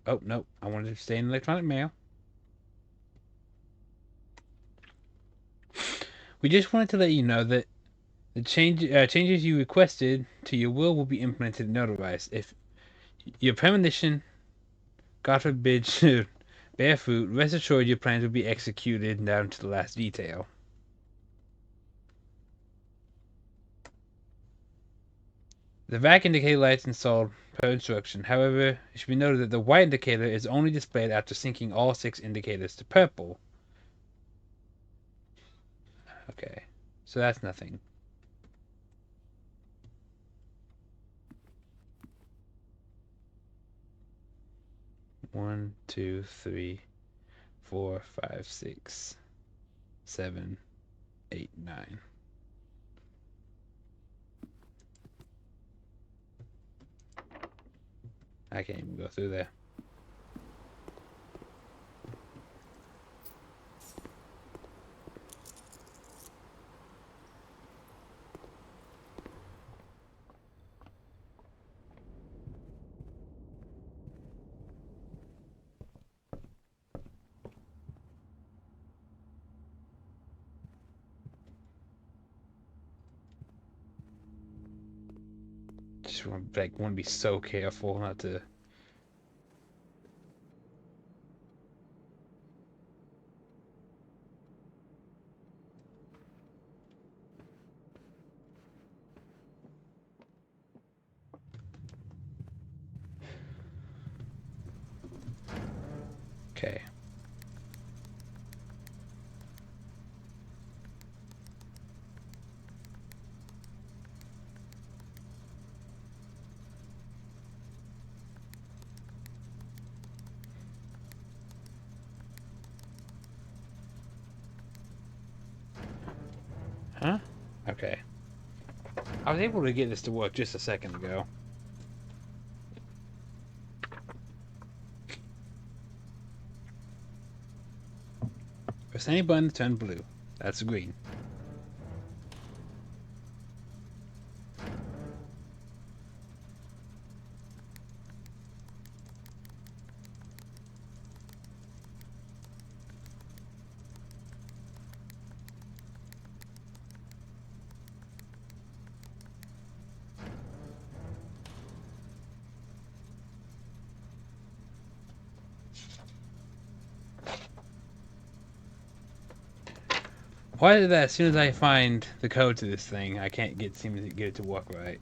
Oh, no. I wanted to stay in electronic mail. We just wanted to let you know that the changes you requested to your will be implemented and notarized. If your premonition, God forbid, should bear fruit, rest assured your plans will be executed down to the last detail. The vac indicator lights installed per instruction. However, it should be noted that the white indicator is only displayed after syncing all 6 indicators to purple. Okay, so that's nothing. One, two, three, 4, 5, 6, 7, 8, 9. I can't even go through there. Just want to be so careful not to. Okay. Huh? Okay. I was able to get this to work just a second ago. Press any button to turn blue. That's green. Why is it that as soon as I find the code to this thing, I can't seem to get it to work right?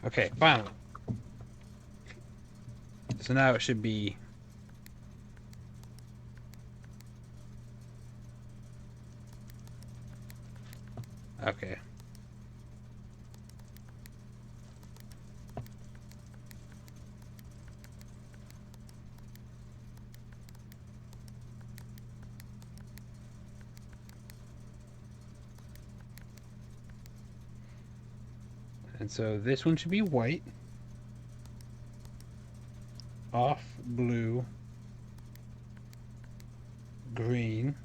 Okay, finally. So now it should be... Okay. And so this one should be white. Off blue. Green.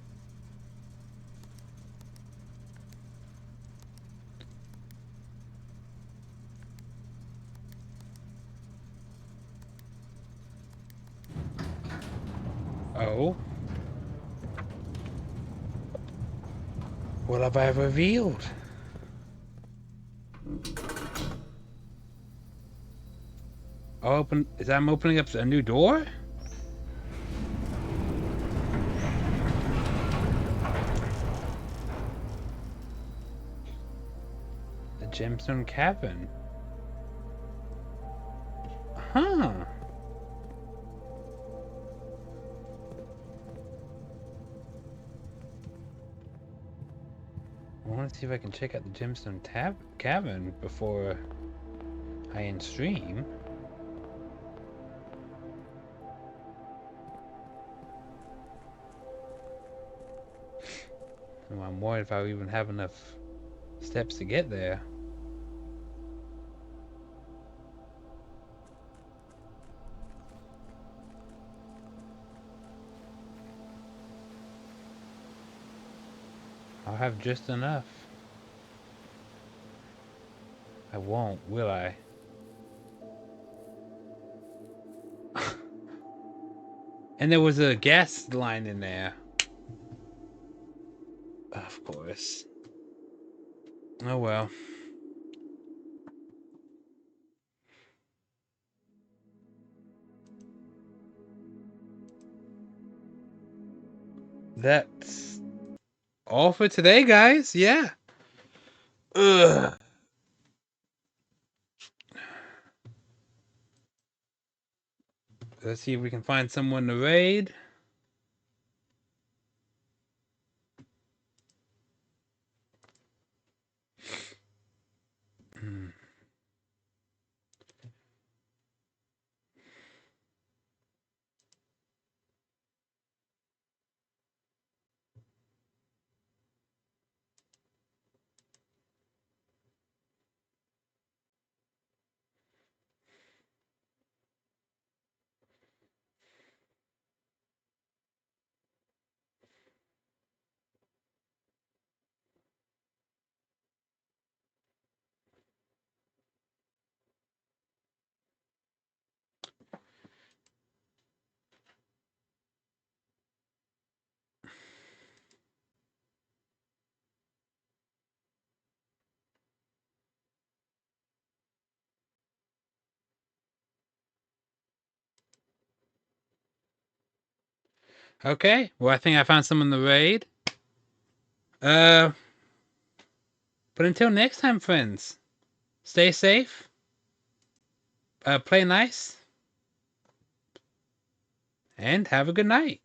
Oh. What have I revealed? Is I'm opening up a new door? The gemstone cavern. Huh. I want to see if I can check out the gemstone cavern before I end stream. Well, I'm worried if I even have enough steps to get there. I'll have just enough. I won't, will I? And there was a gas line in there. Of course. Oh well. That's all for today, guys. Yeah. Ugh. Let's see if we can find someone to raid. Okay. Well, I think I found someone to raid. But until next time, friends, stay safe. Play nice. And have a good night.